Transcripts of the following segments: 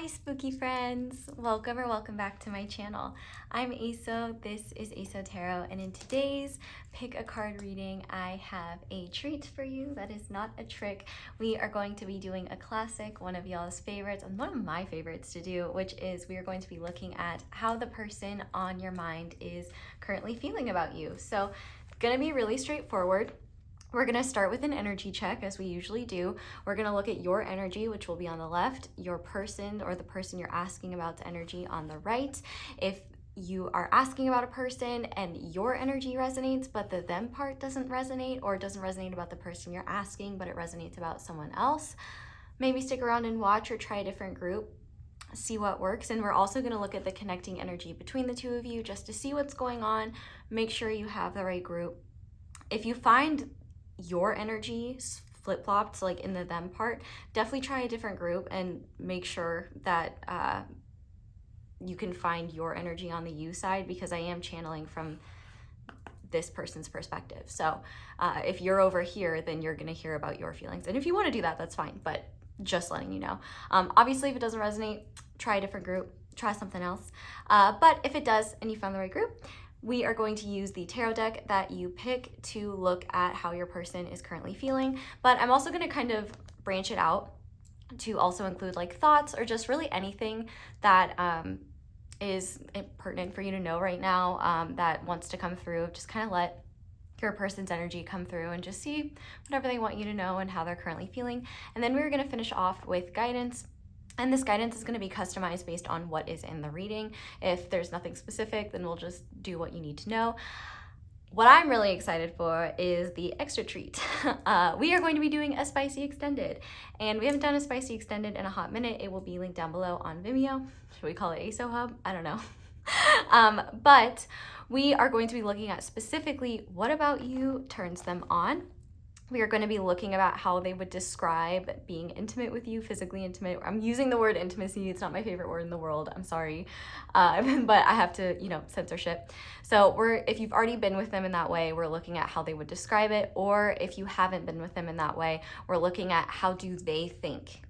Hi spooky friends! Welcome or welcome back to my channel. I'm Xoxo, this is Xoxo Tarot, and in today's pick a card reading I have a treat for you that is not a trick. We are going to be doing a classic, one of y'all's favorites, and one of my favorites to do, which is we are going to be looking at how the person on your mind is currently feeling about you. So it's gonna be really straightforward. We're gonna start with an energy check, as we usually do. We're gonna look at your energy, which will be on the left, your person or the person you're asking about's energy on the right. If you are asking about a person and your energy resonates, but the them part doesn't resonate, or it doesn't resonate about the person you're asking, but it resonates about someone else, maybe stick around and watch or try a different group. See what works. And we're also going to look at the connecting energy between the two of you just to see what's going on. Make sure you have the right group. If you find your energy flip-flopped, like in the them part, definitely try a different group and make sure that you can find your energy on the you side, because I am channeling from this person's perspective. So if you're over here, then you're going to hear about your feelings. And if you want to do that, that's fine, but just letting you know. Obviously, if it doesn't resonate, try a different group, try something else. But if it does and you found the right group, we are going to use the tarot deck that you pick to look at how your person is currently feeling. But I'm also going to kind of branch it out to also include like thoughts or just really anything that is pertinent for you to know right now, that wants to come through. Just kind of let your person's energy come through and just see whatever they want you to know and how they're currently feeling. And then we're going to finish off with guidance. And this guidance is going to be customized based on what is in the reading. If there's nothing specific, then we'll just do what you need to know. What I'm really excited for is the extra treat. We are going to be doing a spicy extended, and we haven't done a spicy extended in a hot minute. It will be linked down below on Vimeo. Should we call it Xoxo Hub? I don't know. But we are going to be looking at specifically what about you turns them on. We are going to be looking about how they would describe being intimate with you, physically intimate. I'm using the word intimacy. It's not my favorite word in the world. I'm sorry. But I have to, censorship. So if you've already been with them in that way, we're looking at how they would describe it. Or if you haven't been with them in that way, we're looking at how do they think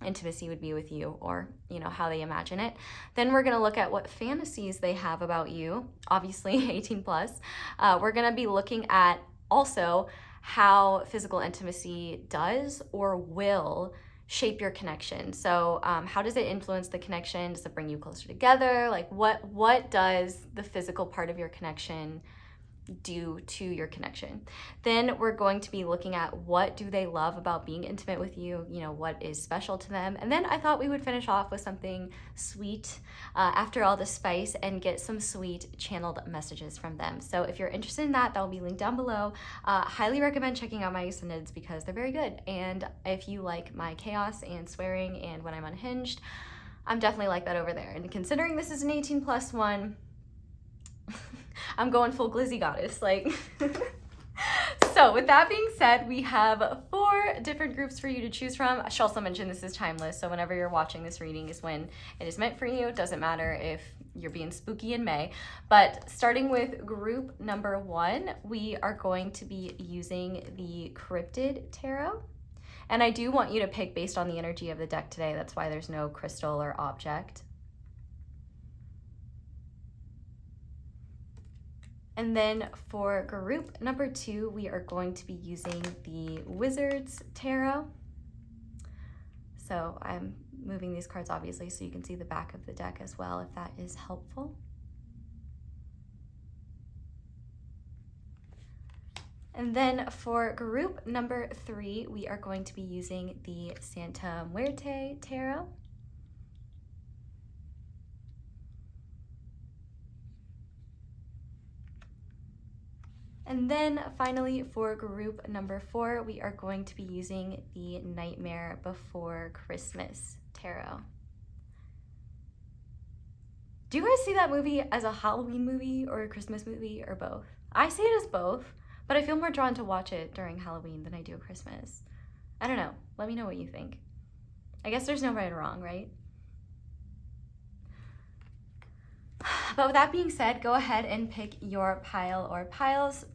intimacy would be with you, or how they imagine it. Then we're going to look at what fantasies they have about you, obviously 18 plus. We're going to be looking at also how physical intimacy does or will shape your connection. So how does it influence the connection? Does it bring you closer together? Like what does the physical part of your connection do to your connection? Then we're going to be looking at what do they love about being intimate with you, what is special to them. And then I thought we would finish off with something sweet after all the spice and get some sweet channeled messages from them. So if you're interested in that, will be linked down below. Highly recommend checking out my extendeds because they're very good. And if you like my chaos and swearing and when I'm unhinged, I'm definitely like that over there. And considering this is an 18 plus one, I'm going full glizzy goddess, like. So with that being said, we have 4 different groups for you to choose from. I should also mention this is timeless, so whenever you're watching this reading is when it is meant for you. It doesn't matter if you're being spooky in May. But starting with group number 1, we are going to be using the Cryptid Tarot. And I do want you to pick based on the energy of the deck today. That's why there's no crystal or object. And then for group number 2, we are going to be using the Wizard's Tarot. So I'm moving these cards obviously so you can see the back of the deck as well, if that is helpful. And then for group number 3, we are going to be using the Santa Muerte Tarot. And then finally for group number 4, we are going to be using the Nightmare Before Christmas Tarot. Do you guys see that movie as a Halloween movie or a Christmas movie, or both? I see it as both, but I feel more drawn to watch it during Halloween than I do Christmas. I don't know. Let me know what you think. I guess there's no right or wrong, right? But with that being said, go ahead and pick your pile or piles.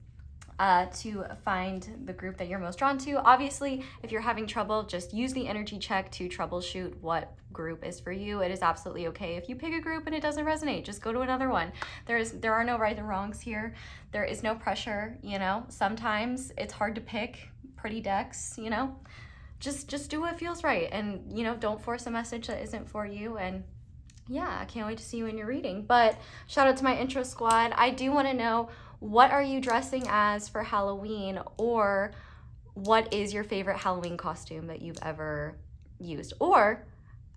to find the group that you're most drawn to. Obviously, if you're having trouble, just use the energy check to troubleshoot what group is for you. It is absolutely okay if you pick a group and it doesn't resonate. Just go to another one. There are no right and wrongs here. There is no pressure, you know. Sometimes it's hard to pick pretty decks, you know. Just do what feels right, and you know, don't force a message that isn't for you. And yeah, I can't wait to see you in your reading. But shout out to my intro squad. I do want to know, what are you dressing as for Halloween, or what is your favorite Halloween costume that you've ever used? Or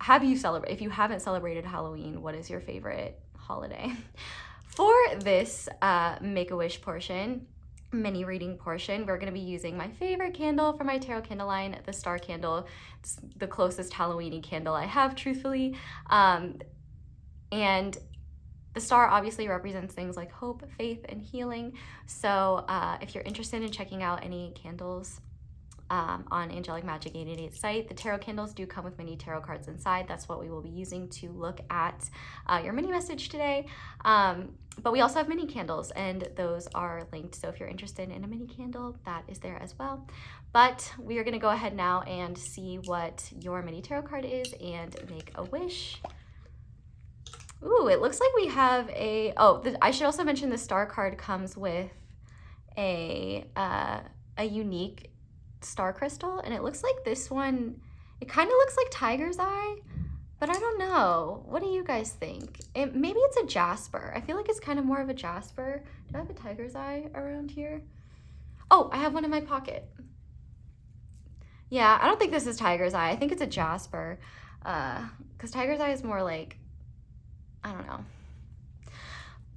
have you celebrated, if you haven't celebrated Halloween, what is your favorite holiday? For this Make-A-Wish portion, mini reading portion, we're going to be using my favorite candle from my tarot candle line, the star candle. It's the closest Halloween-y candle I have, truthfully. And the star obviously represents things like hope, faith, and healing. So if you're interested in checking out any candles on Angelic Magic 888 site, the tarot candles do come with mini tarot cards inside. That's what we will be using to look at your mini message today. But we also have mini candles, and those are linked. So if you're interested in a mini candle, that is there as well. But we are going to go ahead now and see what your mini tarot card is and make a wish. Ooh, it looks like we have a, I should also mention the star card comes with a unique star crystal, and it looks like this one, it kind of looks like tiger's eye, but I don't know. What do you guys think? Maybe it's a jasper. I feel like it's kind of more of a jasper. Do I have a tiger's eye around here? Oh, I have one in my pocket. Yeah, I don't think this is tiger's eye. I think it's a jasper, because tiger's eye is more like, I don't know.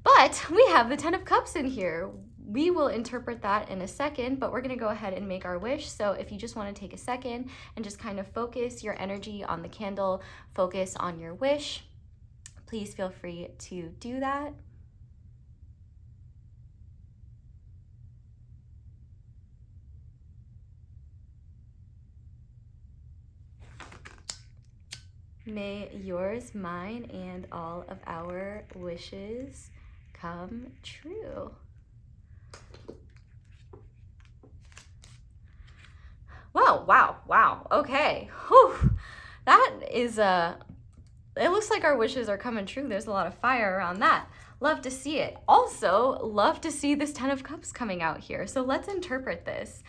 But we have the 10 of Cups in here. We will interpret that in a second, but we're going to go ahead and make our wish. So if you just want to take a second and just kind of focus your energy on the candle, focus on your wish, please feel free to do that. May yours, mine, and all of our wishes come true. Wow. Okay. Whew. That is, it looks like our wishes are coming true. There's a lot of fire around that. Love to see it. Also, love to see this 10 of Cups coming out here. So let's interpret this.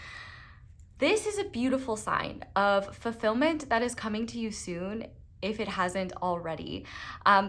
This is a beautiful sign of fulfillment that is coming to you soon, if it hasn't already.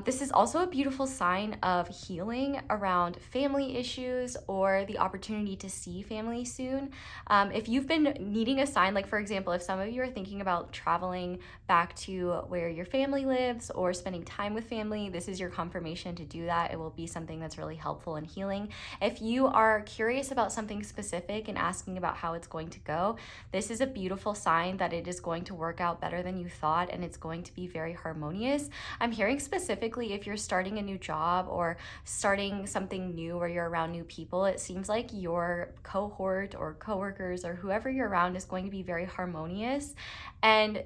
This is also a beautiful sign of healing around family issues or the opportunity to see family soon. If you've been needing a sign, like for example, if some of you are thinking about traveling back to where your family lives or spending time with family, this is your confirmation to do that. It will be something that's really helpful and healing. If you are curious about something specific and asking about how it's going to go, this is a beautiful sign that it is going to work out better than you thought, and it's going to be very harmonious. I'm hearing specifically if you're starting a new job or starting something new where you're around new people, it seems like your cohort or coworkers or whoever you're around is going to be very harmonious. And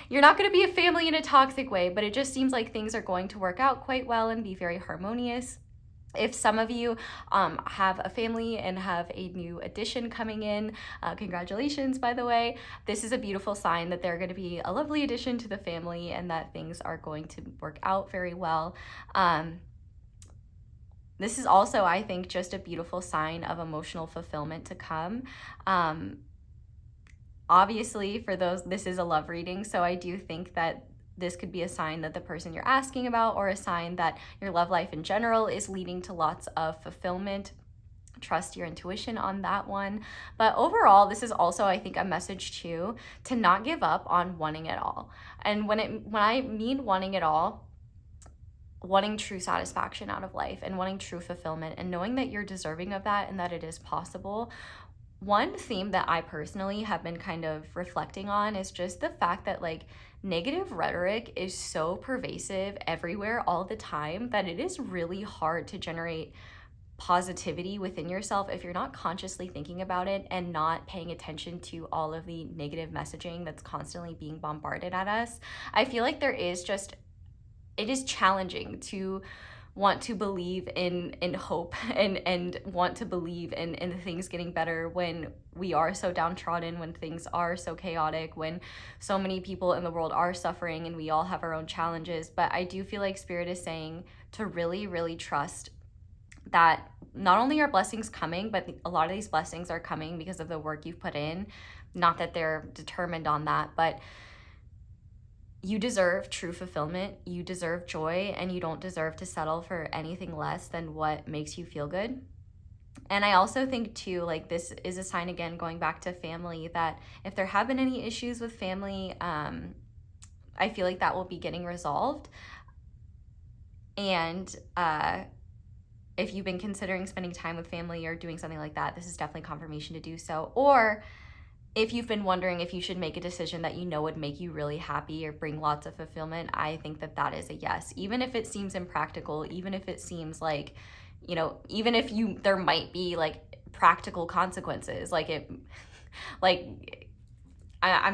you're not going to be a family in a toxic way, but it just seems like things are going to work out quite well and be very harmonious. If some of you have a family and have a new addition coming in, congratulations, by the way. This is a beautiful sign that they're going to be a lovely addition to the family and that things are going to work out very well. This is also, I think, just a beautiful sign of emotional fulfillment to come. Obviously, for those, this is a love reading, so I do think that this could be a sign that the person you're asking about, or a sign that your love life in general is leading to lots of fulfillment. Trust your intuition on that one. But overall, this is also, I think, a message too, to not give up on wanting it all. And when I mean wanting it all, wanting true satisfaction out of life and wanting true fulfillment and knowing that you're deserving of that and that it is possible. One theme that I personally have been kind of reflecting on is just the fact that like negative rhetoric is so pervasive everywhere all the time that it is really hard to generate positivity within yourself if you're not consciously thinking about it and not paying attention to all of the negative messaging that's constantly being bombarded at us. I feel like it is challenging to want to believe in hope and want to believe in things getting better when we are so downtrodden, when things are so chaotic, when so many people in the world are suffering and we all have our own challenges. But I do feel like Spirit is saying to really, really trust that not only are blessings coming, but a lot of these blessings are coming because of the work you've put in. Not that they're determined on that, but you deserve true fulfillment, you deserve joy, and you don't deserve to settle for anything less than what makes you feel good. And I also think too, like, this is a sign, again, going back to family, that if there have been any issues with family, I feel like that will be getting resolved. And if you've been considering spending time with family or doing something like that, this is definitely confirmation to do so. Or if you've been wondering if you should make a decision that you know would make you really happy or bring lots of fulfillment, I think that that is a yes. Even if it seems impractical, even if it seems like, you know, even if there might be like practical consequences, I'm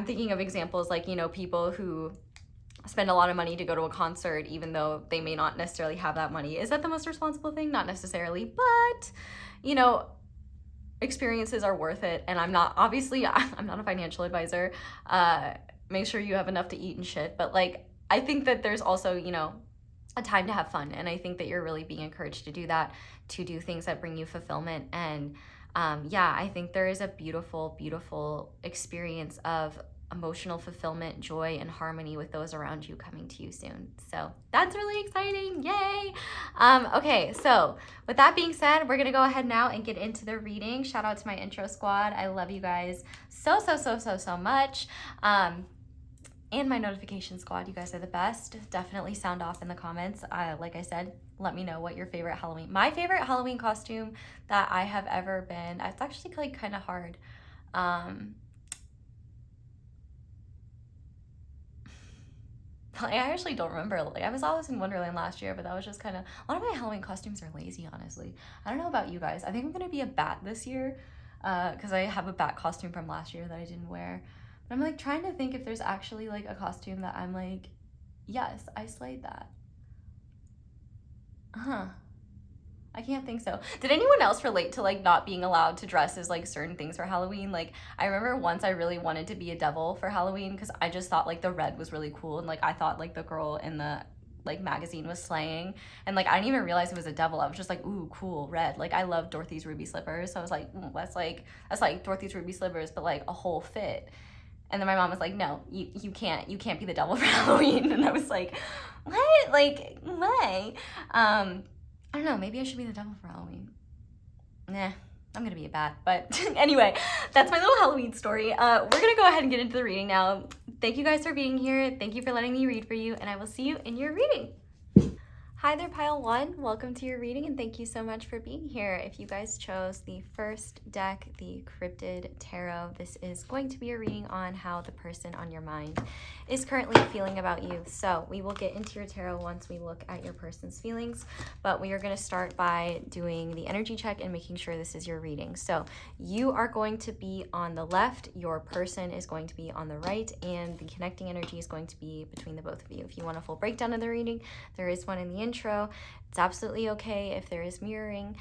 thinking of examples like, you know, people who spend a lot of money to go to a concert, even though they may not necessarily have that money. Is that the most responsible thing? Not necessarily, but, you know, experiences are worth it. And I'm not a financial advisor. Make sure you have enough to eat and shit. But like, I think that there's also, you know, a time to have fun. And I think that you're really being encouraged to do that, to do things that bring you fulfillment. And yeah, I think there is a beautiful, beautiful experience of emotional fulfillment, joy, and harmony with those around you coming to you soon. So that's really exciting. Yay. Okay, so with that being said, we're gonna go ahead now and get into the reading. Shout out to my intro squad. I love you guys so much. And my notification squad, you guys are the best. Definitely sound off in the comments. Like I said, let me know what your favorite my favorite Halloween costume that I have ever been. It's actually like kind of hard. I actually don't remember. Like, I was always in Wonderland last year, but that was just kind of, a lot of my Halloween costumes are lazy, honestly. I don't know about you guys. I think I'm gonna be a bat this year, because I have a bat costume from last year that I didn't wear. But I'm like trying to think if there's actually like a costume that I'm like, yes, I slayed that. I can't think so. Did anyone else relate to like not being allowed to dress as like certain things for Halloween? Like, I remember once I really wanted to be a devil for Halloween because I just thought like the red was really cool, and like I thought like the girl in the like magazine was slaying, and like I didn't even realize it was a devil. I was just like, ooh, cool, red. Like I love Dorothy's ruby slippers, so I was like, that's like Dorothy's ruby slippers but like a whole fit. And then my mom was like, no, you can't be the devil for Halloween. And I was like, what? Like, why? I don't know, maybe I should be the devil for Halloween. Nah, I'm gonna be a bat. But anyway, that's my little Halloween story. We're gonna go ahead and get into the reading now. Thank you guys for being here. Thank you for letting me read for you, and I will see you in your reading. Hi there, Pile 1. Welcome to your reading, and thank you so much for being here. If you guys chose the first deck, the Cryptid Tarot, this is going to be a reading on how the person on your mind is currently feeling about you. So we will get into your tarot once we look at your person's feelings, but we are going to start by doing the energy check and making sure this is your reading. So you are going to be on the left, your person is going to be on the right, and the connecting energy is going to be between the both of you. If you want a full breakdown of the reading, there is one in the intro. It's absolutely okay if there is mirroring.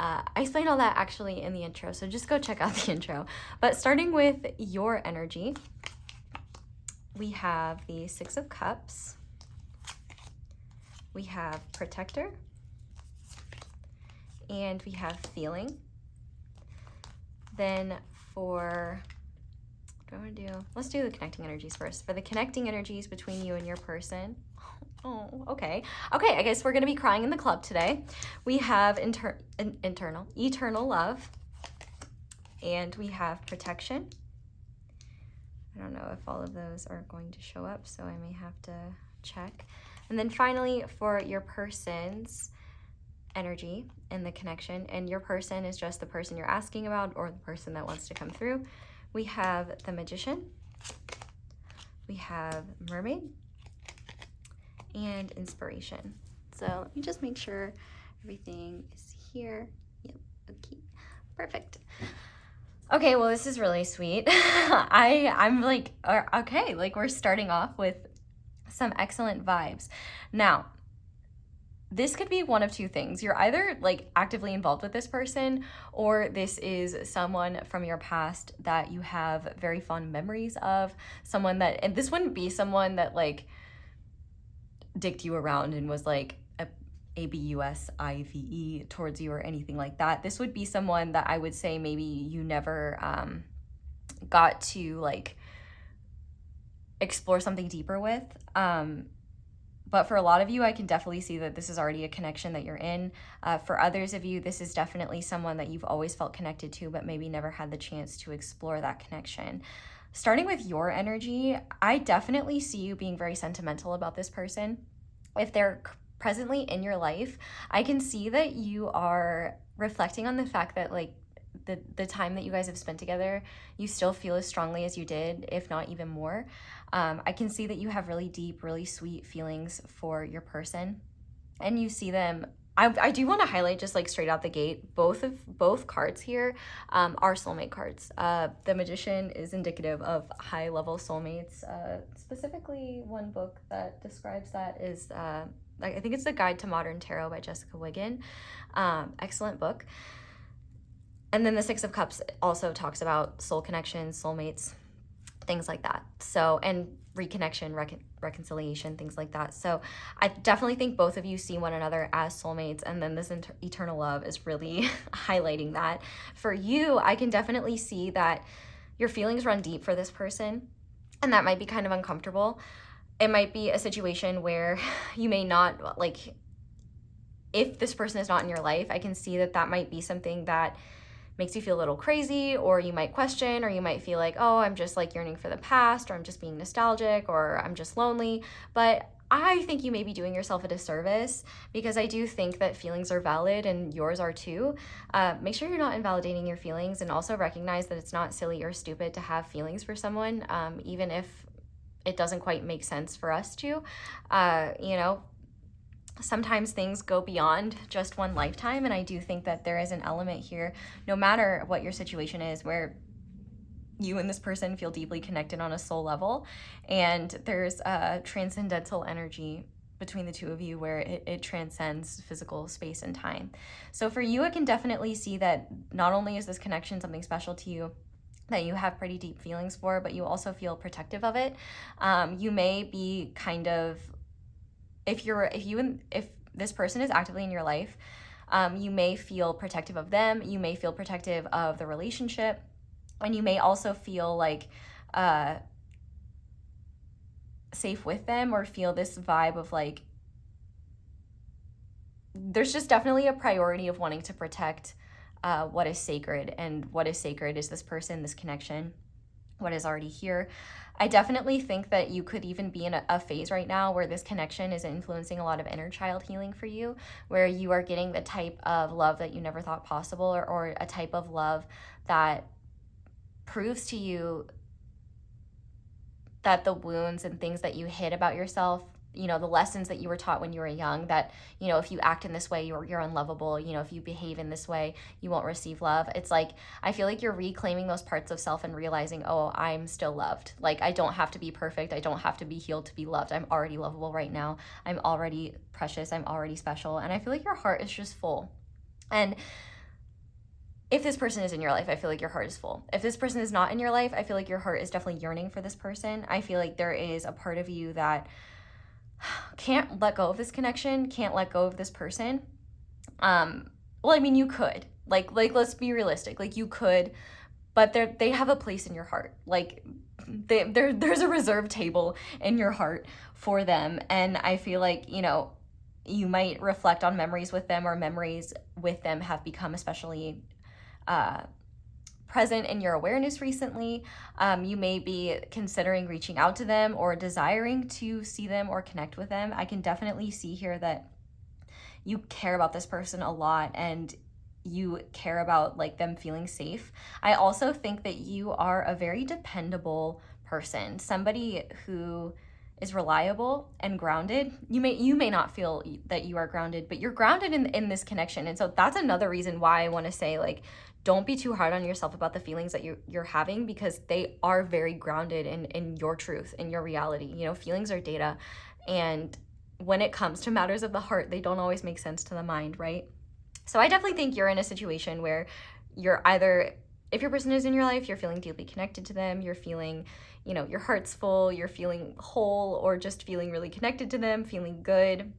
I explained all that actually in the intro, so just go check out the intro. But starting with your energy, we have the Six of Cups, we have Protector, and we have Feeling. Then for, what do I want to do? Let's do the connecting energies first. For the connecting energies between you and your person, oh, okay, I guess we're gonna be crying in the club today. We have eternal love, and we have protection. I don't know if all of those are going to show up, so I may have to check. And then finally, for your person's energy and the connection, and your person is just the person you're asking about or the person that wants to come through, we have the Magician, we have Mermaid, and Inspiration. So let me just make sure everything is here. Yep, okay, perfect. Okay, well, this is really sweet. I'm like, okay, like we're starting off with some excellent vibes. Now, this could be one of two things. You're either like actively involved with this person, or this is someone from your past that you have very fond memories of, someone that, and this wouldn't be someone that like dicked you around and was like abusive towards you or anything like that. This would be someone that I would say maybe you never got to like explore something deeper with. But for a lot of you, I can definitely see that this is already a connection that you're in. For others of you, this is definitely someone that you've always felt connected to, but maybe never had the chance to explore that connection. Starting with your energy, I definitely see you being very sentimental about this person. If they're presently in your life, I can see that you are reflecting on the fact that like the time that you guys have spent together, you still feel as strongly as you did, if not even more. I can see that you have really deep, really sweet feelings for your person, and you see them. I do want to highlight, just like straight out the gate, both cards here are soulmate cards. The Magician is indicative of high level soulmates. Specifically, one book that describes that is I think it's The Guide to Modern Tarot by Jessica Wiggin. Excellent book. And then the Six of Cups also talks about soul connections, soulmates, things like that. So, and reconnection, reconciliation, things like that. So I definitely think both of you see one another as soulmates, and then this eternal love is really highlighting that. For you, I can definitely see that your feelings run deep for this person, and that might be kind of uncomfortable. It might be a situation where you may not, like, if this person is not in your life, I can see that that might be something that makes you feel a little crazy, or you might question, or you might feel like, oh, I'm just like yearning for the past, or I'm just being nostalgic, or I'm just lonely. But I think you may be doing yourself a disservice, because I do think that feelings are valid and yours are too. Make sure you're not invalidating your feelings, and also recognize that it's not silly or stupid to have feelings for someone, even if it doesn't quite make sense for us to. You know, sometimes things go beyond just one lifetime, and I do think that there is an element here, no matter what your situation is, where you and this person feel deeply connected on a soul level, and there's a transcendental energy between the two of you where it transcends physical space and time. So for you, I can definitely see that not only is this connection something special to you, that you have pretty deep feelings for, but you also feel protective of it. You may be kind of, if this person is actively in your life, you may feel protective of them, you may feel protective of the relationship, and you may also feel like safe with them, or feel this vibe of like, there's just definitely a priority of wanting to protect what is sacred, and what is sacred is this person, this connection, what is already here. I definitely think that you could even be in a phase right now where this connection is influencing a lot of inner child healing for you, where you are getting the type of love that you never thought possible, or a type of love that proves to you that the wounds and things that you hid about yourself, you know, the lessons that you were taught when you were young, that, you know, if you act in this way, you're unlovable, you know, if you behave in this way, you won't receive love. It's like, I feel like you're reclaiming those parts of self and realizing, oh, I'm still loved. Like, I don't have to be perfect. I don't have to be healed to be loved. I'm already lovable right now. I'm already precious. I'm already special. And I feel like your heart is just full. And if this person is in your life, I feel like your heart is full. If this person is not in your life, I feel like your heart is definitely yearning for this person. I feel like there is a part of you that can't let go of this connection, can't let go of this person. Well, I mean, you could. Like let's be realistic. Like, you could, but they have a place in your heart. Like, there's a reserved table in your heart for them. And I feel like, you know, you might reflect on memories with them, or memories with them have become especially present in your awareness recently. You may be considering reaching out to them, or desiring to see them or connect with them. I can definitely see here that you care about this person a lot, and you care about like them feeling safe. I also think that you are a very dependable person, somebody who is reliable and grounded. You may not feel that you are grounded, but you're grounded in this connection. And so that's another reason why I want to say, like, don't be too hard on yourself about the feelings that you're having, because they are very grounded in your truth, in your reality. You know, feelings are data, and when it comes to matters of the heart, they don't always make sense to the mind, right? So I definitely think you're in a situation where you're either, if your person is in your life, you're feeling deeply connected to them, you're feeling, you know, your heart's full, you're feeling whole, or just feeling really connected to them, feeling good.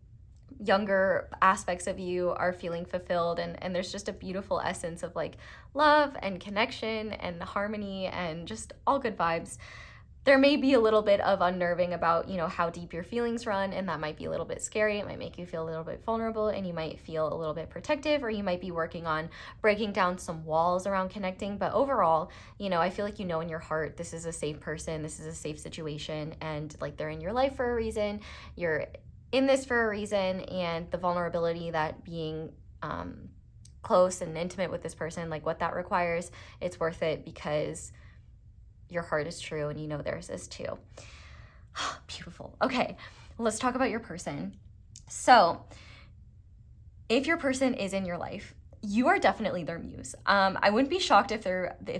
Younger aspects of you are feeling fulfilled, and there's just a beautiful essence of like love and connection and harmony and just all good vibes. There may be a little bit of unnerving about, you know, how deep your feelings run, and that might be a little bit scary. It might make you feel a little bit vulnerable, and you might feel a little bit protective, or you might be working on breaking down some walls around connecting. But overall, you know, I feel like you know in your heart, this is a safe person, this is a safe situation, and like they're in your life for a reason. You're in this for a reason, and the vulnerability that being close and intimate with this person, like what that requires, it's worth it because your heart is true and you know theirs is too. Beautiful. Okay, let's talk about your person. So if your person is in your life, you are definitely their muse. I wouldn't be shocked if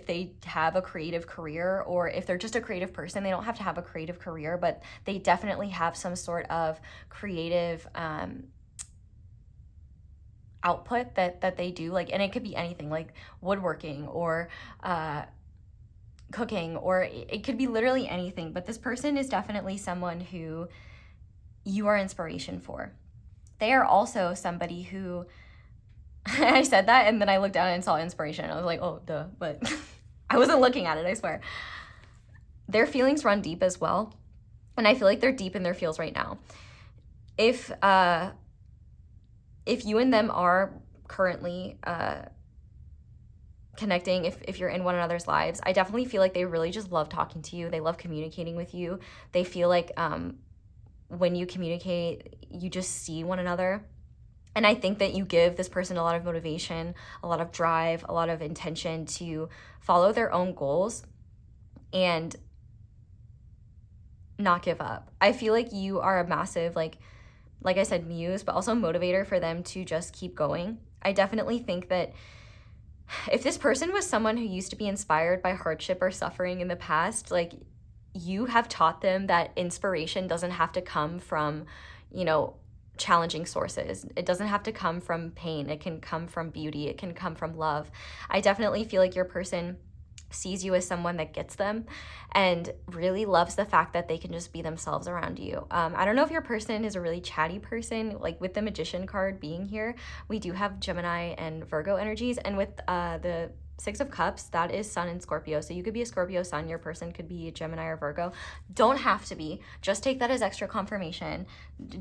they have a creative career, or if they're just a creative person. They don't have to have a creative career, but they definitely have some sort of creative output that they do. Like, and it could be anything, like woodworking or cooking, or it could be literally anything. But this person is definitely someone who you are inspiration for. They are also somebody who I said that, and then I looked down and saw inspiration. I was like, oh, duh, but I wasn't looking at it, I swear. Their feelings run deep as well, and I feel like they're deep in their feels right now. If you and them are currently connecting, if you're in one another's lives, I definitely feel like they really just love talking to you. They love communicating with you. They feel like when you communicate, you just see one another. And I think that you give this person a lot of motivation, a lot of drive, a lot of intention to follow their own goals and not give up. I feel like you are a massive, like I said, muse, but also motivator for them to just keep going. I definitely think that if this person was someone who used to be inspired by hardship or suffering in the past, like, you have taught them that inspiration doesn't have to come from, you know, challenging sources. It doesn't have to come from pain. It can come from beauty. It can come from love. I definitely feel like your person sees you as someone that gets them and really loves the fact that they can just be themselves around you. I don't know if your person is a really chatty person. Like with the Magician card being here, we do have Gemini and Virgo energies, and with the Six of Cups, that is Sun and Scorpio. So you could be a Scorpio Sun, your person could be a Gemini or Virgo. Don't have to be. Just take that as extra confirmation.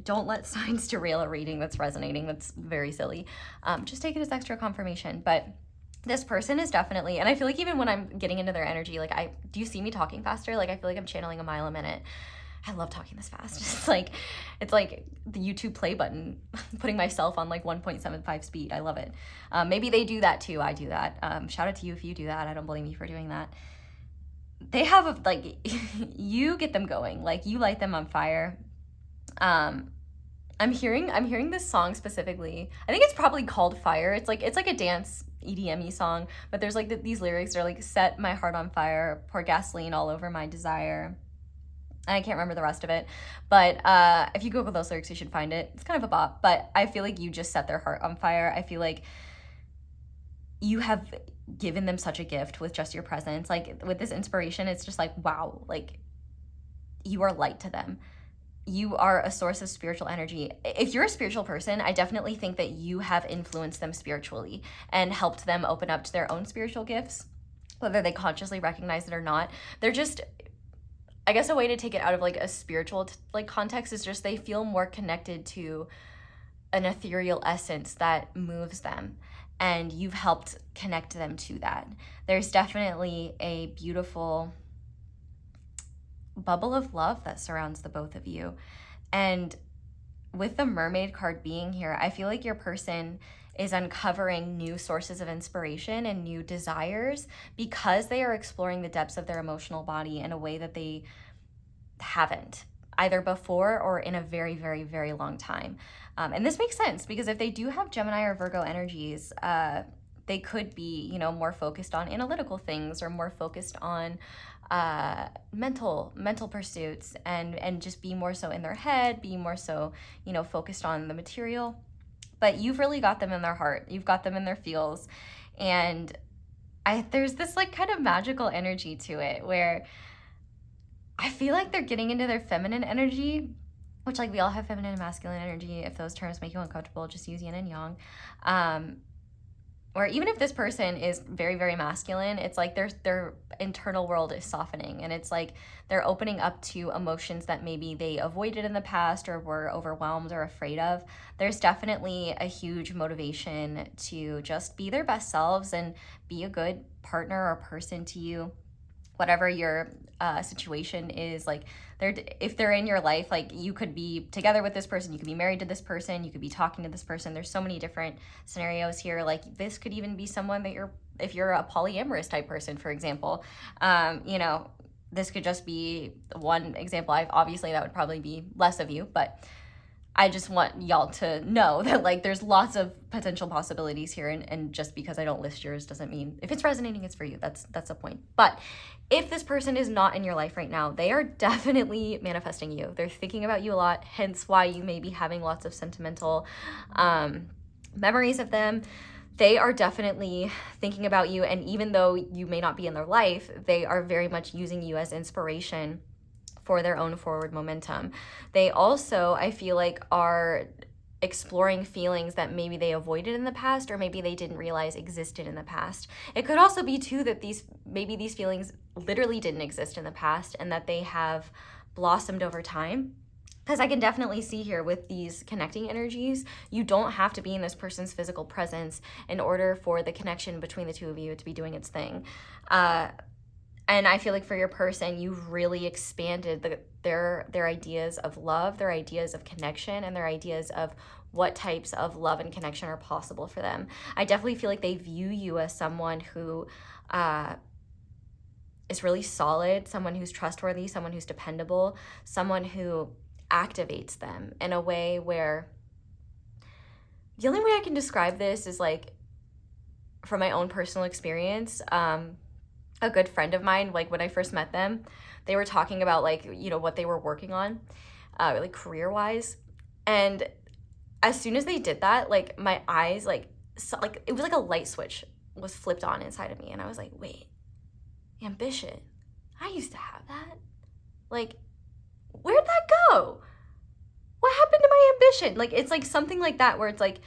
Don't let signs derail a reading that's resonating. That's very silly. Just take it as extra confirmation. But this person is definitely, and I feel like even when I'm getting into their energy, like, do you see me talking faster? Like, I feel like I'm channeling a mile a minute. I love talking this fast. It's like the YouTube play button, putting myself on like 1.75 speed. I love it. Maybe they do that too. I do that. Shout out to you if you do that. I don't blame you for doing that. They have like, you get them going. Like, you light them on fire. I'm hearing this song specifically. I think it's probably called Fire. It's like a dance EDM-y song, but there's like these lyrics. They're like, set my heart on fire, pour gasoline all over my desire. And I can't remember the rest of it, but if you Google those lyrics, you should find it. It's kind of a bop, but I feel like you just set their heart on fire. I feel like you have given them such a gift with just your presence. Like, with this inspiration, it's just like, wow, like, you are light to them. You are a source of spiritual energy. If you're a spiritual person, I definitely think that you have influenced them spiritually and helped them open up to their own spiritual gifts, whether they consciously recognize it or not. They're just, I guess a way to take it out of like a spiritual like context is just they feel more connected to an ethereal essence that moves them, and you've helped connect them to that. There's definitely a beautiful bubble of love that surrounds the both of you. And with the Mermaid card being here, I feel like your person is uncovering new sources of inspiration and new desires because they are exploring the depths of their emotional body in a way that they haven't either before or in a very, very, very long time. And this makes sense because if they do have Gemini or Virgo energies, they could be, you know, more focused on analytical things or more focused on mental pursuits, and just be more so in their head, be more so, you know, focused on the material. But you've really got them in their heart. You've got them in their feels. And there's this like kind of magical energy to it where I feel like they're getting into their feminine energy, which like we all have feminine and masculine energy. If those terms make you uncomfortable, just use yin and yang. Or even if this person is very, very masculine, it's like their internal world is softening, and it's like they're opening up to emotions that maybe they avoided in the past or were overwhelmed or afraid of. There's definitely a huge motivation to just be their best selves and be a good partner or person to you, whatever your situation is. Like, if they're in your life, like you could be together with this person, you could be married to this person, you could be talking to this person. There's so many different scenarios here. Like, this could even be someone that if you're a polyamorous type person, for example, you know, this could just be one example. Obviously that would probably be less of you, but I just want y'all to know that like there's lots of potential possibilities here, and just because I don't list yours doesn't mean if it's resonating it's for you. That's the point. But if this person is not in your life right now, they are definitely manifesting you. They're thinking about you a lot, hence why you may be having lots of sentimental memories of them. They are definitely thinking about you, and even though you may not be in their life, they are very much using you as inspiration for their own forward momentum. They also, I feel like, are exploring feelings that maybe they avoided in the past, or maybe they didn't realize existed in the past. It could also be too that these feelings literally didn't exist in the past, and that they have blossomed over time. Because I can definitely see here with these connecting energies, you don't have to be in this person's physical presence in order for the connection between the two of you to be doing its thing. And I feel like for your person, you've really expanded their ideas of love, their ideas of connection, and their ideas of what types of love and connection are possible for them. I definitely feel like they view you as someone who is really solid, someone who's trustworthy, someone who's dependable, someone who activates them in a way where the only way I can describe this is like from my own personal experience. A good friend of mine, like when I first met them, they were talking about like, you know, what they were working on, like career-wise. And as soon as they did that, like my eyes, like it was like a light switch was flipped on inside of me. And I was like, wait, ambition. I used to have that. Like, where'd that go? What happened to my ambition? Like, it's like something like that where it's like,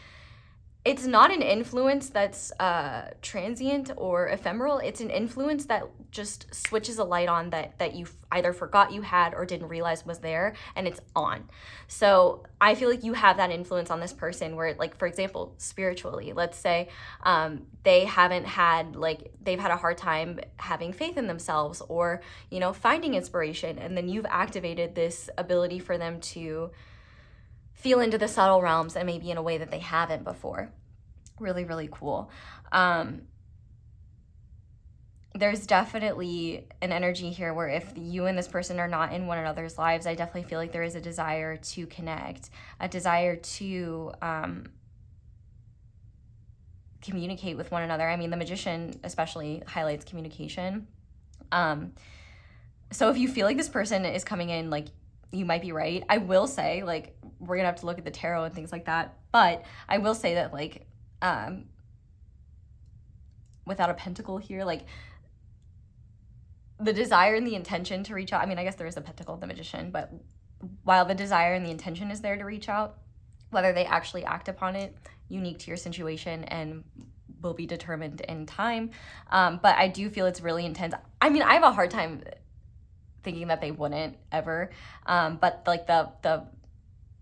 it's not an influence that's transient or ephemeral. It's an influence that just switches a light on that you either forgot you had or didn't realize was there, and it's on. So I feel like you have that influence on this person where, like, for example, spiritually, let's say they've had a hard time having faith in themselves or, you know, finding inspiration. And then you've activated this ability for them to feel into the subtle realms and maybe in a way that they haven't before. Really, really cool. There's definitely an energy here where if you and this person are not in one another's lives, I definitely feel like there is a desire to connect, a desire to communicate with one another. I mean, the Magician especially highlights communication. So if you feel like this person is coming in, like, you might be right. I will say, like, we're gonna have to look at the tarot and things like that, but I will say that, like, without a pentacle here, like, the desire and the intention to reach out, I mean, I guess there is a pentacle of the Magician, but while the desire and the intention is there to reach out, whether they actually act upon it, unique to your situation and will be determined in time. But I do feel it's really intense. I mean, I have a hard time thinking that they wouldn't ever, but like the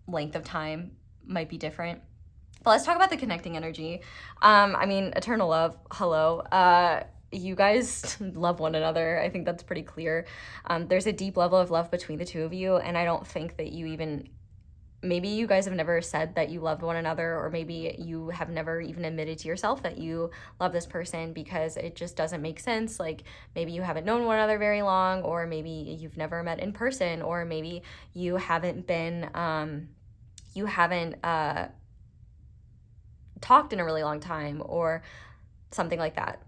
length of time might be different. But let's talk about the connecting energy. I mean, eternal love, hello. You guys love one another. I think that's pretty clear. There's a deep level of love between the two of you, and I don't think that maybe you guys have never said that you loved one another, or maybe you have never even admitted to yourself that you love this person because it just doesn't make sense. Like, maybe you haven't known one another very long, or maybe you've never met in person, or maybe you haven't talked in a really long time, or something like that.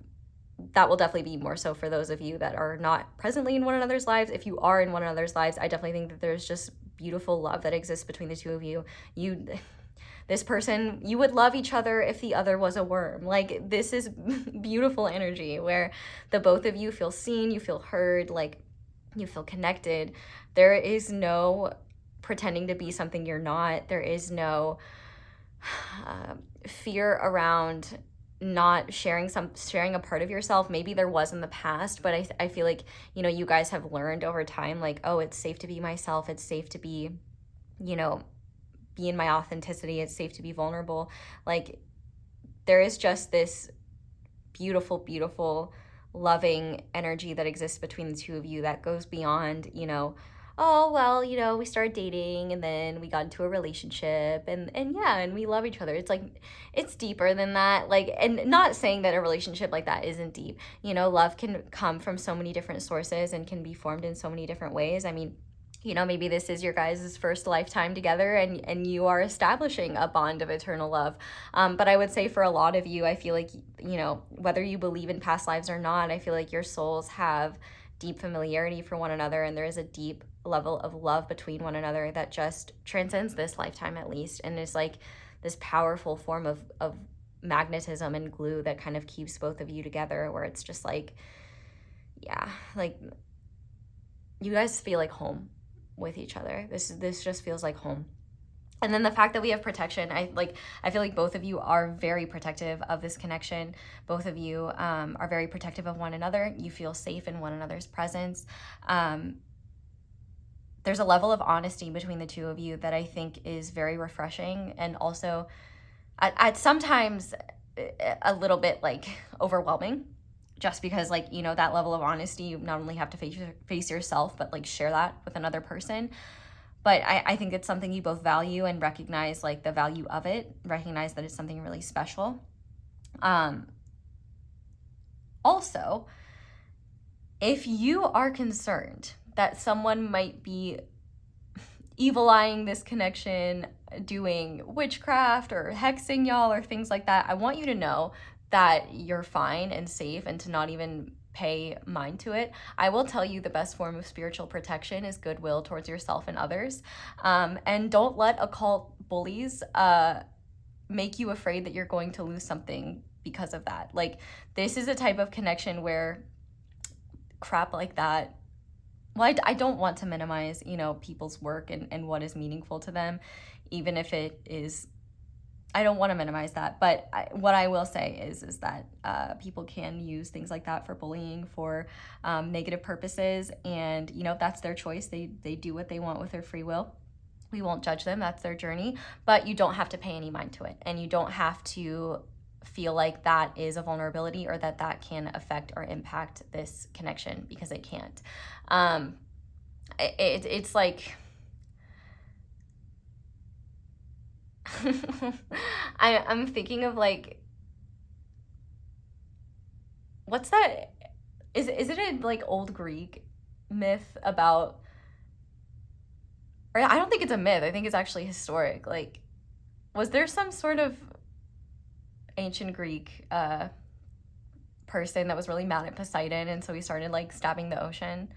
that will definitely be more so for those of you that are not presently in one another's lives. If you are in one another's lives, I definitely think that there's just beautiful love that exists between the two of you. This person, you would love each other if the other was a worm. Like, this is beautiful energy where the both of you feel seen, you feel heard, like you feel connected. There is no pretending to be something you're not. There is no fear around not sharing a part of yourself. Maybe there was in the past, but I feel like, you know, you guys have learned over time, like, oh, it's safe to be myself. It's safe to be, you know, be in my authenticity. It's safe to be vulnerable. Like, there is just this beautiful, beautiful, loving energy that exists between the two of you that goes beyond, you know, oh, well, you know, we started dating and then we got into a relationship and yeah, and we love each other. It's like, it's deeper than that. Like, and not saying that a relationship like that isn't deep. You know, love can come from so many different sources and can be formed in so many different ways. I mean, you know, maybe this is your guys' first lifetime together and you are establishing a bond of eternal love. But I would say for a lot of you, I feel like, you know, whether you believe in past lives or not, I feel like your souls have deep familiarity for one another, and there is a deep level of love between one another that just transcends this lifetime at least, and is like this powerful form of magnetism and glue that kind of keeps both of you together, where it's just like, yeah, like you guys feel like home with each other. This just feels like home. And then the fact that we have protection, I feel like both of you are very protective of this connection. Both of you are very protective of one another. You feel safe in one another's presence. There's a level of honesty between the two of you that I think is very refreshing, and also at sometimes a little bit like overwhelming, just because, like, you know, that level of honesty, you not only have to face yourself, but like share that with another person. But I think it's something you both value and recognize, like, the value of it, recognize that it's something really special. Also, if you are concerned that someone might be evil-eyeing this connection, doing witchcraft or hexing y'all or things like that, I want you to know that you're fine and safe and to not even pay mind to it. I will tell you the best form of spiritual protection is goodwill towards yourself and others. And don't let occult bullies make you afraid that you're going to lose something because of that. Like, this is a type of connection where crap like that, well, I don't want to minimize, you know, people's work and what is meaningful to them, even if it is, I don't want to minimize that. But what I will say is that people can use things like that for bullying, for negative purposes. And, you know, that's their choice. They do what they want with their free will. We won't judge them. That's their journey. But you don't have to pay any mind to it. And you don't have to feel like that is a vulnerability or that can affect or impact this connection, because it can't. It's like, I'm thinking of, like, what's that? Is it a, like, old Greek myth about, or I don't think it's a myth. I think it's actually historic. Like, was there some sort of ancient Greek person that was really mad at Poseidon, and so he started, like, stabbing the ocean,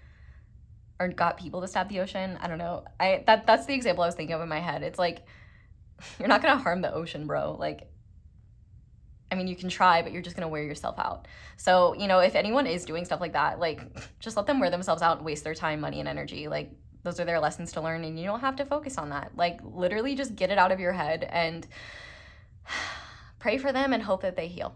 or got people to stab the ocean? I don't know. That's the example I was thinking of in my head. It's like, you're not gonna harm the ocean, bro. Like, I mean, you can try, but you're just gonna wear yourself out. So, you know, if anyone is doing stuff like that, like, just let them wear themselves out and waste their time, money, and energy. Like, those are their lessons to learn, and you don't have to focus on that. Like, literally just get it out of your head and pray for them and hope that they heal.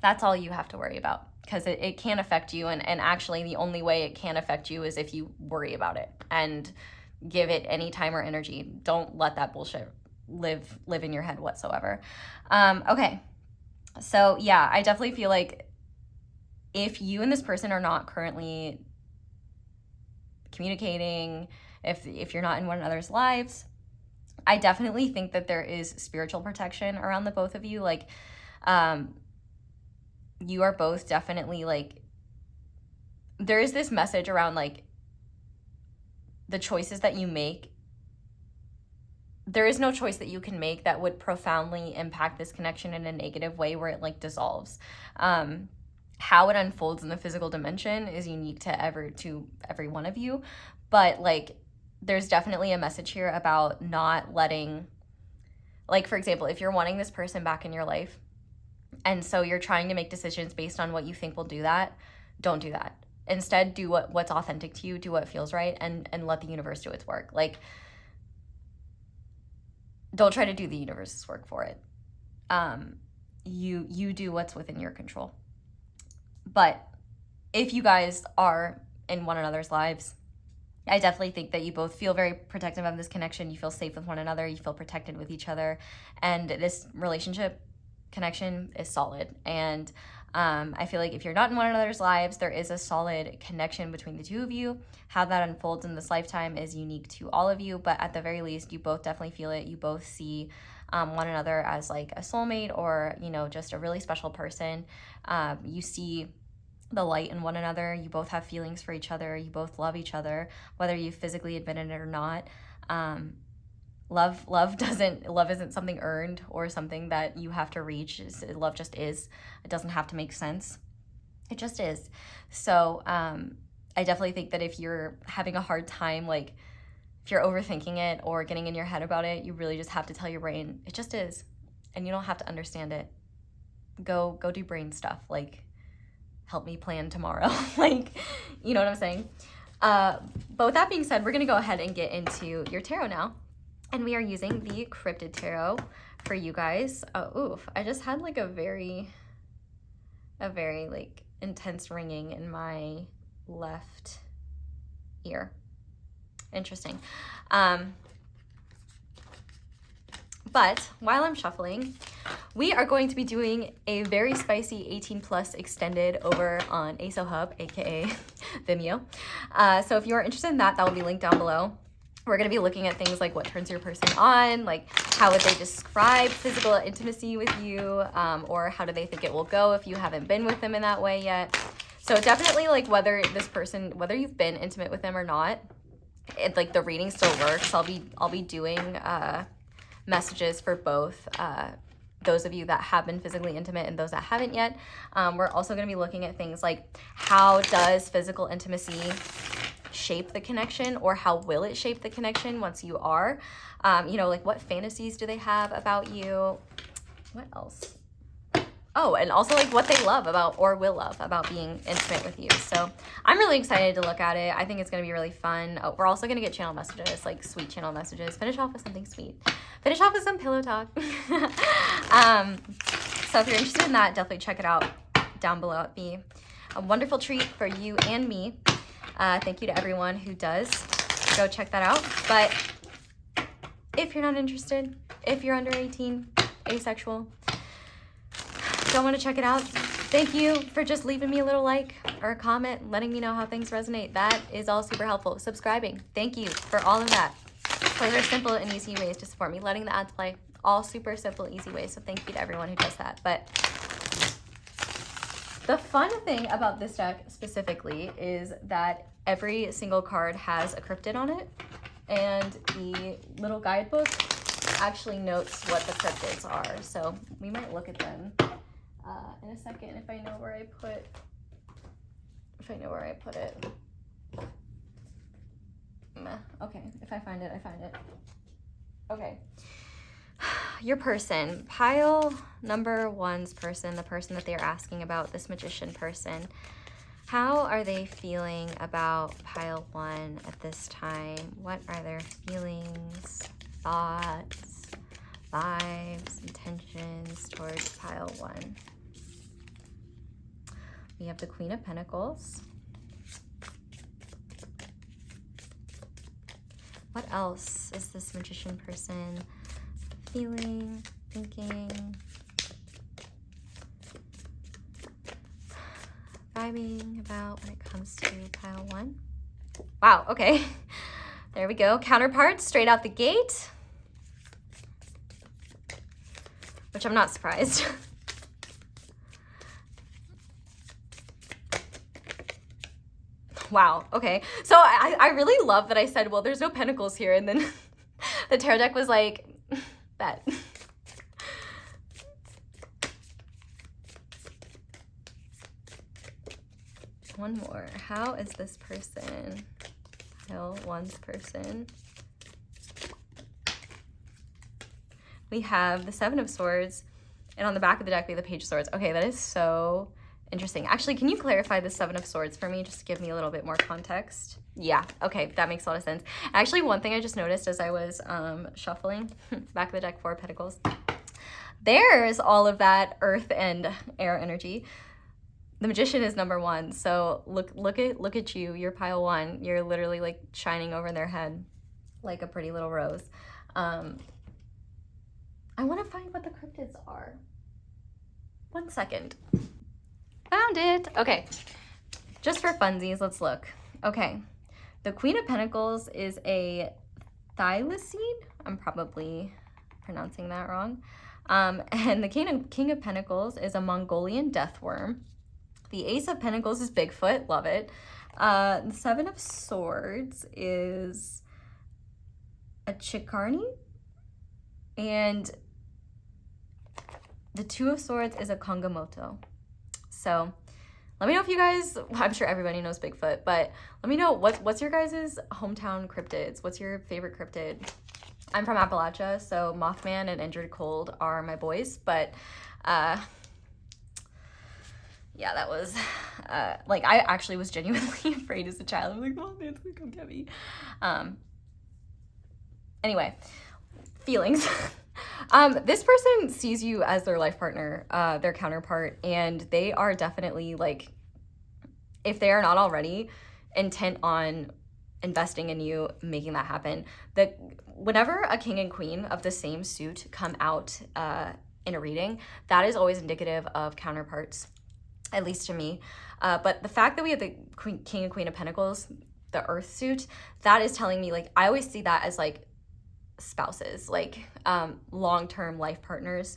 That's all you have to worry about, because it can affect you. And actually, the only way it can affect you is if you worry about it and give it any time or energy. Don't let that bullshit live in your head whatsoever. Okay. So yeah, I definitely feel like if you and this person are not currently communicating, if you're not in one another's lives, I definitely think that there is spiritual protection around the both of you. Like, you are both definitely, like, there is this message around, like, the choices that you make. There is no choice that you can make that would profoundly impact this connection in a negative way where it, like, dissolves. how it unfolds in the physical dimension is unique to every one of you. But like, there's definitely a message here about not letting, like, for example, if you're wanting this person back in your life, and so you're trying to make decisions based on what you think will do that, don't do that. Instead, do what's authentic to you, do what feels right, and let the universe do its work. Like, don't try to do the universe's work for it. You do what's within your control. But if you guys are in one another's lives, I definitely think that you both feel very protective of this connection. You feel safe with one another. You feel protected with each other. And this relationship connection is solid. And I feel like if you're not in one another's lives, there is a solid connection between the two of you. How that unfolds in this lifetime is unique to all of you. But at the very least, you both definitely feel it. You both see one another as like a soulmate, or, you know, just a really special person. You see the light in one another. You both have feelings for each other. You both love each other, whether you physically admitted it or not. Love isn't something earned or something that you have to reach. Love just is. It doesn't have to make sense. It just is. So I definitely think that if you're having a hard time, like if you're overthinking it or getting in your head about it, you really just have to tell your brain, it just is. And you don't have to understand it. Go do brain stuff. Like, help me plan tomorrow. Like, you know what I'm saying? But with that being said, we're going to go ahead and get into your tarot now. And we are using the Cryptid Tarot for you guys. Oof, I just had like a very like intense ringing in my left ear. Interesting. But while I'm shuffling, we are going to be doing a very spicy 18 plus extended over on Xoxo Hub, aka Vimeo. So if you are interested in that, that will be linked down below. We're going to be looking at things like what turns your person on, like how would they describe physical intimacy with you, or how do they think it will go if you haven't been with them in that way yet. So definitely, like, whether you've been intimate with them or not, like the reading still works. I'll be doing messages for both those of you that have been physically intimate and those that haven't yet. We're also going to be looking at things like, how does physical intimacy shape the connection, or how will it shape the connection once you are? You know, like, what fantasies do they have about you? What else? Oh, and also like what they love about, or will love about, being intimate with you. So I'm really excited to look at it. I think it's going to be really fun. Oh, we're also going to get channel messages, like sweet channel messages. Finish off with something sweet. Finish off with some pillow talk. So if you're interested in that, definitely check it out down below. It'd be a wonderful treat for you and me. Thank you to everyone who does. Go check that out. But if you're not interested, if you're under 18, asexual, don't want to check it out, thank you for just leaving me a little like or a comment, letting me know how things resonate. That is all super helpful. Subscribing, thank you for all of that. Those are simple and easy ways to support me. Letting the ads play, all super simple, easy ways. So thank you to everyone who does that. But the fun thing about this deck specifically is that every single card has a cryptid on it, and the little guidebook actually notes what the cryptids are. So we might look at them in a second if I know where I put it. Okay, if I find it, I find it. Okay. Your person, pile number one's person, the person that they're asking about, this magician person. How are they feeling about pile one at this time? What are their feelings, thoughts, vibes, intentions towards pile one? We have the Queen of Pentacles. What else is this magician person feeling, thinking, vibing about when it comes to pile one? Wow, okay. There we go. Counterparts straight out the gate, which I'm not surprised. Wow, okay. So I really love that I said, well, there's no pentacles here, and then the tarot deck was like, bet. one more. How is this person? Pile one's person. We have the Seven of Swords, and on the back of the deck we have the Page of Swords. Okay, that is so interesting. Actually, can you clarify the Seven of Swords for me, just to give me a little bit more context? Yeah, okay, that makes a lot of sense. Actually, one thing I just noticed as I was shuffling, back of the deck, Four of Pentacles, there's all of that earth and air energy. The Magician is number one, so look at you. You're pile one. You're literally like shining over their head like a pretty little rose. I want to find what the cryptids are. 1 second. Found it. Okay, just for funsies, let's look. Okay, the Queen of Pentacles is a thylacine. I'm probably pronouncing that wrong. And the King of Pentacles is a Mongolian death worm. The Ace of Pentacles is Bigfoot. Love it. The Seven of Swords is a Chikarni. And the Two of Swords is a Kongamoto. So let me know if you guys, I'm sure everybody knows Bigfoot, but let me know what's your guys' hometown cryptids. What's your favorite cryptid? I'm from Appalachia, so Mothman and Injured Cold are my boys, but yeah, that was like, I actually was genuinely afraid as a child. I'm like, Mothman's gonna come get me. Anyway, feelings. This person sees you as their life partner, their counterpart, and they are definitely, like, if they are not already, intent on investing in you, making that happen. Whenever a king and queen of the same suit come out in a reading, that is always indicative of counterparts, at least to me. But the fact that we have the King and Queen of Pentacles, the Earth suit, that is telling me, like, I always see that as, like, spouses, like long-term life partners.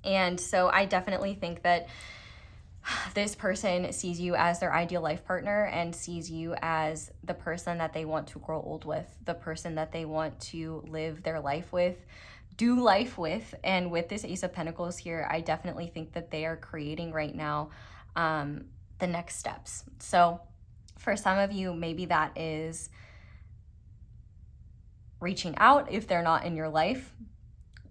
And so I definitely think that this person sees you as their ideal life partner and sees you as the person that they want to grow old with, the person that they want to live their life with, do life with. And with this Ace of Pentacles here, I definitely think that they are creating right now the next steps. So for some of you, maybe that is reaching out if they're not in your life,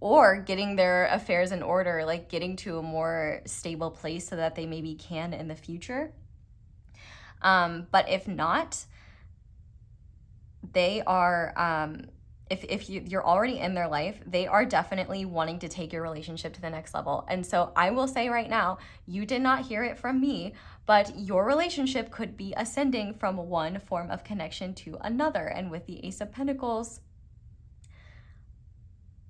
or getting their affairs in order, like getting to a more stable place so that they maybe can in the future. But if not, they are, if you're already in their life, they are definitely wanting to take your relationship to the next level. And so I will say right now, you did not hear it from me, but your relationship could be ascending from one form of connection to another. And with the Ace of Pentacles,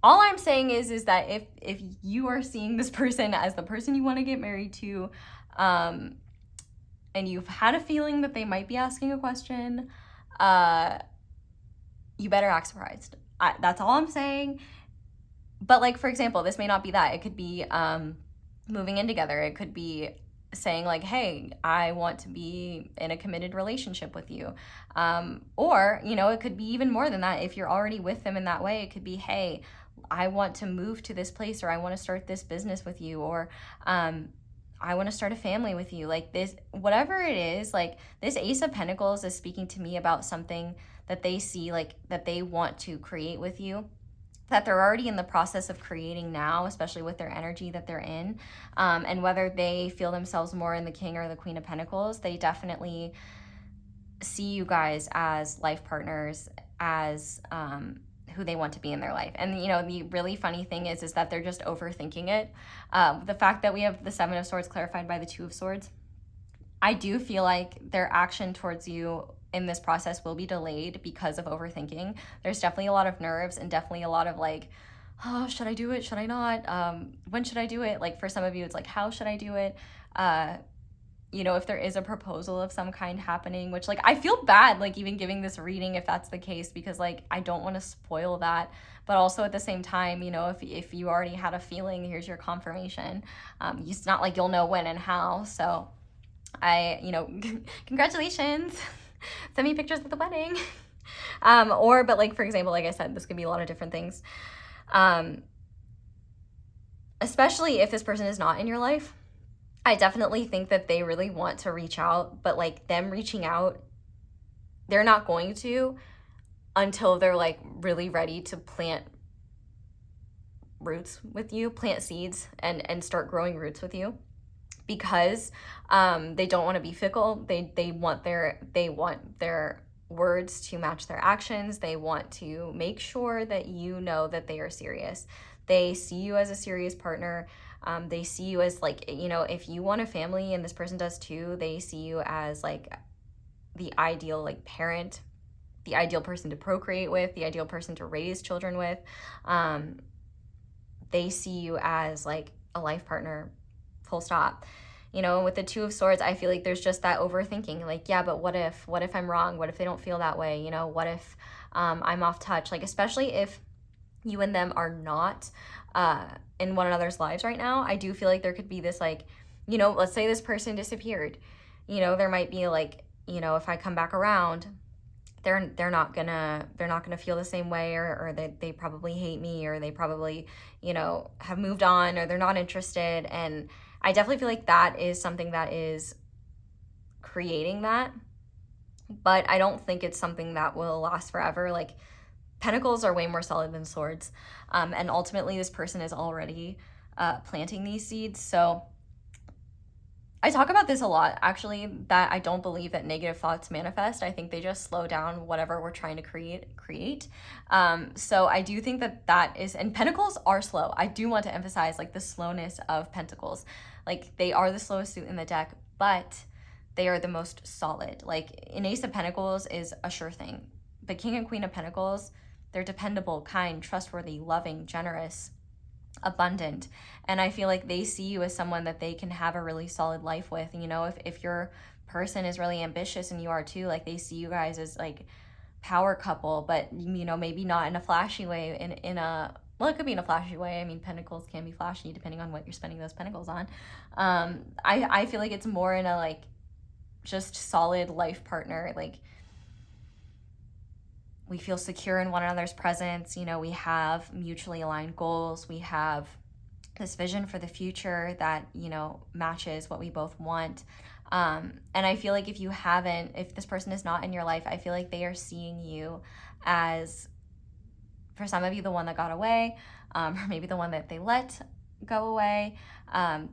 all I'm saying is that if you are seeing this person as the person you want to get married to, and you've had a feeling that they might be asking a question, you better act surprised. That's all I'm saying. But, like, for example, this may not be that. It could be moving in together. It could be saying, like, hey, I want to be in a committed relationship with you. Or, you know, it could be even more than that. If you're already with them in that way, it could be, hey, I want to move to this place, or I want to start this business with you, or I want to start a family with you. Like, this, whatever it is, like, this Ace of Pentacles is speaking to me about something that they see, like, that they want to create with you, that they're already in the process of creating now, especially with their energy that they're in. And whether they feel themselves more in the King or the Queen of Pentacles, they definitely see you guys as life partners, as who they want to be in their life. And, you know, the really funny thing is that they're just overthinking it. The fact that we have the Seven of Swords clarified by the Two of Swords, I do feel like their action towards you in this process will be delayed because of overthinking. There's definitely a lot of nerves and definitely a lot of, like, oh, should I do it? Should I not? When should I do it? Like, for some of you, it's like, how should I do it? You know, if there is a proposal of some kind happening, which, like, I feel bad, like, even giving this reading if that's the case, because, like, I don't want to spoil that. But also at the same time, you know, if you already had a feeling, here's your confirmation. It's not like you'll know when and how. So you know, congratulations. Send me pictures of the wedding. But, like, for example, like I said, this could be a lot of different things. Especially if this person is not in your life. I definitely think that they really want to reach out, but like them reaching out, they're not going to until they're like really ready to plant roots with you, plant seeds and start growing roots with you, because they don't want to be fickle. They want their words to match their actions. They want to make sure that you know that they are serious. They see you as a serious partner. They see you as like, you know, if you want a family and this person does too, they see you as like the ideal like parent, the ideal person to procreate with, the ideal person to raise children with. They see you as like a life partner, full stop. You know, with the Two of Swords, I feel like there's just that overthinking. Like, yeah, but what if I'm wrong? What if they don't feel that way? You know, what if I'm off touch? Like, especially if you and them are not in one another's lives right now, I do feel like there could be this like, you know, let's say this person disappeared. You know, there might be like, you know, if I come back around, they're not gonna feel the same way, or they probably hate me, or they probably, you know, have moved on, or they're not interested. And I definitely feel like that is something that is creating that, but I don't think it's something that will last forever. Like, Pentacles are way more solid than Swords, and ultimately this person is already planting these seeds. So I talk about this a lot, actually, that I don't believe that negative thoughts manifest. I think they just slow down whatever we're trying to create. So I do think that that is, and Pentacles are slow. I do want to emphasize like the slowness of Pentacles. Like, they are the slowest suit in the deck, but they are the most solid. Like, an Ace of Pentacles is a sure thing. But King and Queen of Pentacles, they're dependable, kind, trustworthy, loving, generous, abundant. And I feel like they see you as someone that they can have a really solid life with. You know, if your person is really ambitious and you are too, like, they see you guys as like power couple, but, you know, maybe not in a flashy way, in a, well, it could be in a flashy way. I mean, Pentacles can be flashy depending on what you're spending those Pentacles on. I feel like it's more in a like just solid life partner. Like, we feel secure in one another's presence. You know, we have mutually aligned goals. We have this vision for the future that, you know, matches what we both want. And I feel like if this person is not in your life, I feel like they are seeing you as, for some of you, the one that got away, or maybe the one that they let go away.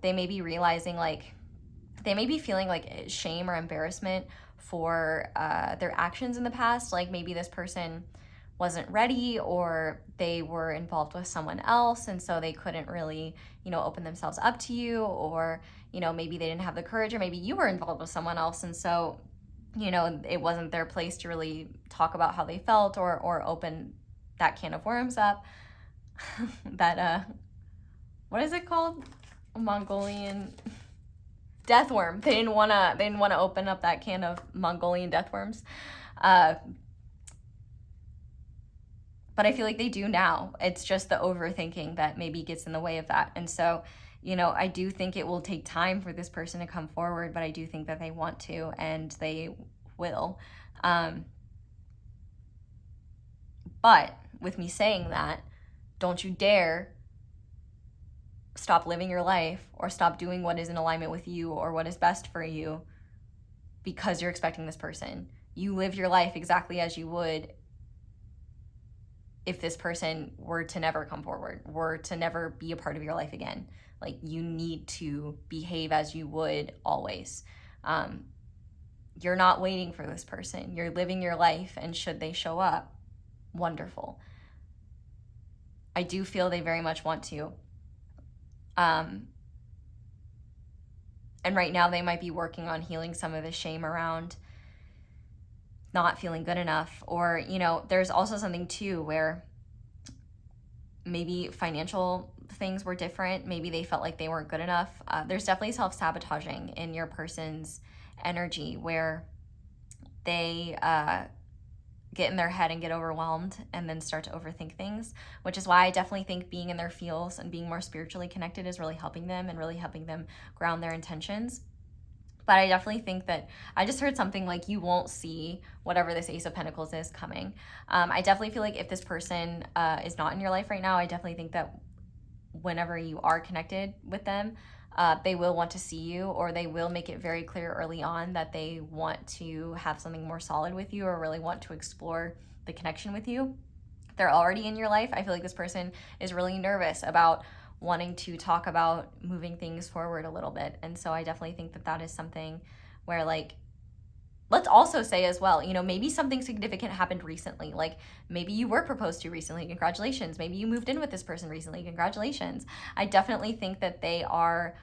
They may be realizing, like, they may be feeling like shame or embarrassment for their actions in the past. Like, maybe this person wasn't ready, or they were involved with someone else, and so they couldn't really, you know, open themselves up to you, or, you know, maybe they didn't have the courage, or maybe you were involved with someone else, and so, you know, it wasn't their place to really talk about how they felt, or open that can of worms up. That what is it called? Mongolian death worm. They didn't want to open up that can of Mongolian death worms. But I feel like they do now. It's just the overthinking that maybe gets in the way of that. And so, you know, I do think it will take time for this person to come forward, but I do think that they want to, and they will. But with me saying that, don't you dare stop living your life or stop doing what is in alignment with you or what is best for you because you're expecting this person. You live your life exactly as you would if this person were to never come forward, were to never be a part of your life again. Like, you need to behave as you would always. You're not waiting for this person. You're living your life, and should they show up, wonderful. I do feel they very much want to. And right now they might be working on healing some of the shame around not feeling good enough. Or, you know, there's also something too where maybe financial things were different. Maybe they felt like they weren't good enough. There's definitely self-sabotaging in your person's energy where they get in their head and get overwhelmed and then start to overthink things, which is why I definitely think being in their feels and being more spiritually connected is really helping them and really helping them ground their intentions. But I definitely think that I just heard something like you won't see whatever this Ace of Pentacles is coming. I definitely feel like if this person is not in your life right now, I definitely think that whenever you are connected with them, they will want to see you, or they will make it very clear early on that they want to have something more solid with you or really want to explore the connection with you. They're already in your life. I feel like this person is really nervous about wanting to talk about moving things forward a little bit. And so I definitely think that that is something where, like, let's also say as well, you know, maybe something significant happened recently. Like maybe you were proposed to recently, congratulations. Maybe you moved in with this person recently, congratulations. I definitely think that they are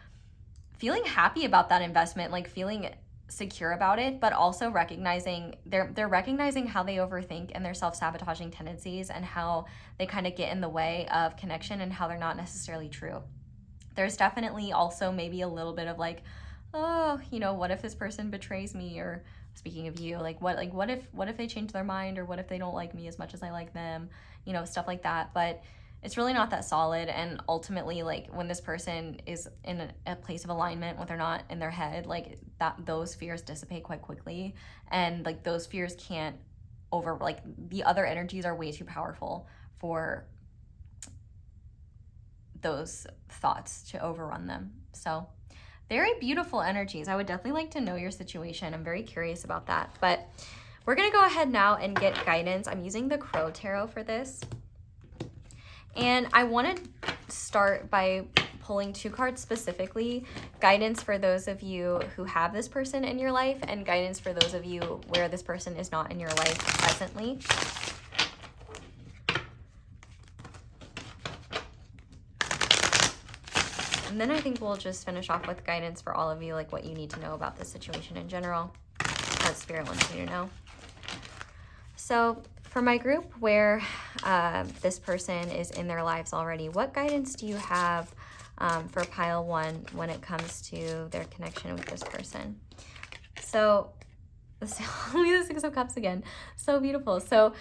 feeling happy about that investment, like feeling secure about it, but also recognizing they're recognizing how they overthink and their self-sabotaging tendencies and how they kind of get in the way of connection and how they're not necessarily true. There's definitely also maybe a little bit of like, oh, you know, what if this person betrays me? Or speaking of you, like what if they change their mind, or what if they don't like me as much as I like them, you know, stuff like that. But it's really not that solid. And ultimately, like when this person is in a place of alignment, when they're not in their head, like that, those fears dissipate quite quickly. And like those fears can't like the other energies are way too powerful for those thoughts to overrun them. So very beautiful energies. I would definitely like to know your situation. I'm very curious about that. But we're going to go ahead now and get guidance. I'm using the Crow Tarot for this. And I want to start by pulling 2 cards specifically. Guidance for those of you who have this person in your life, and guidance for those of you where this person is not in your life presently. And then I think we'll just finish off with guidance for all of you, like what you need to know about this situation in general, as Spirit wants you to know. So for my group where this person is in their lives already, what guidance do you have for pile 1 when it comes to their connection with this person? So only the 6 of Cups again. So beautiful. So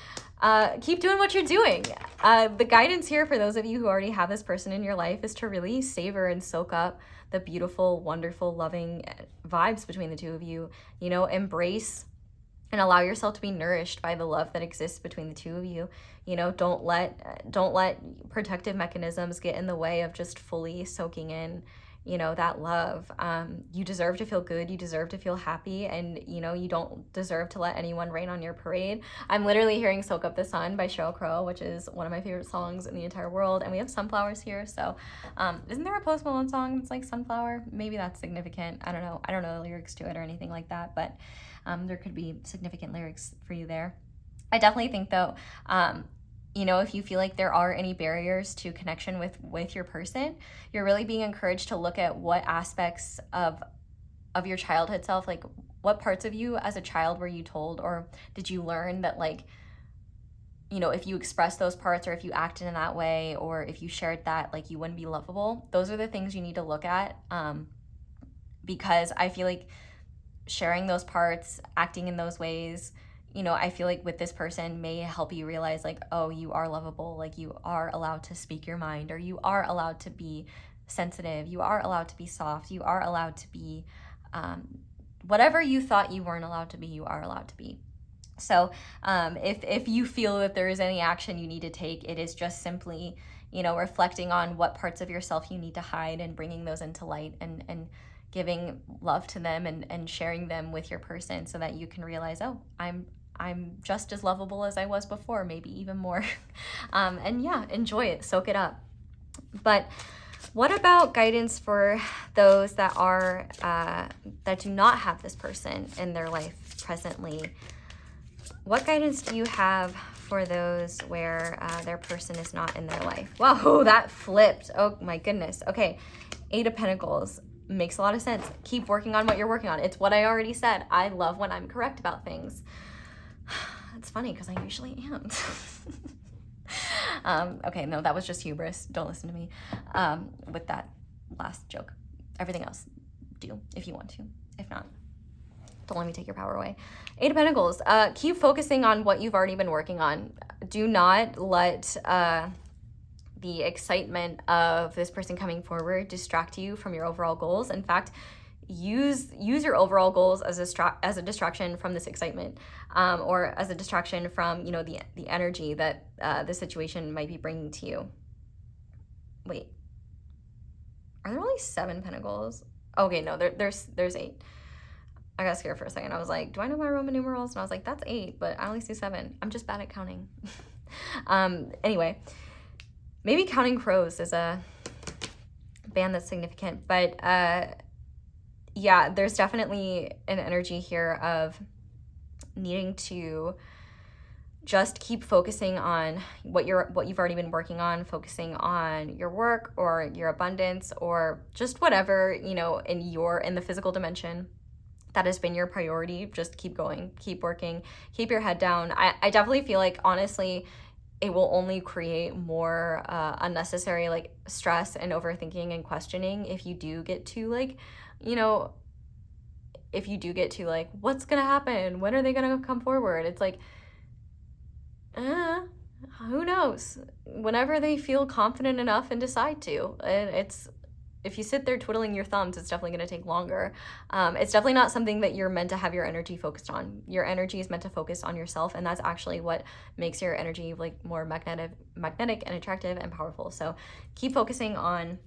keep doing what you're doing. The guidance here for those of you who already have this person in your life is to really savor and soak up the beautiful, wonderful, loving vibes between the 2 of you. You know, embrace and allow yourself to be nourished by the love that exists between the 2 of you. You know, don't let protective mechanisms get in the way of just fully soaking in, you know, that love. You deserve to feel good. You deserve to feel happy. And, you know, you don't deserve to let anyone rain on your parade. I'm literally hearing Soak Up the Sun by Sheryl Crow, which is one of my favorite songs in the entire world. And we have sunflowers here. So isn't there a Post Malone song that's like Sunflower? Maybe that's significant. I don't know. I don't know the lyrics to it or anything like that. But there could be significant lyrics for you there. I definitely think, though, you know, if you feel like there are any barriers to connection with your person, you're really being encouraged to look at what aspects of your childhood self, like what parts of you as a child were you told, or did you learn that, like, you know, if you expressed those parts, or if you acted in that way, or if you shared that, like, you wouldn't be lovable. Those are the things you need to look at, because I feel like sharing those parts, acting in those ways, you know, I feel like with this person may help you realize, like, oh, you are lovable, like you are allowed to speak your mind, or you are allowed to be sensitive, you are allowed to be soft, you are allowed to be whatever you thought you weren't allowed to be, you are allowed to be. So if you feel that there is any action you need to take, it is just simply, you know, reflecting on what parts of yourself you need to hide and bringing those into light, and giving love to them, and sharing them with your person, so that you can realize, oh, I'm just as lovable as I was before, maybe even more. And yeah, enjoy it, soak it up. But what about guidance for those that are that do not have this person in their life presently? What guidance do you have for those where their person is not in their life? Whoa, that flipped. Oh my goodness. Okay, 8 of Pentacles. Makes a lot of sense. Keep working on what you're working on. It's what I already said. I love when I'm correct about things. It's funny because I usually am. Okay, no, that was just hubris. Don't listen to me with that last joke. Everything else, do if you want to. If not, don't let me take your power away. 8 of Pentacles. Keep focusing on what you've already been working on. Do not let the excitement of this person coming forward distract you from your overall goals. In fact, use your overall goals as a distraction from this excitement, or as a distraction from, you know, the energy that the situation might be bringing to you. Wait, Are there only 7 pentacles? Okay, no, there's 8. I got scared for a second. I was like, do I know my Roman numerals? And I was like, that's 8, but I only see 7. I'm just bad at counting. Anyway, maybe Counting Crows is a band that's significant, but yeah, there's definitely an energy here of needing to just keep focusing on what you've already been working on, focusing on your work or your abundance or just whatever, you know, in the physical dimension that has been your priority. Just keep going, keep working, keep your head down. I definitely feel like, honestly, it will only create more unnecessary like stress and overthinking and questioning if you do get to like, you know, if you do get to like, what's gonna happen? When are they gonna come forward? It's like, who knows? Whenever they feel confident enough and decide to. And if you sit there twiddling your thumbs, it's definitely going to take longer. It's definitely not something that you're meant to have your energy focused on. Your energy is meant to focus on yourself, and that's actually what makes your energy like more magnetic and attractive and powerful. So keep focusing on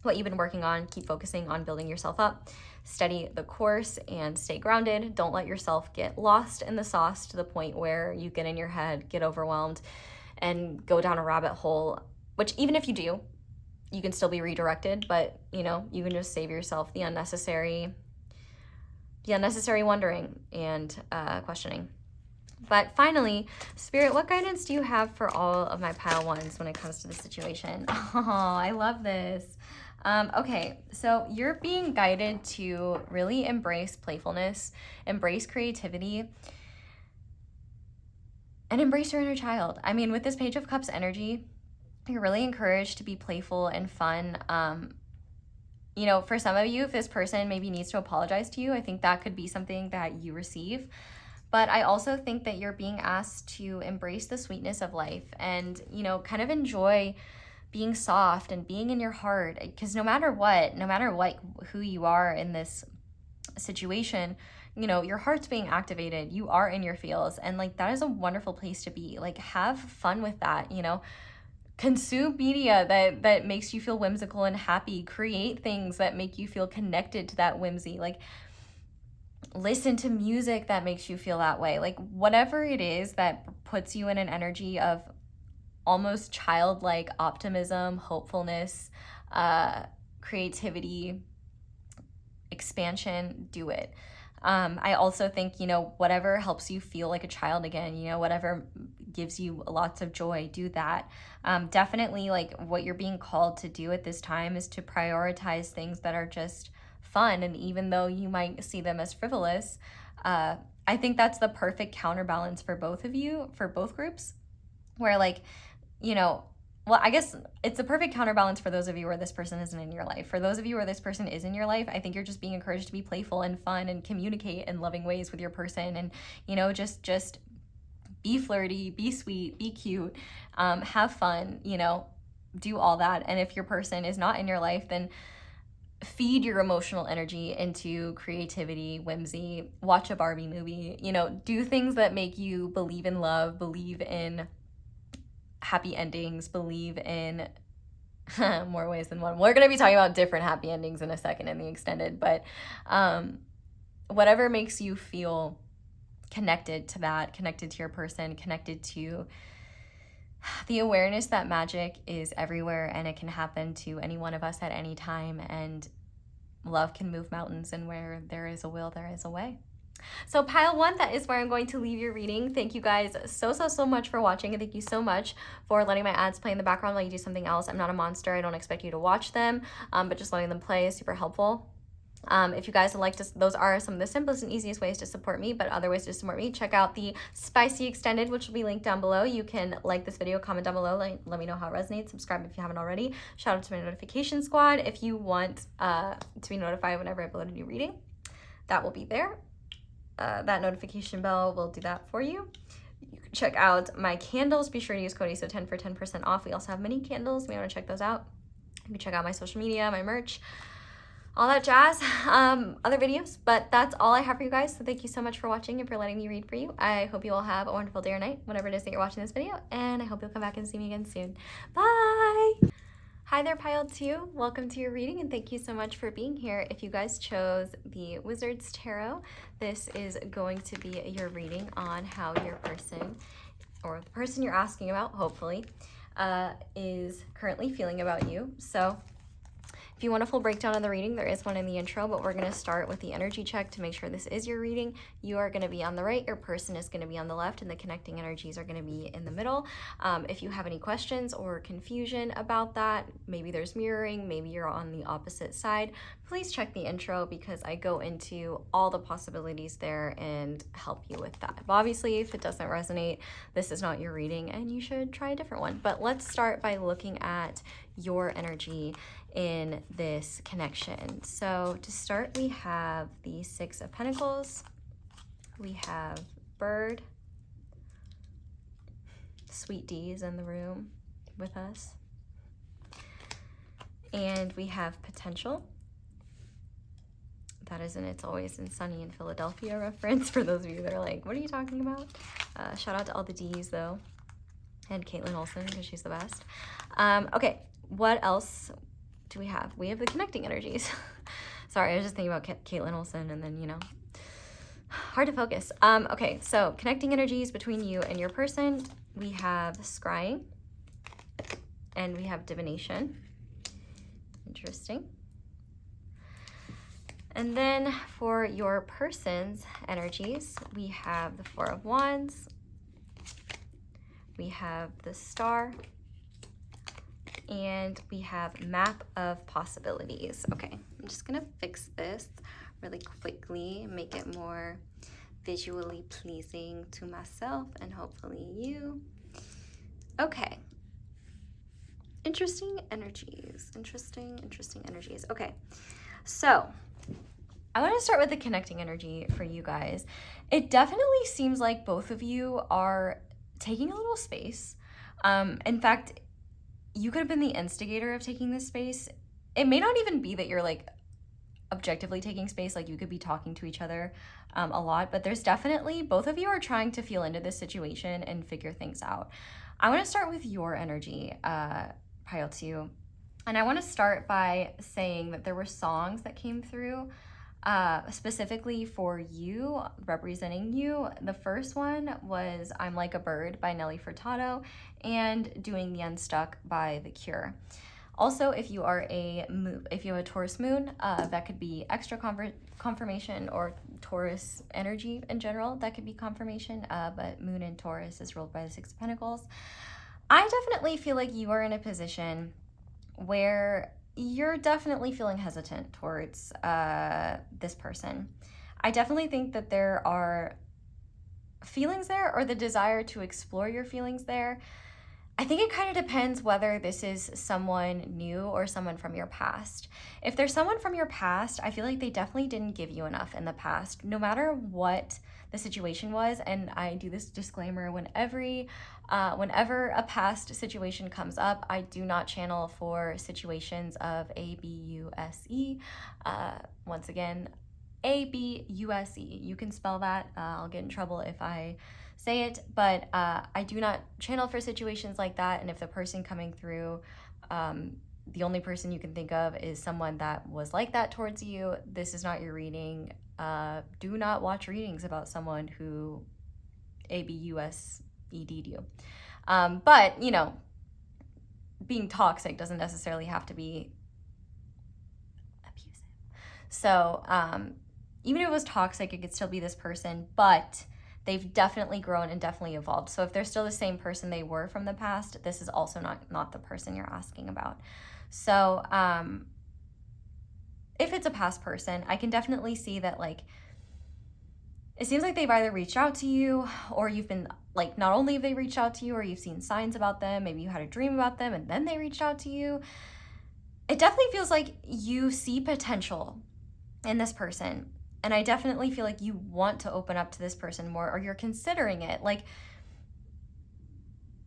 what you've been working on. Keep focusing on building yourself up. Steady the course and stay grounded. Don't let yourself get lost in the sauce to the point where you get in your head, get overwhelmed, and go down a rabbit hole, which even if you do, you can still be redirected, but you know, you can just save yourself the unnecessary wondering and questioning. But finally, Spirit, what guidance do you have for all of my pile ones when it comes to the situation? Oh, I love this. Okay, so you're being guided to really embrace playfulness, embrace creativity, and embrace your inner child. I mean, with this Page of Cups energy, you're really encouraged to be playful and fun. You know, for some of you, if this person maybe needs to apologize to you, I think that could be something that you receive. But I also think that you're being asked to embrace the sweetness of life and, you know, kind of enjoy being soft and being in your heart, because no matter what, who you are in this situation, you know, your heart's being activated. You are in your feels, and like that is a wonderful place to be. Like, have fun with that, you know. Consume media that makes you feel whimsical and happy. Create things that make you feel connected to that whimsy. Like, listen to music that makes you feel that way. Like, whatever it is that puts you in an energy of almost childlike optimism, hopefulness, creativity, expansion, do it. I also think, you know, whatever helps you feel like a child again, you know, whatever gives you lots of joy, do that. Definitely, like, what you're being called to do at this time is to prioritize things that are just fun. And even though you might see them as frivolous, I think that's the perfect counterbalance for both of you, for both groups, where, like, you know, well, I guess it's a perfect counterbalance for those of you where this person isn't in your life. For those of you where this person is in your life, I think you're just being encouraged to be playful and fun and communicate in loving ways with your person. And, you know, just be flirty, be sweet, be cute, have fun, you know, do all that. And if your person is not in your life, then feed your emotional energy into creativity, whimsy, watch a Barbie movie, you know, do things that make you believe in love, believe in happy endings, believe in more ways than one. We're going to be talking about different happy endings in a second in the extended, but whatever makes you feel connected to that, connected to your person, connected to the awareness that magic is everywhere and it can happen to any one of us at any time, and love can move mountains, and where there is a will, there is a way. So pile 1, that is where I'm going to leave your reading. Thank you guys so much for watching, and thank you so much for letting my ads play in the background while you do something else. I'm not a monster. I don't expect you to watch them, but just letting them play is super helpful. If you guys would like to, those are some of the simplest and easiest ways to support me, but other ways to support me, check out the Spicy Extended, which will be linked down below. You can like this video, comment down below, let me know how it resonates, subscribe if you haven't already. Shout out to my notification squad if you want to be notified whenever I upload a new reading. That will be there. That notification bell will do that for you. You can check out my candles. Be sure to use code ASO10 for 10% off. We also have mini candles. You may want to check those out. You can check out my social media, my merch, all that jazz, other videos. But that's all I have for you guys. So thank you so much for watching and for letting me read for you. I hope you all have a wonderful day or night, whenever it is that you're watching this video. And I hope you'll come back and see me again soon. Bye! Hi there, Pile 2. Welcome to your reading, and thank you so much for being here. If you guys chose the Wizard's Tarot, this is going to be your reading on how your person, or the person you're asking about, hopefully, is currently feeling about you. So if you want a full breakdown of the reading, there is one in the intro, but we're going to start with the energy check to make sure this is your reading. You are going to be on the right, your person is going to be on the left, and the connecting energies are going to be in the middle. If you have any questions or confusion about that, maybe there's mirroring, maybe you're on the opposite side, please check the intro because I go into all the possibilities there and help you with that. But obviously, if it doesn't resonate, this is not your reading and you should try a different one. But let's start by looking at your energy in this connection. So to start, we have the Six of Pentacles, we have Bird, Sweet D is in the room with us, and we have Potential. That is an It's Always Sunny in Philadelphia reference for those of you that are like, what are you talking about? Shout out to all the D's though, and Caitlin Olsen because she's the best. Okay, what else do we have? We have the connecting energies. Sorry, I was just thinking about Caitlin Olsen and then, you know, hard to focus. Okay, so connecting energies between you and your person. We have scrying and we have divination. Interesting. And then for your person's energies, we have the Four of Wands, we have the Star, and we have Map of Possibilities. Okay, I'm just gonna fix this really quickly, make it more visually pleasing to myself and hopefully you. Okay, interesting energies, interesting energies. Okay, so I want to start with the connecting energy for you guys. It definitely seems like both of you are taking a little space. In fact, you could have been the instigator of taking this space. It may not even be that you're like objectively taking space, like you could be talking to each other a lot, but there's definitely, both of you are trying to feel into this situation and figure things out. I want to start with your energy, Pile 2, and I want to start by saying that there were songs that came through specifically for you, representing you. The first one was I'm Like a Bird by Nelly Furtado and Doing the Unstuck by The Cure. Also, if you have a Taurus moon, that could be extra confirmation, or Taurus energy in general, that could be confirmation, but moon in Taurus is ruled by the Six of Pentacles. I definitely feel like you are in a position where you're definitely feeling hesitant towards this person. I definitely think that there are feelings there, or the desire to explore your feelings there. I think it kind of depends whether this is someone new or someone from your past. If there's someone from your past, I feel like they definitely didn't give you enough in the past, no matter what the situation was. And I do this disclaimer whenever a past situation comes up, I do not channel for situations of ABUSE. Once again, ABUSE. You can spell that. I'll get in trouble if I say it, but I do not channel for situations like that. And if the person coming through, the only person you can think of is someone that was like that towards you, this is not your reading. Do not watch readings about someone who ABUSE'd you. But, you know, being toxic doesn't necessarily have to be abusive. So even if it was toxic, it could still be this person, but they've definitely grown and definitely evolved. So if they're still the same person they were from the past, this is also not the person you're asking about. So if it's a past person, I can definitely see that, like, it seems like they've either reached out to you, or you've been, like, not only have they reached out to you, or you've seen signs about them, maybe you had a dream about them and then they reached out to you. It definitely feels like you see potential in this person. And I definitely feel like you want to open up to this person more, or you're considering it. Like,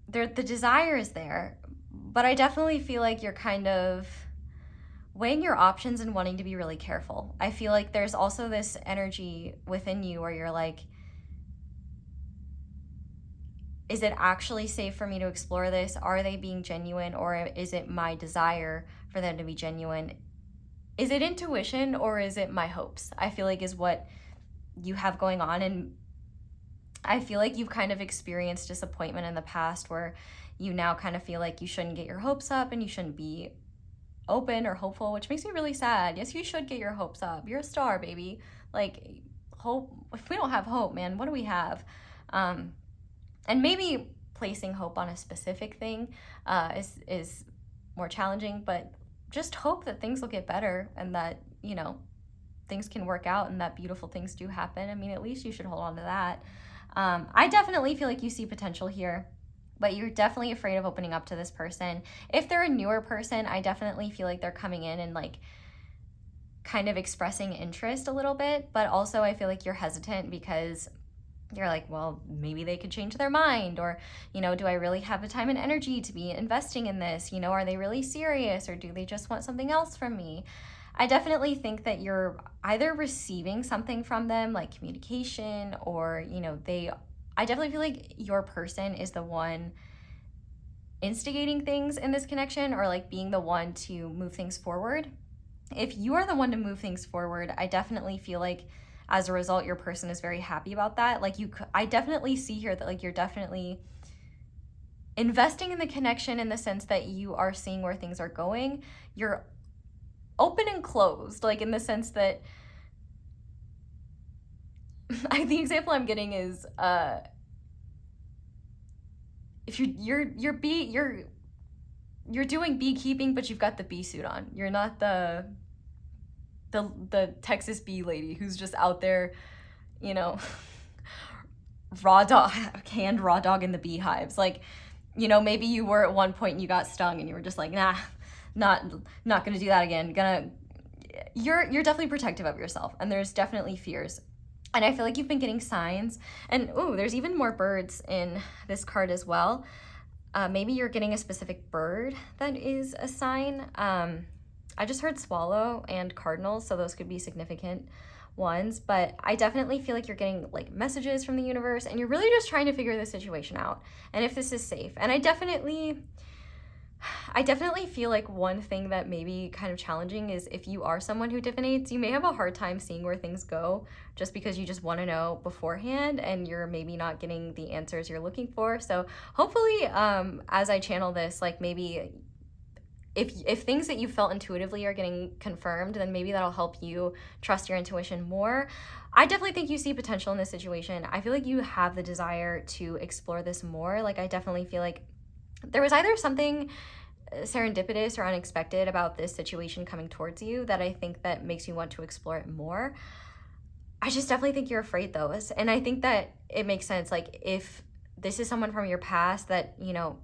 the desire is there, but I definitely feel like you're kind of weighing your options and wanting to be really careful. I feel like there's also this energy within you where you're like, is it actually safe for me to explore this? Are they being genuine, or is it my desire for them to be genuine? Is it intuition, or is it my hopes? I feel like is what you have going on. And I feel like you've kind of experienced disappointment in the past where you now kind of feel like you shouldn't get your hopes up and you shouldn't be open or hopeful, which makes me really sad. Yes, you should get your hopes up. You're a star, baby. Like, hope. If we don't have hope, man, what do we have? And maybe placing hope on a specific thing is more challenging, but just hope that things will get better and that, you know, things can work out and that beautiful things do happen. I mean, at least you should hold on to that. I definitely feel like you see potential here, but you're definitely afraid of opening up to this person. If they're a newer person, I definitely feel like they're coming in and like kind of expressing interest a little bit, but also I feel like you're hesitant because you're like, well, maybe they could change their mind, or, you know, do I really have the time and energy to be investing in this? You know, are they really serious, or do they just want something else from me? I definitely think that you're either receiving something from them, like communication, or, you know, I definitely feel like your person is the one instigating things in this connection, or like being the one to move things forward. If you are the one to move things forward, I definitely feel like as a result, your person is very happy about that. Like I definitely see here that like you're definitely investing in the connection in the sense that you are seeing where things are going. You're open and closed, like in the sense that the example I'm getting is if you're doing beekeeping, but you've got the bee suit on. You're not the Texas bee lady who's just out there, you know, canned raw dog in the beehives. Like, you know, maybe you were at one point and you got stung and you were just like, nah, not gonna do that again. You're definitely protective of yourself, and there's definitely fears. And I feel like you've been getting signs, and there's even more birds in this card as well. Maybe you're getting a specific bird that is a sign. I just heard swallow and cardinals, so those could be significant ones, but I definitely feel like you're getting like messages from the universe, and you're really just trying to figure the situation out and if this is safe. And I definitely feel like one thing that may be kind of challenging is if you are someone who divinates, you may have a hard time seeing where things go just because you just want to know beforehand and you're maybe not getting the answers you're looking for. So hopefully as I channel this, like maybe if things that you felt intuitively are getting confirmed, then maybe that'll help you trust your intuition more. I definitely think you see potential in this situation. I feel like you have the desire to explore this more. Like I definitely feel like there was either something serendipitous or unexpected about this situation coming towards you that I think that makes you want to explore it more. I just definitely think you're afraid though. And I think that it makes sense. Like if this is someone from your past that, you know,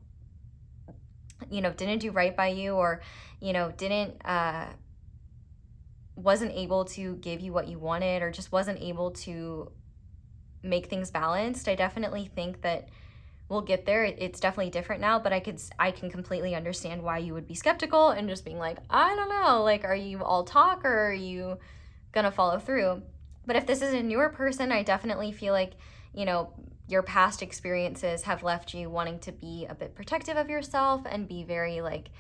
didn't do right by you, or, you know, wasn't able to give you what you wanted, or just wasn't able to make things balanced, I definitely think that we'll get there. It's definitely different now, but I can completely understand why you would be skeptical and just being like, I don't know, like, are you all talk or are you gonna follow through? But if this is a newer person, I definitely feel like, you know, your past experiences have left you wanting to be a bit protective of yourself and be very like,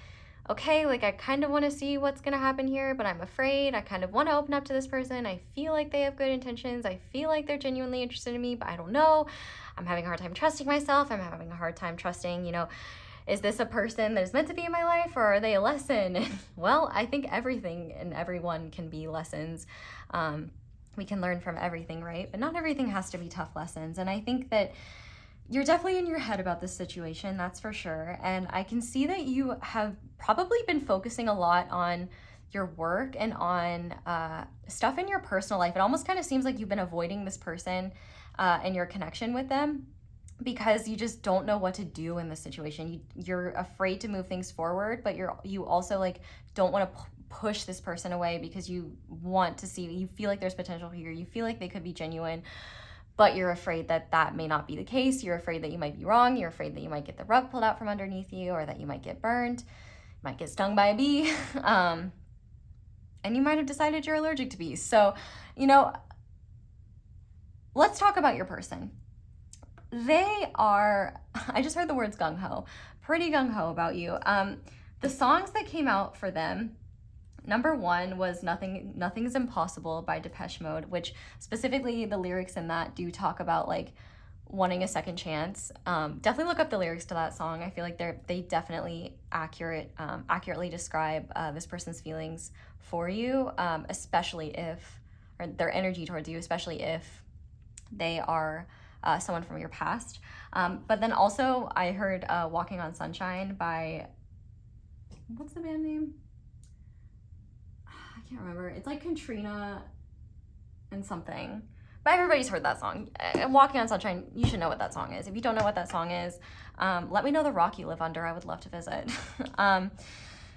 okay, like I kind of want to see what's going to happen here, but I'm afraid. I kind of want to open up to this person. I feel like they have good intentions. I feel like they're genuinely interested in me, but I don't know. I'm having a hard time trusting myself. I'm having a hard time trusting, you know, is this a person that is meant to be in my life, or are they a lesson? Well, I think everything and everyone can be lessons. We can learn from everything, right? But not everything has to be tough lessons. And I think that you're definitely in your head about this situation, that's for sure. And I can see that you have probably been focusing a lot on your work and on stuff in your personal life. It almost kind of seems like you've been avoiding this person and your connection with them because you just don't know what to do in this situation. You're afraid to move things forward, but you also like don't want to push this person away because you want to see, you feel like there's potential here, you feel like they could be genuine, but you're afraid that that may not be the case. You're afraid that you might be wrong. You're afraid that you might get the rug pulled out from underneath you, or that you might get burned, you might get stung by a bee, and you might have decided you're allergic to bees. So, you know, let's talk about your person. they are, I just heard the words gung-ho, pretty gung-ho about you. The songs that came out for them, number one was Nothing's Impossible by Depeche Mode, which specifically the lyrics in that do talk about like wanting a second chance. Definitely look up the lyrics to that song. I feel like they definitely accurately describe this person's feelings for you, especially if, or their energy towards you, especially if they are someone from your past. But then also I heard Walking on Sunshine by, what's the band name? I can't remember. It's like Katrina and something. But everybody's heard that song. Walking on Sunshine, you should know what that song is. If you don't know what that song is, let me know the rock you live under. I would love to visit.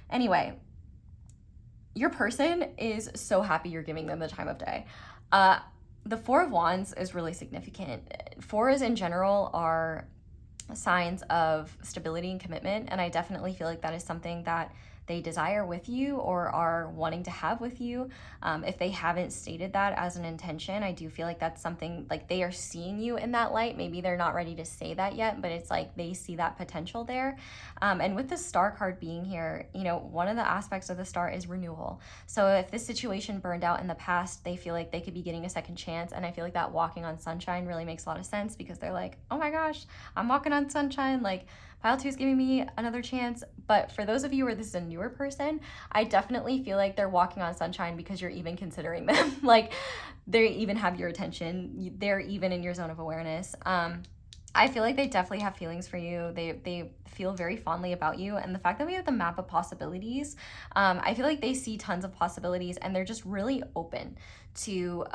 Anyway, your person is so happy you're giving them the time of day. The Four of Wands is really significant. Fours in general are signs of stability and commitment, and I definitely feel like that is something that they desire with you or are wanting to have with you. If they haven't stated that as an intention, I do feel like that's something, like they are seeing you in that light. Maybe they're not ready to say that yet, but it's like they see that potential there. And with the Star card being here, you know, one of the aspects of the Star is renewal. So if this situation burned out in the past, they feel like they could be getting a second chance. And I feel like that Walking on Sunshine really makes a lot of sense, because they're like, oh my gosh, I'm walking on sunshine. Like, Pile 2 is giving me another chance. But for those of you where this is a newer person, I definitely feel like they're walking on sunshine because you're even considering them. Like, they even have your attention. They're even in your zone of awareness. I feel like they definitely have feelings for you. They feel very fondly about you. And the fact that we have the map of possibilities, I feel like they see tons of possibilities and they're just really open to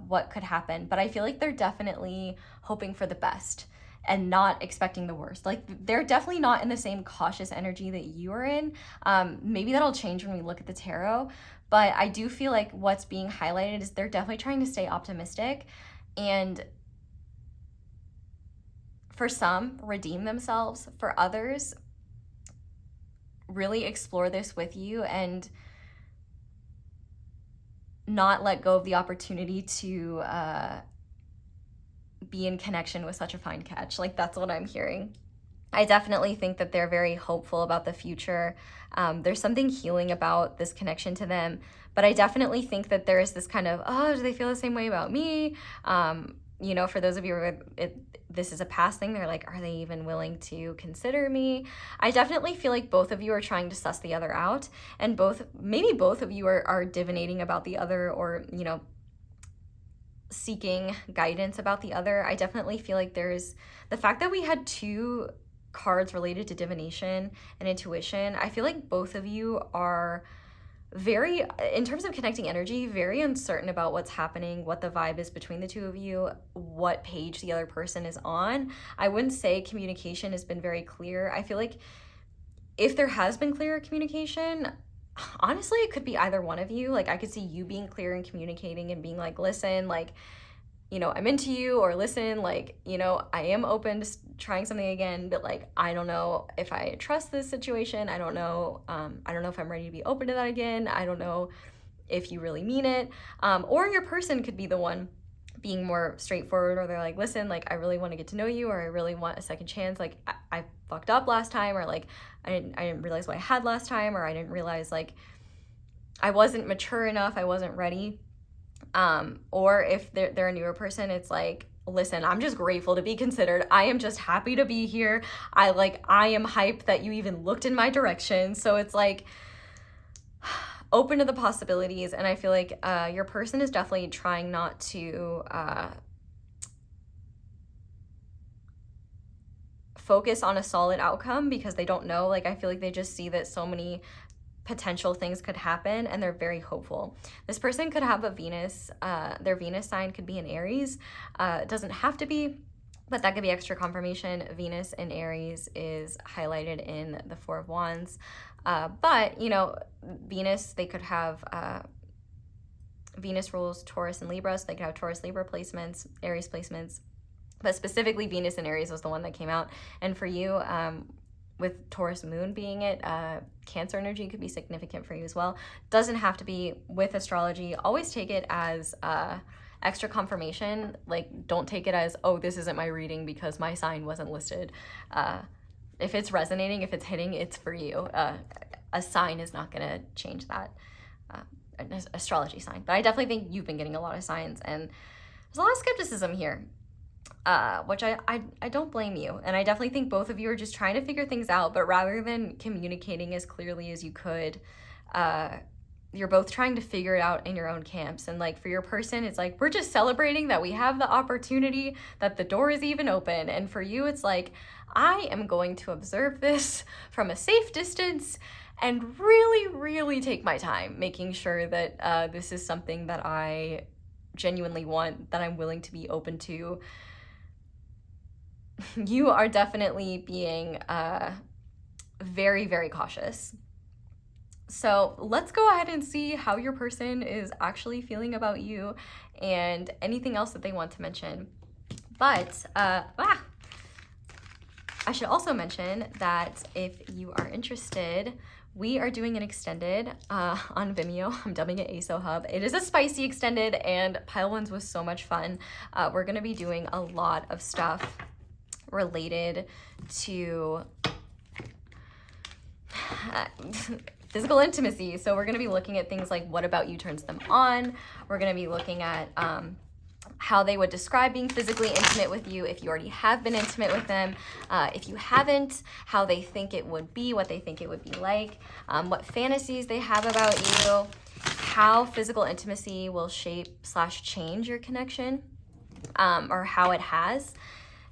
what could happen. But I feel like they're definitely hoping for the best and not expecting the worst. Like, they're definitely not in the same cautious energy that you are in. Maybe that'll change when we look at the tarot, but I do feel like what's being highlighted is they're definitely trying to stay optimistic and, for some, redeem themselves. For others, really explore this with you and not let go of the opportunity to be in connection with such a fine catch. Like, that's what I'm hearing. I definitely think that they're very hopeful about the future. There's something healing about this connection to them, but I definitely think that there is this kind of, oh, do they feel the same way about me? You know, for those of you where this is a past thing, they're like, are they even willing to consider me? I definitely feel like both of you are trying to suss the other out, and maybe both of you are divinating about the other, or, you know, seeking guidance about the other. I definitely feel like there's the fact that we had two cards related to divination and intuition. I feel like both of you are very, in terms of connecting energy, very uncertain about what's happening, what the vibe is between the two of you, what page the other person is on. I wouldn't say communication has been very clear. I feel like if there has been clear communication, honestly, it could be either one of you. Like, I could see you being clear and communicating and being like, listen, like, you know, I'm into you, or listen, like, you know, I am open to trying something again, but like, I don't know if I trust this situation. I don't know if I'm ready to be open to that again. I don't know if you really mean it. Or your person could be the one being more straightforward, or they're like, listen, like, I really want to get to know you, or I really want a second chance. Like, I fucked up last time, or like, I didn't realize what I had last time, or I didn't realize, like, I wasn't mature enough, I wasn't ready. Or if they're a newer person, it's like, listen, I'm just grateful to be considered. I am just happy to be here. I am hyped that you even looked in my direction. So it's like, open to the possibilities. And I feel like your person is definitely trying not to focus on a solid outcome, because they don't know. Like, I feel like they just see that so many potential things could happen, and they're very hopeful. This person could have a Venus, their Venus sign could be in Aries. It doesn't have to be, but that could be extra confirmation. Venus in Aries is highlighted in the Four of Wands. But, you know, Venus, they could have, Venus rules Taurus and Libra, so they could have Taurus, Libra placements, Aries placements. But specifically, Venus in Aries was the one that came out. And for you, with Taurus moon being it, Cancer energy could be significant for you as well. Doesn't have to be with astrology. Always take it as extra confirmation. Like, don't take it as, oh, this isn't my reading because my sign wasn't listed. If it's resonating, if it's hitting, it's for you. A sign is not going to change that. An astrology sign. But I definitely think you've been getting a lot of signs, and there's a lot of skepticism here, which I don't blame you. And I definitely think both of you are just trying to figure things out, but rather than communicating as clearly as you could, you're both trying to figure it out in your own camps. And like for your person, it's like, we're just celebrating that we have the opportunity, that the door is even open. And for you, it's like, I am going to observe this from a safe distance and really, really take my time, making sure that this is something that I genuinely want, that I'm willing to be open to. You are definitely being very, very cautious. So let's go ahead and see how your person is actually feeling about you and anything else that they want to mention. But I should also mention that if you are interested, we are doing an extended on Vimeo. I'm dubbing it ASO Hub. It is a spicy extended, and Pile Ones was so much fun. We're gonna be doing a lot of stuff related to physical intimacy. So we're going to be looking at things like what about you turns them on. We're going to be looking at how they would describe being physically intimate with you if you already have been intimate with them. If you haven't, how they think it would be, what they think it would be like, what fantasies they have about you, how physical intimacy will shape/change your connection, or how it has.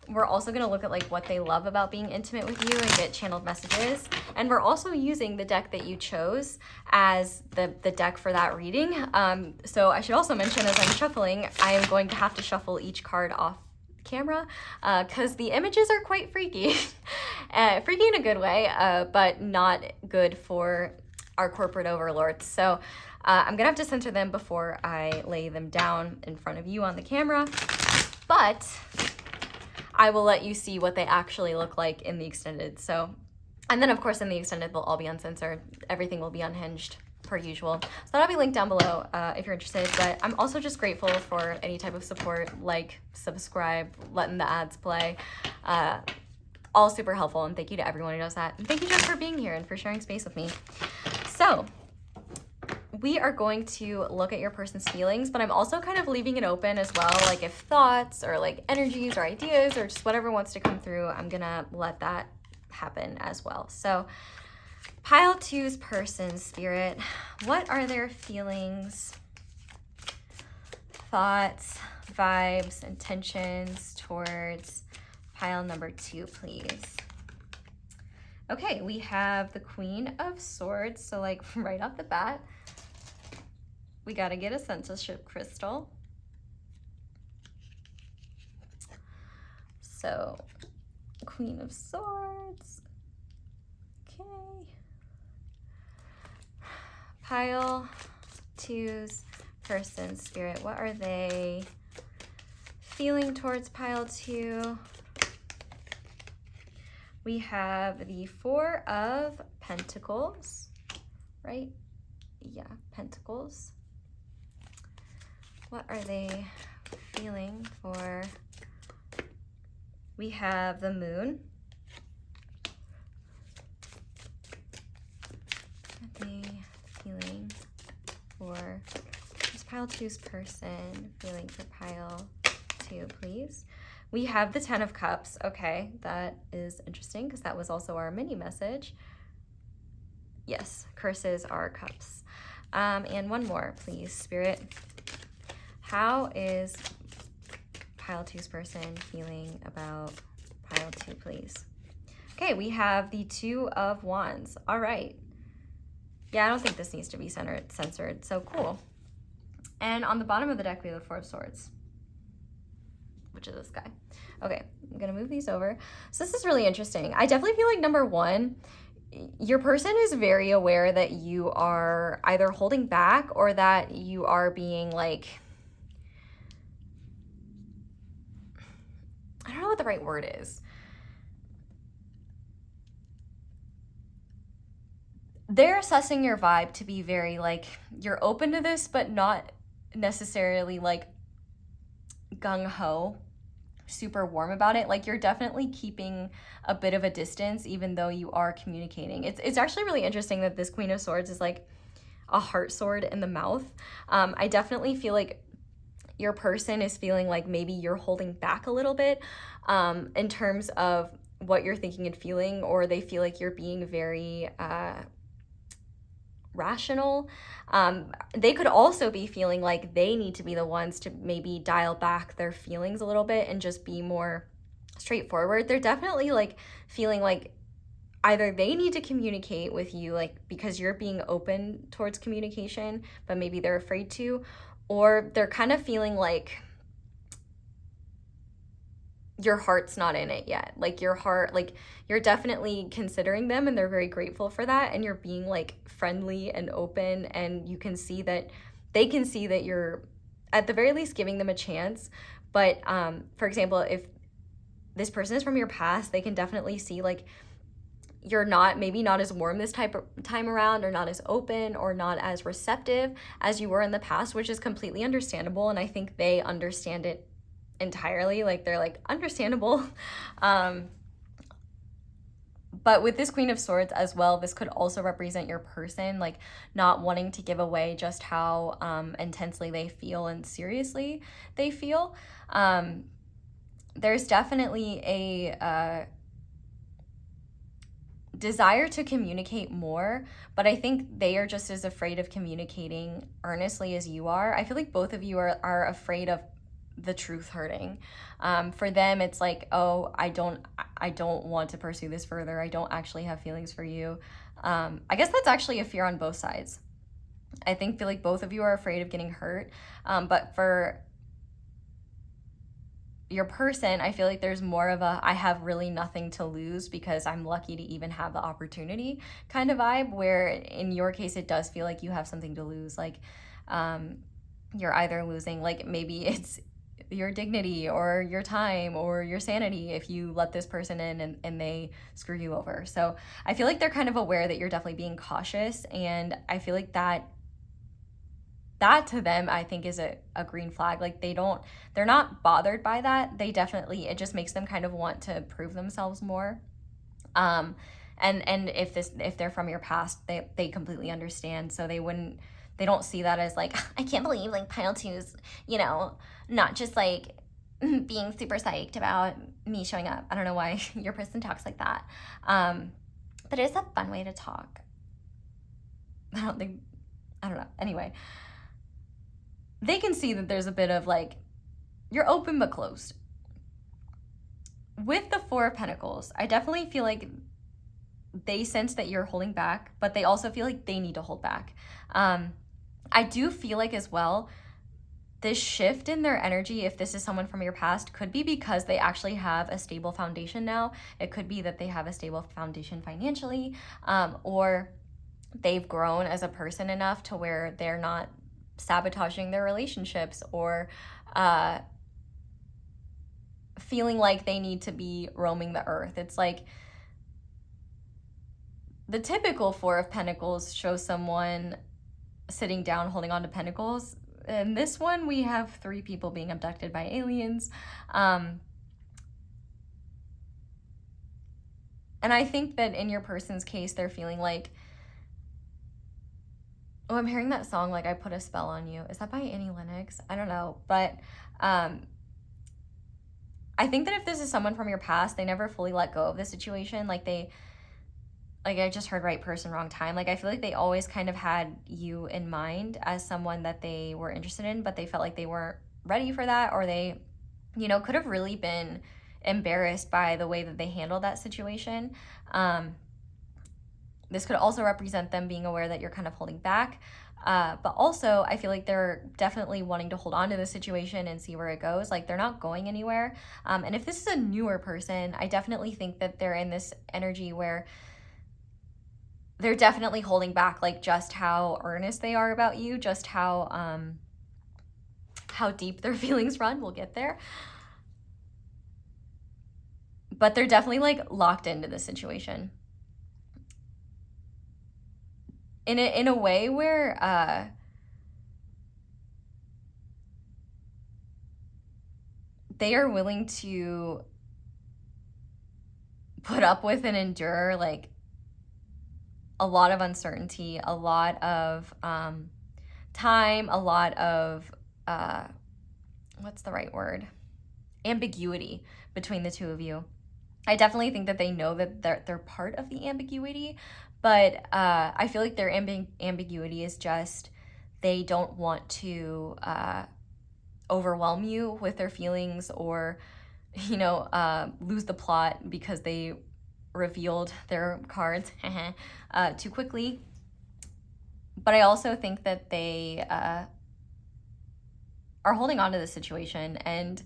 We're also going to look at like what they love about being intimate with you and get channeled messages. And we're also using the deck that you chose as the deck for that reading. So I should also mention, as I'm shuffling, I am going to have to shuffle each card off camera because the images are quite freaky. Freaky in a good way, but not good for our corporate overlords. So I'm gonna have to censor them before I lay them down in front of you on the camera. But I will let you see what they actually look like in the extended. So, and then of course in the extended, they'll all be uncensored. Everything will be unhinged per usual. So that'll be linked down below if you're interested. But I'm also just grateful for any type of support, like, subscribe, letting the ads play. All super helpful, and thank you to everyone who does that. And thank you, Jen, for being here and for sharing space with me. So we are going to look at your person's feelings, but I'm also kind of leaving it open as well. Like if thoughts or like energies or ideas or just whatever wants to come through, I'm gonna let that happen as well. So Pile 2's person, spirit, what are their feelings, thoughts, vibes, intentions towards pile number 2, please? Okay, we have the Queen of Swords. So like right off the bat, we got to get a censorship crystal. So, Queen of Swords. Okay. Pile 2's person, spirit. What are they feeling towards pile 2? We have the 4 of Pentacles, right? Yeah, Pentacles. What are they feeling for? We have the Moon. What are they feeling for? What's pile 2's person feeling for pile 2, please? We have the 10 of Cups. Okay, that is interesting because that was also our mini message. Yes, curses are cups. And one more, please, Spirit. How is pile 2's person feeling about pile 2, please? Okay, we have the 2 of Wands. All right. Yeah, I don't think this needs to be censored. So cool. And on the bottom of the deck, we have the 4 of Swords, which is this guy. Okay, I'm gonna move these over. So this is really interesting. I definitely feel like number 1, your person is very aware that you are either holding back or that you are being like, I don't know what the right word is. They're assessing your vibe to be very like, you're open to this, but not necessarily like gung-ho, super warm about it. Like, you're definitely keeping a bit of a distance even though you are communicating. It's actually really interesting that this Queen of Swords is like a heart sword in the mouth. I definitely feel like your person is feeling like maybe you're holding back a little bit in terms of what you're thinking and feeling, or they feel like you're being very rational. They could also be feeling like they need to be the ones to maybe dial back their feelings a little bit and just be more straightforward. They're definitely like feeling like either they need to communicate with you, like because you're being open towards communication, but maybe they're afraid to, or they're kind of feeling like your heart's not in it yet. Like your heart, like you're definitely considering them and they're very grateful for that. And you're being like friendly and open, and you can see that they can see that you're at the very least giving them a chance. But for example, if this person is from your past, they can definitely see like you're not, maybe not as warm this time around, or not as open, or not as receptive as you were in the past, which is completely understandable. And I think they understand it entirely. Like, they're like, understandable. But with this Queen of Swords as well, this could also represent your person, like not wanting to give away just how intensely they feel and seriously they feel. There's definitely a desire to communicate more, but I think they are just as afraid of communicating earnestly as you are. I feel like both of you are afraid of the truth hurting. For them, it's like, oh, I don't want to pursue this further. I don't actually have feelings for you. I guess that's actually a fear on both sides. I feel like both of you are afraid of getting hurt. But for your person, I feel like there's more of a I have really nothing to lose because I'm lucky to even have the opportunity kind of vibe, where in your case it does feel like you have something to lose. Like you're either losing, like maybe it's your dignity or your time or your sanity if you let this person in and they screw you over. So I feel like they're kind of aware that you're definitely being cautious, and I feel like that to them, I think, is a green flag. Like they're not bothered by that. They definitely, it just makes them kind of want to prove themselves more. And if they're from your past, they completely understand. So they don't see that as like, I can't believe like pile two's, not just like being super psyched about me showing up. I don't know why your person talks like that. But it's a fun way to talk. I don't know. Anyway, they can see that there's a bit of like, you're open but closed. With the Four of Pentacles, I definitely feel like they sense that you're holding back, but they also feel like they need to hold back. I do feel like as well, this shift in their energy, if this is someone from your past, could be because they actually have a stable foundation now. It could be that they have a stable foundation financially, or they've grown as a person enough to where they're not sabotaging their relationships, or feeling like they need to be roaming the earth. It's like the typical Four of Pentacles shows someone sitting down holding on to pentacles. In this one, we have 3 people being abducted by aliens. And I think that in your person's case, they're feeling like, oh, I'm hearing that song, like I Put a Spell on You. Is that by Annie Lennox? I don't know. But I think that if this is someone from your past, they never fully let go of the situation. Like I just heard right person, wrong time. Like I feel like they always kind of had you in mind as someone that they were interested in, but they felt like they weren't ready for that, or they, could have really been embarrassed by the way that they handled that situation. This could also represent them being aware that you're kind of holding back. But also, I feel like they're definitely wanting to hold on to the situation and see where it goes. Like, they're not going anywhere. And if this is a newer person, I definitely think that they're in this energy where they're definitely holding back, like, just how earnest they are about you, just how deep their feelings run. We'll get there. But they're definitely, like, locked into this situation. In a way where they are willing to put up with and endure like a lot of uncertainty, a lot of time, a lot of what's the right word? Ambiguity between the two of you. I definitely think that they know that they're part of the ambiguity, but I feel like their ambiguity is just they don't want to overwhelm you with their feelings or, you know, lose the plot because they revealed their cards too quickly. But I also think that they are holding on to the situation and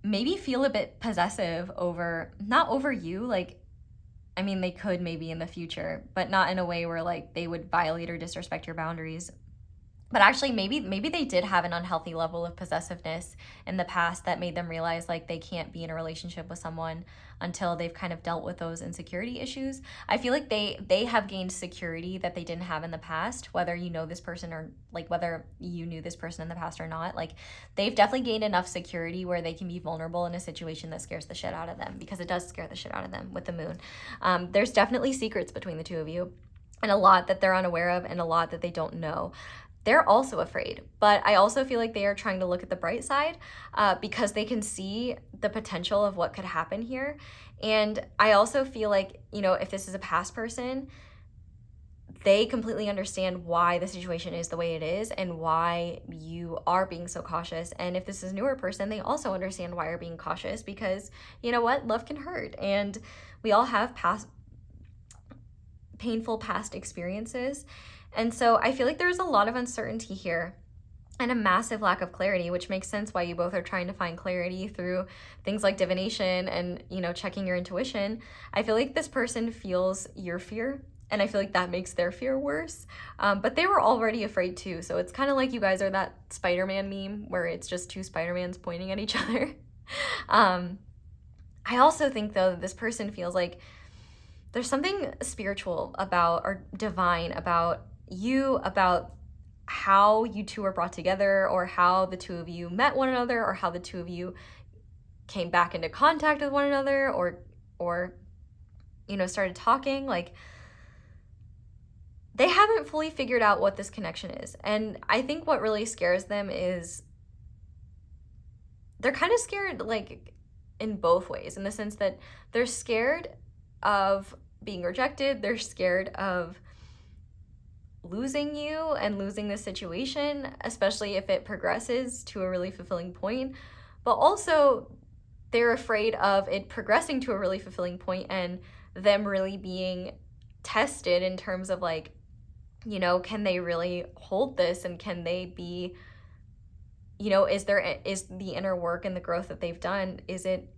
maybe feel a bit possessive over, not over you, like, I mean, they could maybe in the future, but not in a way where like they would violate or disrespect your boundaries. But actually, maybe they did have an unhealthy level of possessiveness in the past that made them realize like they can't be in a relationship with someone until they've kind of dealt with those insecurity issues. I feel like they have gained security that they didn't have in the past, whether you know this person or like whether you knew this person in the past or not. Like they've definitely gained enough security where they can be vulnerable in a situation that scares the shit out of them, because it does scare the shit out of them with the moon. There's definitely secrets between the two of you, and a lot that they're unaware of and a lot that they don't know. They're also afraid, but I also feel like they are trying to look at the bright side because they can see the potential of what could happen here. And I also feel like, you know, if this is a past person, they completely understand why the situation is the way it is and why you are being so cautious. And if this is a newer person, they also understand why you're being cautious, because you know what? Love can hurt. And we all have painful past experiences. And so I feel like there's a lot of uncertainty here and a massive lack of clarity, which makes sense why you both are trying to find clarity through things like divination and, you know, checking your intuition. I feel like this person feels your fear, and I feel like that makes their fear worse. But they were already afraid too. So it's kind of like you guys are that Spider-Man meme where it's just two Spider-Mans pointing at each other. I also think, though, that this person feels like there's something spiritual about, or divine about you, about how you two are brought together, or how the two of you met one another, or how the two of you came back into contact with one another, or you know, started talking. Like they haven't fully figured out what this connection is. And I think what really scares them is they're kind of scared, like in both ways, in the sense that they're scared of being rejected, they're scared of losing you and losing the situation, especially if it progresses to a really fulfilling point. But also they're afraid of it progressing to a really fulfilling point and them really being tested in terms of like, you know, can they really hold this, and can they be, you know, is the inner work and the growth that they've done, is it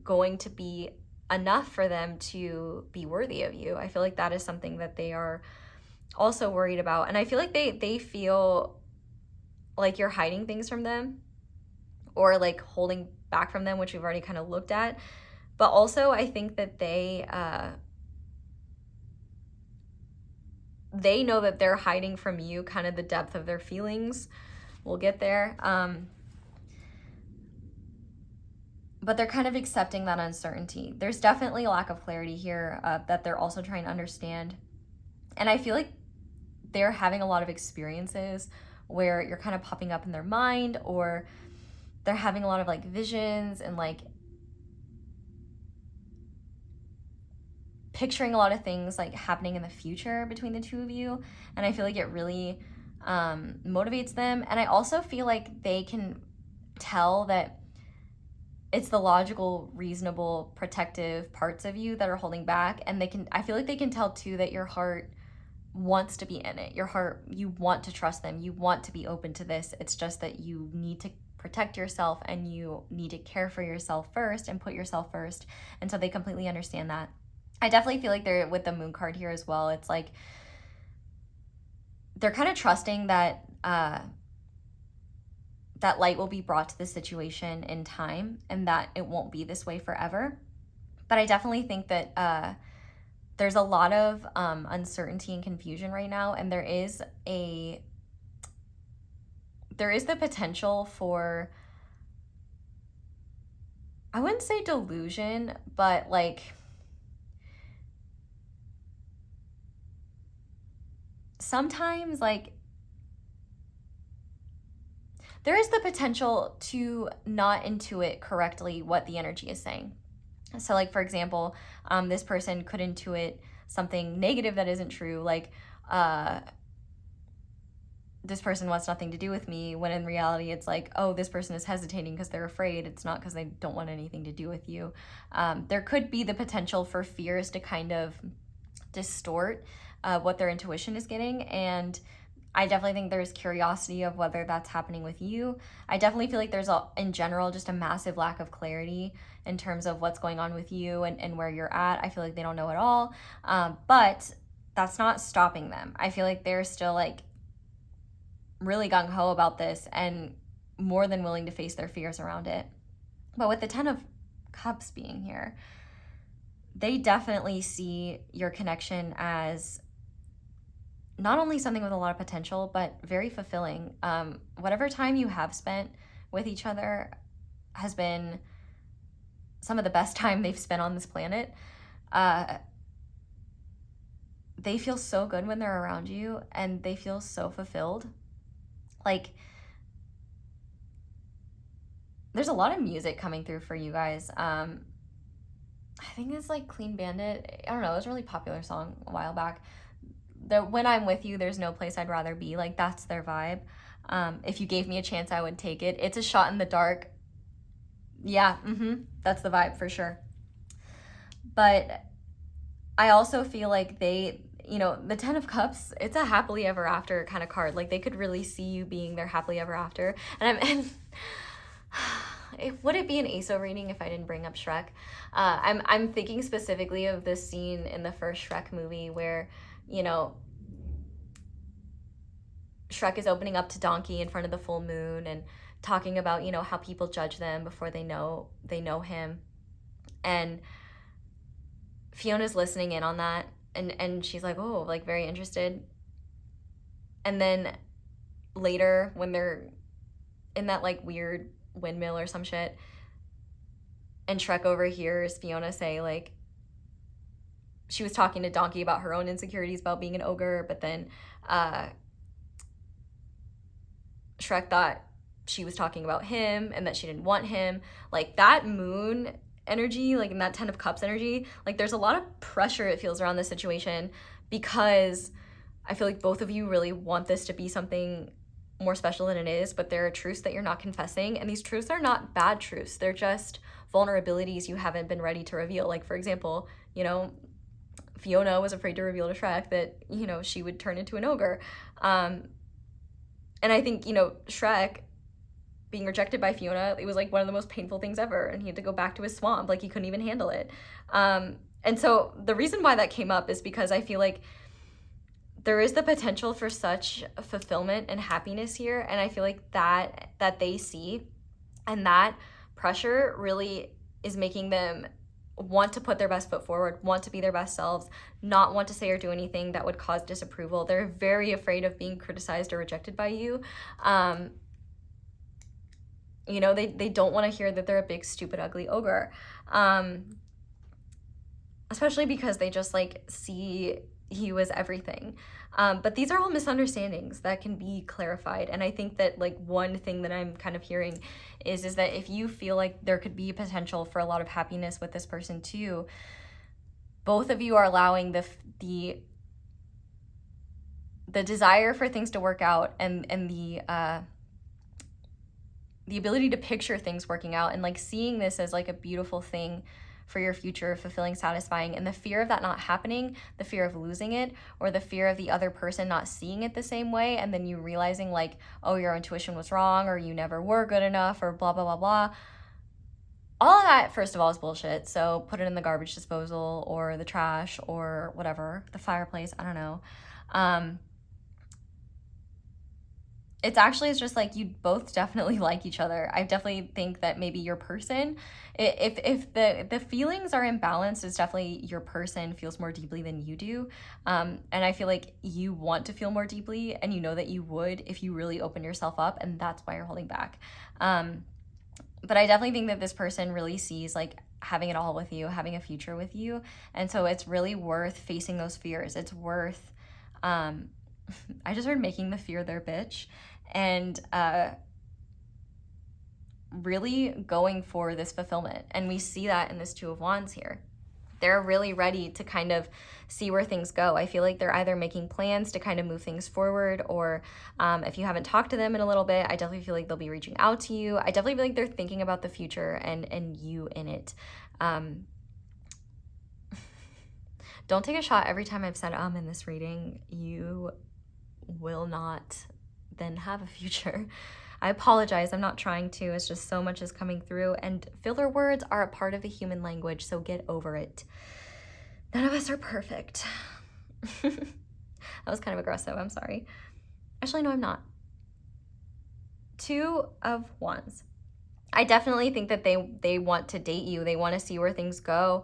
going to be enough for them to be worthy of you? I feel like that is something that they are also worried about. And I feel like they feel like you're hiding things from them, or like holding back from them, which we've already kind of looked at. But also I think that they know that they're hiding from you kind of the depth of their feelings. We'll get there. But they're kind of accepting that uncertainty. There's definitely a lack of clarity here that they're also trying to understand. And I feel like they're having a lot of experiences where you're kind of popping up in their mind, or they're having a lot of like visions and like picturing a lot of things like happening in the future between the two of you. And I feel like it really motivates them. And I also feel like they can tell that it's the logical, reasonable, protective parts of you that are holding back. And I feel like they can tell too that your heart wants to be in it. Your heart, you want to trust them. You want to be open to this. It's just that you need to protect yourself and you need to care for yourself first and put yourself first. And so they completely understand that. I definitely feel like they're with the moon card here as well. It's like they're kind of trusting that that light will be brought to the situation in time, and that it won't be this way forever. But I definitely think that there's a lot of uncertainty and confusion right now, and there is the potential for I wouldn't say delusion, but like sometimes like there is the potential to not intuit correctly what the energy is saying. So like, for example, this person could intuit something negative that isn't true, like this person wants nothing to do with me, when in reality it's like, oh, this person is hesitating because they're afraid. It's not because they don't want anything to do with you. There could be the potential for fears to kind of distort what their intuition is getting. And I definitely think there's curiosity of whether that's happening with you. I definitely feel like there's, in general, just a massive lack of clarity in terms of what's going on with you and where you're at. I feel like they don't know at all. But that's not stopping them. I feel like they're still like really gung-ho about this and more than willing to face their fears around it. But with the 10 of Cups being here, they definitely see your connection as not only something with a lot of potential, but very fulfilling. Whatever time you have spent with each other has been some of the best time they've spent on this planet. They feel so good when they're around you, and they feel so fulfilled. Like, there's a lot of music coming through for you guys. I think it's like Clean Bandit. I don't know. It was a really popular song a while back. When I'm with you, there's no place I'd rather be. Like, that's their vibe. If you gave me a chance, I would take it. It's a shot in the dark. Yeah, that's the vibe for sure. But I also feel like they, you know, the 10 of Cups, it's a happily ever after kind of card. Like, they could really see you being their happily ever after. And would it be an ASO reading if I didn't bring up Shrek? I'm thinking specifically of this scene in the first Shrek movie where, you know, Shrek is opening up to Donkey in front of the full moon and talking about, you know, how people judge them before they know him. And Fiona's listening in on that, and she's like, oh, like very interested. And then later when they're in that like weird windmill or some shit, and Shrek overhears Fiona say like, she was talking to Donkey about her own insecurities about being an ogre, but then Shrek thought she was talking about him and that she didn't want him. Like, that moon energy, like in that 10 of Cups energy, like there's a lot of pressure it feels around this situation, because I feel like both of you really want this to be something more special than it is, but there are truths that you're not confessing, and these truths are not bad truths. They're just vulnerabilities you haven't been ready to reveal. Like, for example, you know, Fiona was afraid to reveal to Shrek that, you know, she would turn into an ogre. And I think, you know, Shrek being rejected by Fiona, it was like one of the most painful things ever, and he had to go back to his swamp. Like, he couldn't even handle it. And so the reason why that came up is because I feel like there is the potential for such fulfillment and happiness here, and I feel like that they see, and that pressure really is making them want to put their best foot forward, want to be their best selves, not want to say or do anything that would cause disapproval. They're very afraid of being criticized or rejected by you. You know, they don't want to hear that they're a big, stupid, ugly ogre. Especially because they just like see you as everything. But these are all misunderstandings that can be clarified. And I think that like one thing that I'm kind of hearing is that if you feel like there could be potential for a lot of happiness with this person too, both of you are allowing the desire for things to work out, and the ability to picture things working out, and like seeing this as like a beautiful thing for your future, fulfilling, satisfying, and the fear of that not happening, the fear of losing it, or the fear of the other person not seeing it the same way, and then you realizing like, oh, your intuition was wrong, or you never were good enough, or blah, blah, blah, blah. All of that, first of all, is bullshit. So put it in the garbage disposal or the trash or whatever, the fireplace, I don't know. It's actually, it's just like you both definitely like each other. I definitely think that maybe your person, if the feelings are imbalanced, it's definitely your person feels more deeply than you do. And I feel like you want to feel more deeply, and you know that you would if you really open yourself up, and that's why you're holding back. But I definitely think that this person really sees like having it all with you, having a future with you. And so it's really worth facing those fears. It's worth, I just heard making the fear their bitch, and really going for this fulfillment. And we see that in this Two of Wands here. They're really ready to kind of see where things go. I feel like they're either making plans to kind of move things forward, or if you haven't talked to them in a little bit, I definitely feel like they'll be reaching out to you. I definitely feel like they're thinking about the future and you in it. Don't take a shot every time I've said in this reading. You will not then have a future. I apologize, I'm not trying to, it's just so much is coming through, and filler words are a part of the human language, so get over it. None of us are perfect. That was kind of aggressive, I'm sorry. Actually, no, I'm not. Two of Wands. I definitely think that they want to date you, they want to see where things go,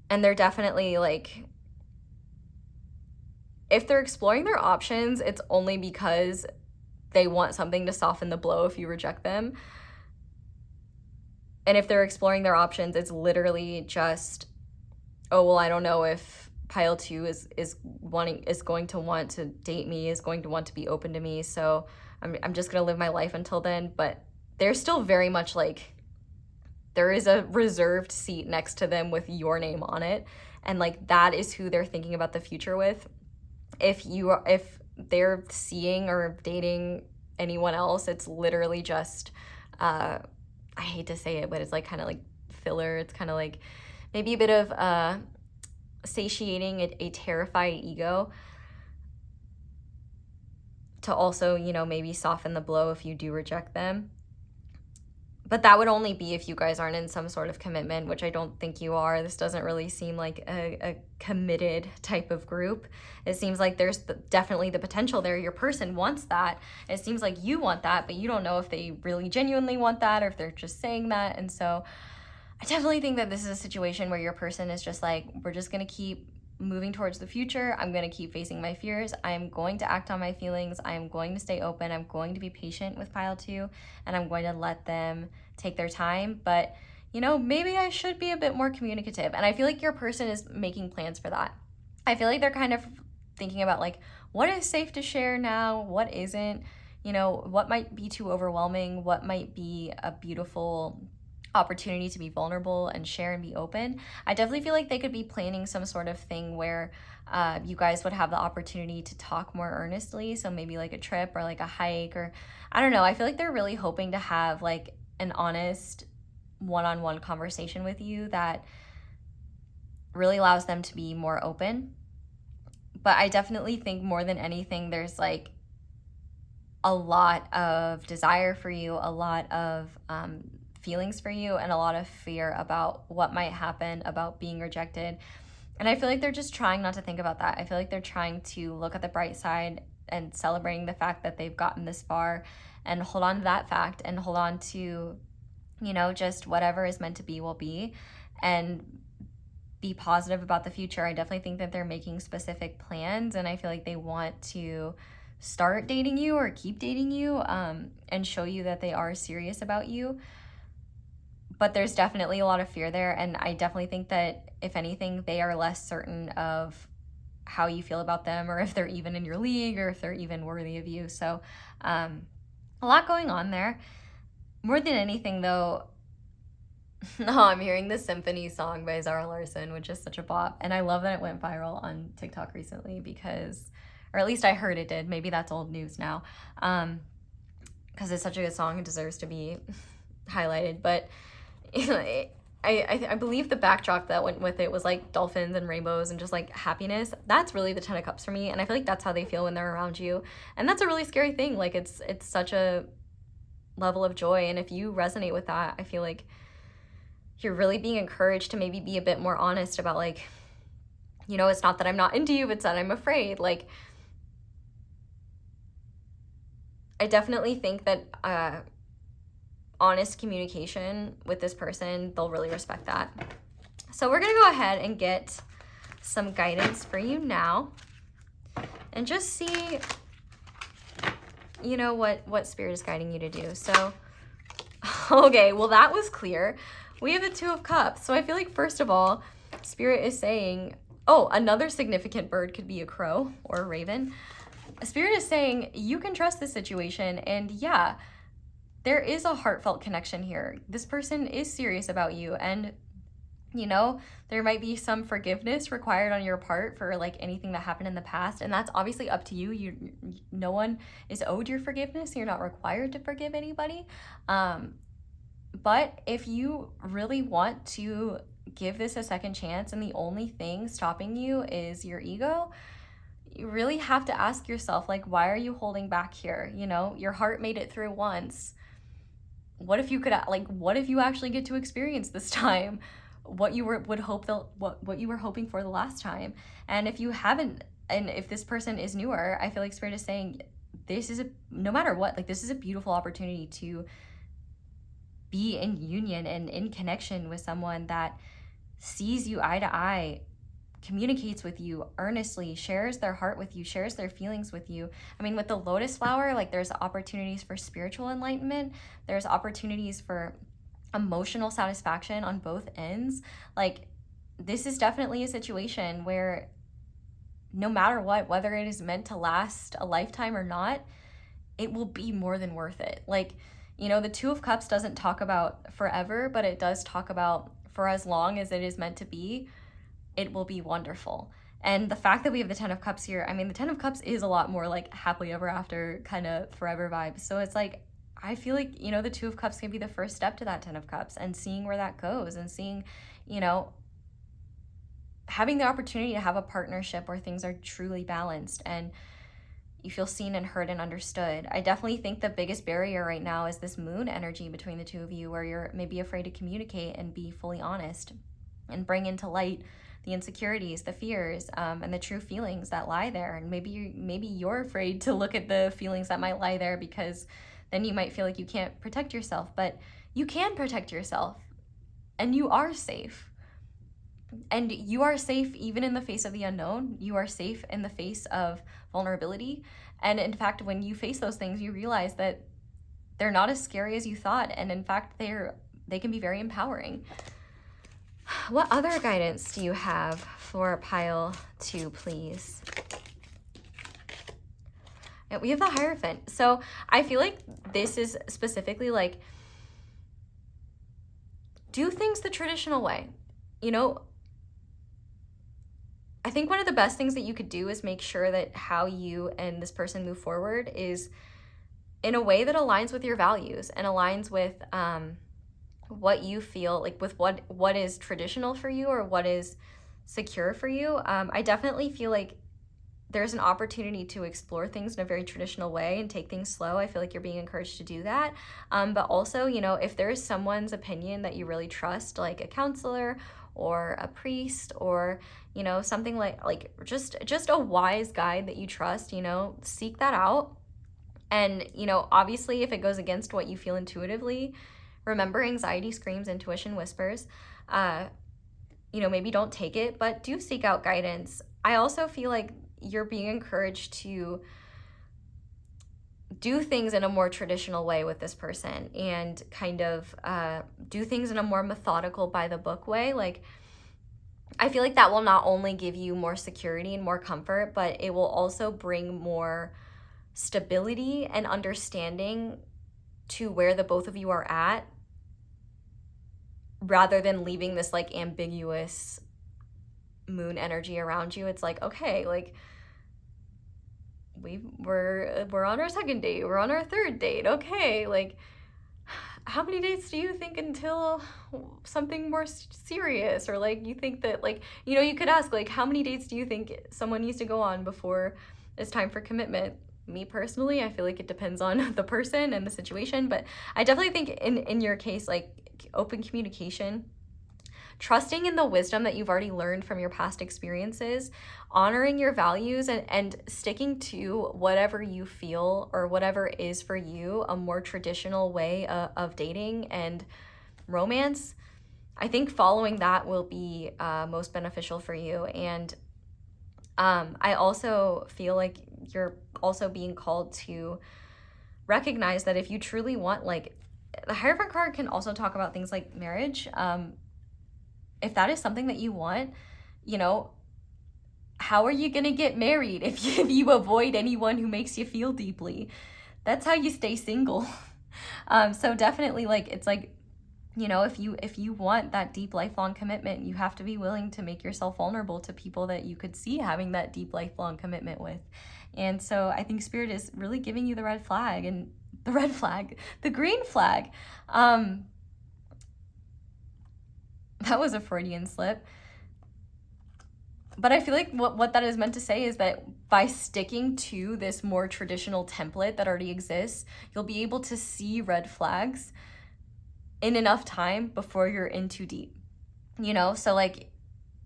and they're definitely like, if they're exploring their options, it's only because they want something to soften the blow if you reject them. And if they're exploring their options, it's literally just, oh, well, I don't know if pile 2 is going to want to date me, is going to want to be open to me. So I'm just going to live my life until then. But they're still very much like, there is a reserved seat next to them with your name on it. And like, that is who they're thinking about the future with. If they're seeing or dating anyone else, it's literally just, I hate to say it, but it's like kind of like filler. It's kind of like maybe a bit of satiating a terrified ego to also, you know, maybe soften the blow if you do reject them. But that would only be if you guys aren't in some sort of commitment, which I don't think you are. This doesn't really seem like a committed type of group. It seems like there's definitely the potential there. Your person wants that. It seems like you want that, but you don't know if they really genuinely want that or if they're just saying that. And so I definitely think that this is a situation where your person is just like, we're just going to keep moving towards the future. I'm going to keep facing my fears. I'm going to act on my feelings. I'm going to stay open. I'm going to be patient with pile 2, and I'm going to let them take their time. But, you know, maybe I should be a bit more communicative. And I feel like your person is making plans for that. I feel like they're kind of thinking about like, what is safe to share now? What isn't? You know, what might be too overwhelming? What might be a beautiful opportunity to be vulnerable and share and be open? I definitely feel like they could be planning some sort of thing where you guys would have the opportunity to talk more earnestly. So maybe like a trip or like a hike, or I don't know. I feel like they're really hoping to have like an honest one-on-one conversation with you that really allows them to be more open. But I definitely think more than anything, there's like a lot of desire for you, a lot of feelings for you, and a lot of fear about what might happen, about being rejected. And I feel like they're just trying not to think about that. I feel like they're trying to look at the bright side and celebrating the fact that they've gotten this far, and hold on to that fact, and hold on to, you know, just whatever is meant to be will be, and be positive about the future. I definitely think that they're making specific plans, and I feel like they want to start dating you or keep dating you, and show you that they are serious about you. But there's definitely a lot of fear there, and I definitely think that, if anything, they are less certain of how you feel about them, or if they're even in your league, or if they're even worthy of you. So a lot going on there. More than anything, though, I'm hearing the Symphony song by Zara Larsson, which is such a bop, and I love that it went viral on TikTok recently, because, or at least I heard it did. Maybe that's old news now, because it's such a good song. It deserves to be highlighted. But I believe the backdrop that went with it was like dolphins and rainbows and just like happiness. That's really the 10 of Cups for me, and I feel like that's how they feel when they're around you, and that's a really scary thing. Like, it's such a level of joy, and if you resonate with that, I feel like you're really being encouraged to maybe be a bit more honest about, like, you know, it's not that I'm not into you, it's that I'm afraid. Like, I definitely think that honest communication with this person, they'll really respect that. So we're gonna go ahead and get some guidance for you now, and just see you know, what Spirit is guiding you to do. So, okay, well, that was clear. We have the Two of Cups. So I feel like, first of all, Spirit is saying, oh, another significant bird could be a crow or a raven. Spirit is saying you can trust this situation, and yeah, there is a heartfelt connection here. This person is serious about you, and you know, there might be some forgiveness required on your part for like anything that happened in the past, and that's obviously up to you. No one is owed your forgiveness. You're not required to forgive anybody. But if you really want to give this a second chance and the only thing stopping you is your ego, you really have to ask yourself, like, why are you holding back here? You know, your heart made it through once. What if you could, like, what if you actually get to experience this time what you were what you were hoping for the last time? And if you haven't, and if this person is newer, I feel like Spirit is saying this is no matter what, like, this is a beautiful opportunity to be in union and in connection with someone that sees you eye to eye, communicates with you earnestly, shares their heart with you, shares their feelings with you. I mean, with the lotus flower, like, there's opportunities for spiritual enlightenment. There's opportunities for emotional satisfaction on both ends. Like, this is definitely a situation where no matter what, whether it is meant to last a lifetime or not, it will be more than worth it. Like, you know, the Two of Cups doesn't talk about forever, but it does talk about for as long as it is meant to be, it will be wonderful. And the fact that we have the Ten of Cups here, I mean, the Ten of Cups is a lot more like happily ever after kind of forever vibes. So it's like, I feel like, you know, the Two of Cups can be the first step to that Ten of Cups, and seeing where that goes, and seeing, you know, having the opportunity to have a partnership where things are truly balanced and you feel seen and heard and understood. I definitely think the biggest barrier right now is this moon energy between the two of you, where you're maybe afraid to communicate and be fully honest and bring into light the insecurities, the fears, and the true feelings that lie there. And maybe you're afraid to look at the feelings that might lie there, because then you might feel like you can't protect yourself. But you can protect yourself, and you are safe. And you are safe even in the face of the unknown. You are safe in the face of vulnerability. And in fact, when you face those things, you realize that they're not as scary as you thought. And in fact, they can be very empowering. What other guidance do you have for pile 2, please? And we have the Hierophant. So I feel like this is specifically like, do things the traditional way. You know, I think one of the best things that you could do is make sure that how you and this person move forward is in a way that aligns with your values and aligns with what you feel like, with what is traditional for you or what is secure for you. I definitely feel like there's an opportunity to explore things in a very traditional way and take things slow. I feel like you're being encouraged to do that. But also, you know, if there's someone's opinion that you really trust, like a counselor or a priest, or, you know, something like just a wise guide that you trust, you know, seek that out. And, you know, obviously if it goes against what you feel intuitively, remember, anxiety screams, intuition whispers. You know, maybe don't take it, but do seek out guidance. I also feel like you're being encouraged to do things in a more traditional way with this person, and kind of do things in a more methodical, by the book way. Like, I feel like that will not only give you more security and more comfort, but it will also bring more stability and understanding to where the both of you are at, rather than leaving this like ambiguous moon energy around you. It's like, okay, like we're on our second date, we're on our third date, okay, like how many dates do you think until something more serious? Or like, you think that, like, you know, you could ask, like, how many dates do you think someone needs to go on before it's time for commitment? Me personally, I feel like it depends on the person and the situation, but I definitely think in your case, like, open communication, trusting in the wisdom that you've already learned from your past experiences, honoring your values, and sticking to whatever you feel or whatever is for you a more traditional way of dating and romance. I think following that will be most beneficial for you. And I also feel like you're also being called to recognize that if you truly want, like, the Hierophant card can also talk about things like marriage. If that is something that you want, you know, how are you gonna get married if you avoid anyone who makes you feel deeply? That's how you stay single. So definitely, like, it's like, you know, if you want that deep lifelong commitment, you have to be willing to make yourself vulnerable to people that you could see having that deep lifelong commitment with. And so I think Spirit is really giving you the red flag, and the green flag. That was a Freudian slip. But I feel like what that is meant to say is that by sticking to this more traditional template that already exists, you'll be able to see red flags in enough time before you're in too deep. You know, so like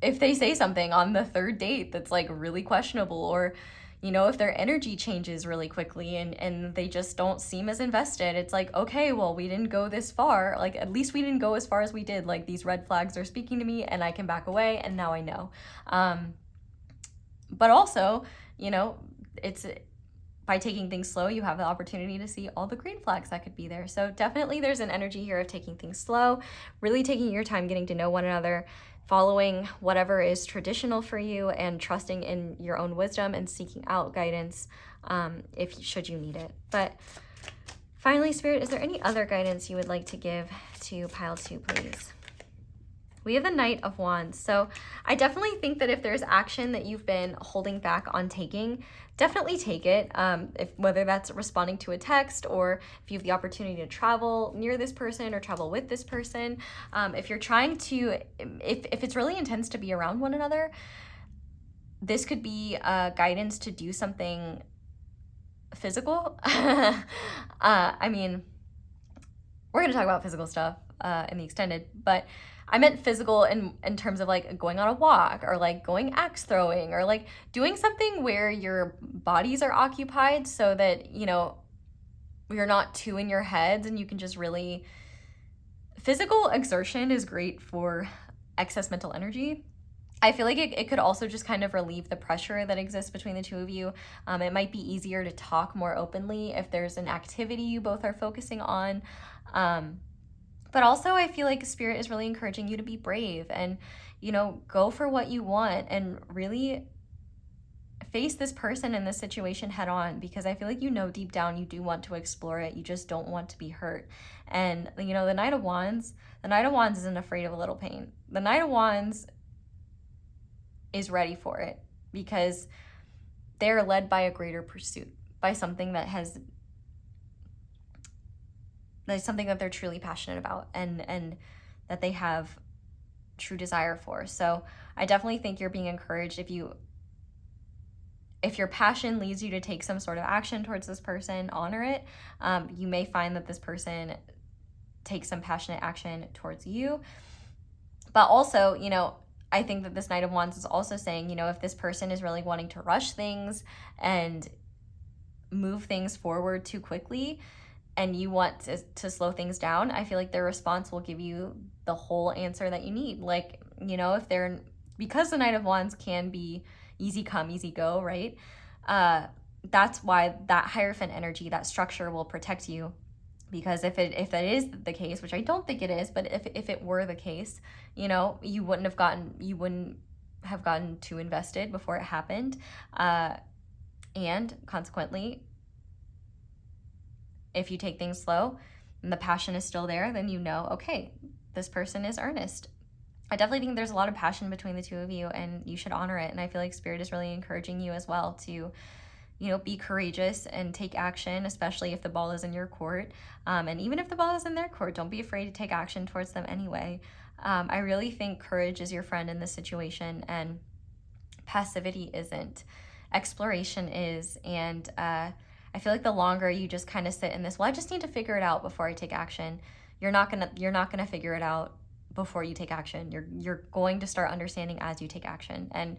if they say something on the third date that's like really questionable, or, you know, if their energy changes really quickly and they just don't seem as invested, it's like, okay, well, we didn't go this far. Like, at least we didn't go as far as we did. Like, these red flags are speaking to me and I can back away, and now I know. But also, you know, it's by taking things slow, you have the opportunity to see all the green flags that could be there. So definitely there's an energy here of taking things slow, really taking your time, getting to know one another, following whatever is traditional for you, and trusting in your own wisdom and seeking out guidance should you need it. But finally, Spirit, is there any other guidance you would like to give to pile 2, please? We have the Knight of Wands. So I definitely think that if there's action that you've been holding back on taking, definitely take it. Whether that's responding to a text, or if you have the opportunity to travel near this person or travel with this person. If you're trying to, if it's really intense to be around one another, this could be guidance to do something physical. I mean, we're going to talk about physical stuff in the extended, but I meant physical in terms of like going on a walk, or like going axe throwing, or like doing something where your bodies are occupied, so that, you know, you're not too in your heads and you can just really, physical exertion is great for excess mental energy. I feel like it could also just kind of relieve the pressure that exists between the two of you. It might be easier to talk more openly if there's an activity you both are focusing on. But also I feel like Spirit is really encouraging you to be brave and, you know, go for what you want and really face this person in this situation head on, because I feel like, you know, deep down you do want to explore it. You just don't want to be hurt. And, you know, the Knight of Wands isn't afraid of a little pain. The Knight of Wands is ready for it, because they're led by a greater pursuit, by something that's something that they're truly passionate about, and that they have true desire for. So I definitely think you're being encouraged. If your passion leads you to take some sort of action towards this person, honor it. You may find that this person takes some passionate action towards you. But also, you know, I think that this Knight of Wands is also saying, you know, if this person is really wanting to rush things and move things forward too quickly, and you want to slow things down, I feel like their response will give you the whole answer that you need. Like, you know, because the Knight of Wands can be easy come, easy go, right? That's why that Hierophant energy, that structure, will protect you. Because if that is the case, which I don't think it is, but if it were the case, you know, you wouldn't have gotten too invested before it happened. And consequently, if you take things slow and the passion is still there, then you know, okay, this person is earnest. I definitely think there's a lot of passion between the two of you, and you should honor it. And I feel like Spirit is really encouraging you as well to, you know, be courageous and take action, especially if the ball is in your court. And even if the ball is in their court, don't be afraid to take action towards them anyway. I really think courage is your friend in this situation, and passivity isn't. Exploration is. And I feel like the longer you just kind of sit in this, well, I just need to figure it out before I take action, you're not gonna figure it out before you take action. You're going to start understanding as you take action. And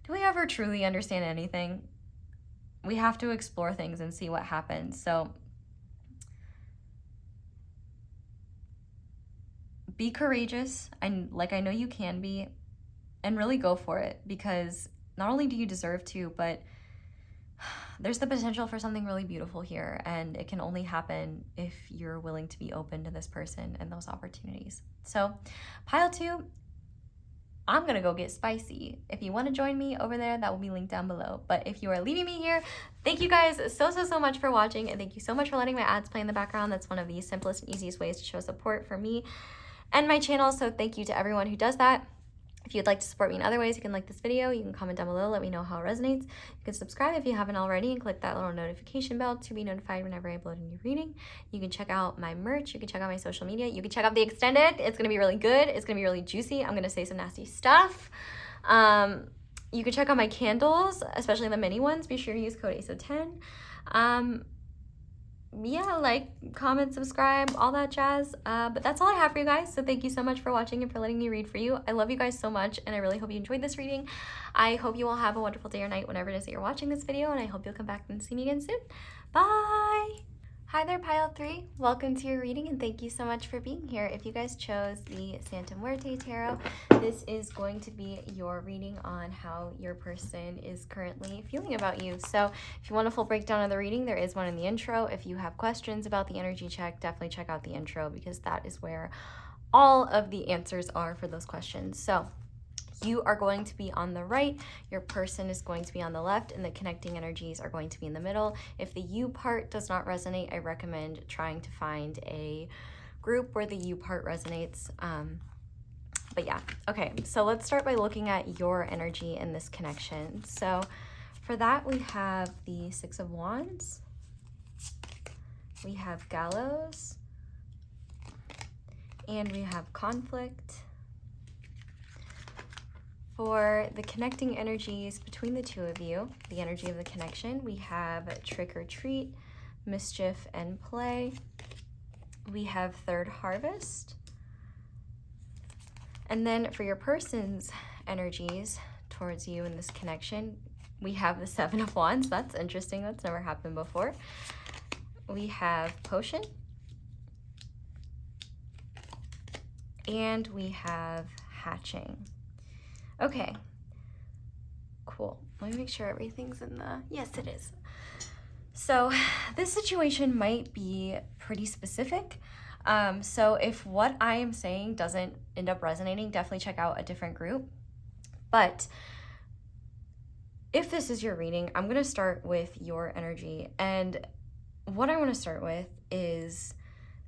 do we ever truly understand anything? We have to explore things and see what happens. So be courageous, and like I know you can be, and really go for it, because not only do you deserve to, but there's the potential for something really beautiful here, and it can only happen if you're willing to be open to this person and those opportunities. So pile 2, I'm gonna go get spicy. If you want to join me over there, that will be linked down below. But if you are leaving me here, thank you guys so much for watching, and thank you so much for letting my ads play in the background. That's one of the simplest and easiest ways to show support for me and my channel, so thank you to everyone who does that. If you'd like to support me in other ways, you can like this video, you can comment down below, let me know how it resonates. You can subscribe if you haven't already and click that little notification bell to be notified whenever I upload a new reading. You can check out my merch, you can check out my social media, you can check out the extended. It's gonna be really good, it's gonna be really juicy. I'm gonna say some nasty stuff. You can check out my candles, especially the mini ones. Be sure to use code ASO10. Yeah, like, comment, subscribe, all that jazz. But that's all I have for you guys. So thank you so much for watching and for letting me read for you. I love you guys so much, and I really hope you enjoyed this reading. I hope you all have a wonderful day or night whenever it is that you're watching this video, and I hope you'll come back and see me again soon. Bye! Hi there, pile 3. Welcome to your reading, and thank you so much for being here. If you guys chose the Santa Muerte Tarot, this is going to be your reading on how your person is currently feeling about you. So if you want a full breakdown of the reading, there is one in the intro. If you have questions about the energy check, definitely check out the intro, because that is where all of the answers are for those questions. So you are going to be on the right, your person is going to be on the left, and the connecting energies are going to be in the middle. If the you part does not resonate, I recommend trying to find a group where the you part resonates. But yeah, okay, so let's start by looking at your energy in this connection. So for that, we have the 6 of Wands, we have Gallows, and we have Conflict. For the connecting energies between the two of you, the energy of the connection, we have Trick or Treat, Mischief and Play. We have Third Harvest. And then for your person's energies towards you in this connection, we have the 7 of Wands. That's interesting. That's never happened before. We have Potion. And we have Hatching. Okay, cool. Let me make sure everything's in the, yes, it is. So this situation might be pretty specific. So if what I am saying doesn't end up resonating, definitely check out a different group. But if this is your reading, I'm gonna start with your energy. And what I wanna start with is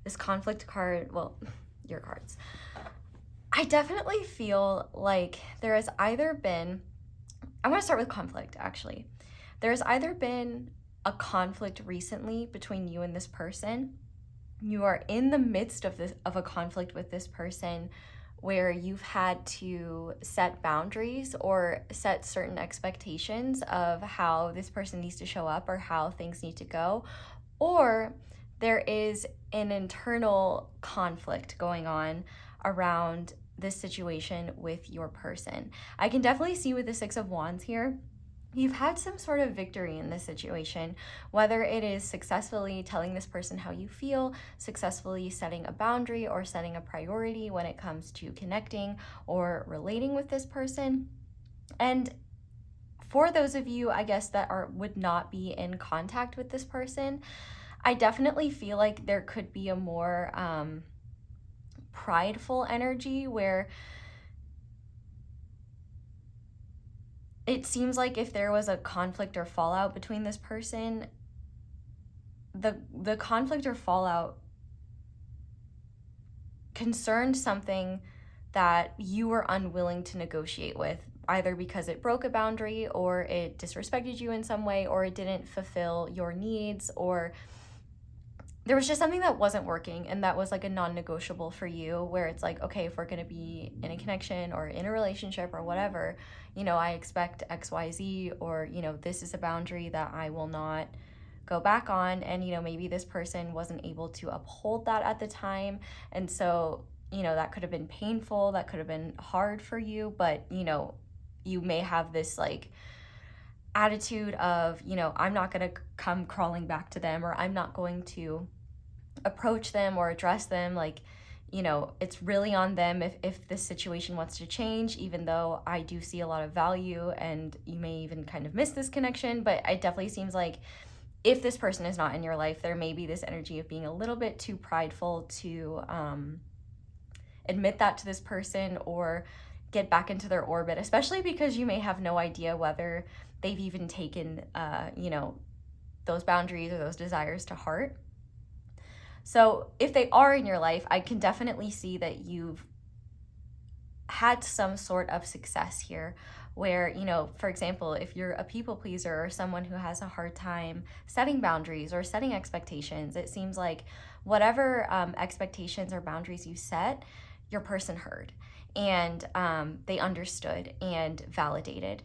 this Conflict card, well, your cards. I definitely feel like there has either been, I want to start with Conflict actually. There's either been a conflict recently between you and this person. You are in the midst of a conflict with this person where you've had to set boundaries or set certain expectations of how this person needs to show up or how things need to go. Or there is an internal conflict going on around this situation with your person. I can definitely see with the 6 of Wands here, you've had some sort of victory in this situation, whether it is successfully telling this person how you feel, successfully setting a boundary or setting a priority when it comes to connecting or relating with this person. And for those of you, I guess, that would not be in contact with this person, I definitely feel like there could be a more prideful energy where it seems like if there was a conflict or fallout between this person, the conflict or fallout concerned something that you were unwilling to negotiate with, either because it broke a boundary or it disrespected you in some way or it didn't fulfill your needs, or there was just something that wasn't working and that was like a non-negotiable for you, where it's like, okay, if we're going to be in a connection or in a relationship or whatever, you know, I expect XYZ, or, you know, this is a boundary that I will not go back on. And, you know, maybe this person wasn't able to uphold that at the time. And so, you know, that could have been painful, that could have been hard for you, but, you know, you may have this like attitude of, you know, I'm not going to come crawling back to them, or I'm not going to approach them or address them like, you know, it's really on them if this situation wants to change, even though I do see a lot of value and you may even kind of miss this connection. But it definitely seems like if this person is not in your life, there may be this energy of being a little bit too prideful to admit that to this person or get back into their orbit, especially because you may have no idea whether they've even taken, you know, those boundaries or those desires to heart. So if they are in your life, I can definitely see that you've had some sort of success here where, you know, for example, if you're a people pleaser or someone who has a hard time setting boundaries or setting expectations, it seems like whatever expectations or boundaries you set, your person heard and they understood and validated.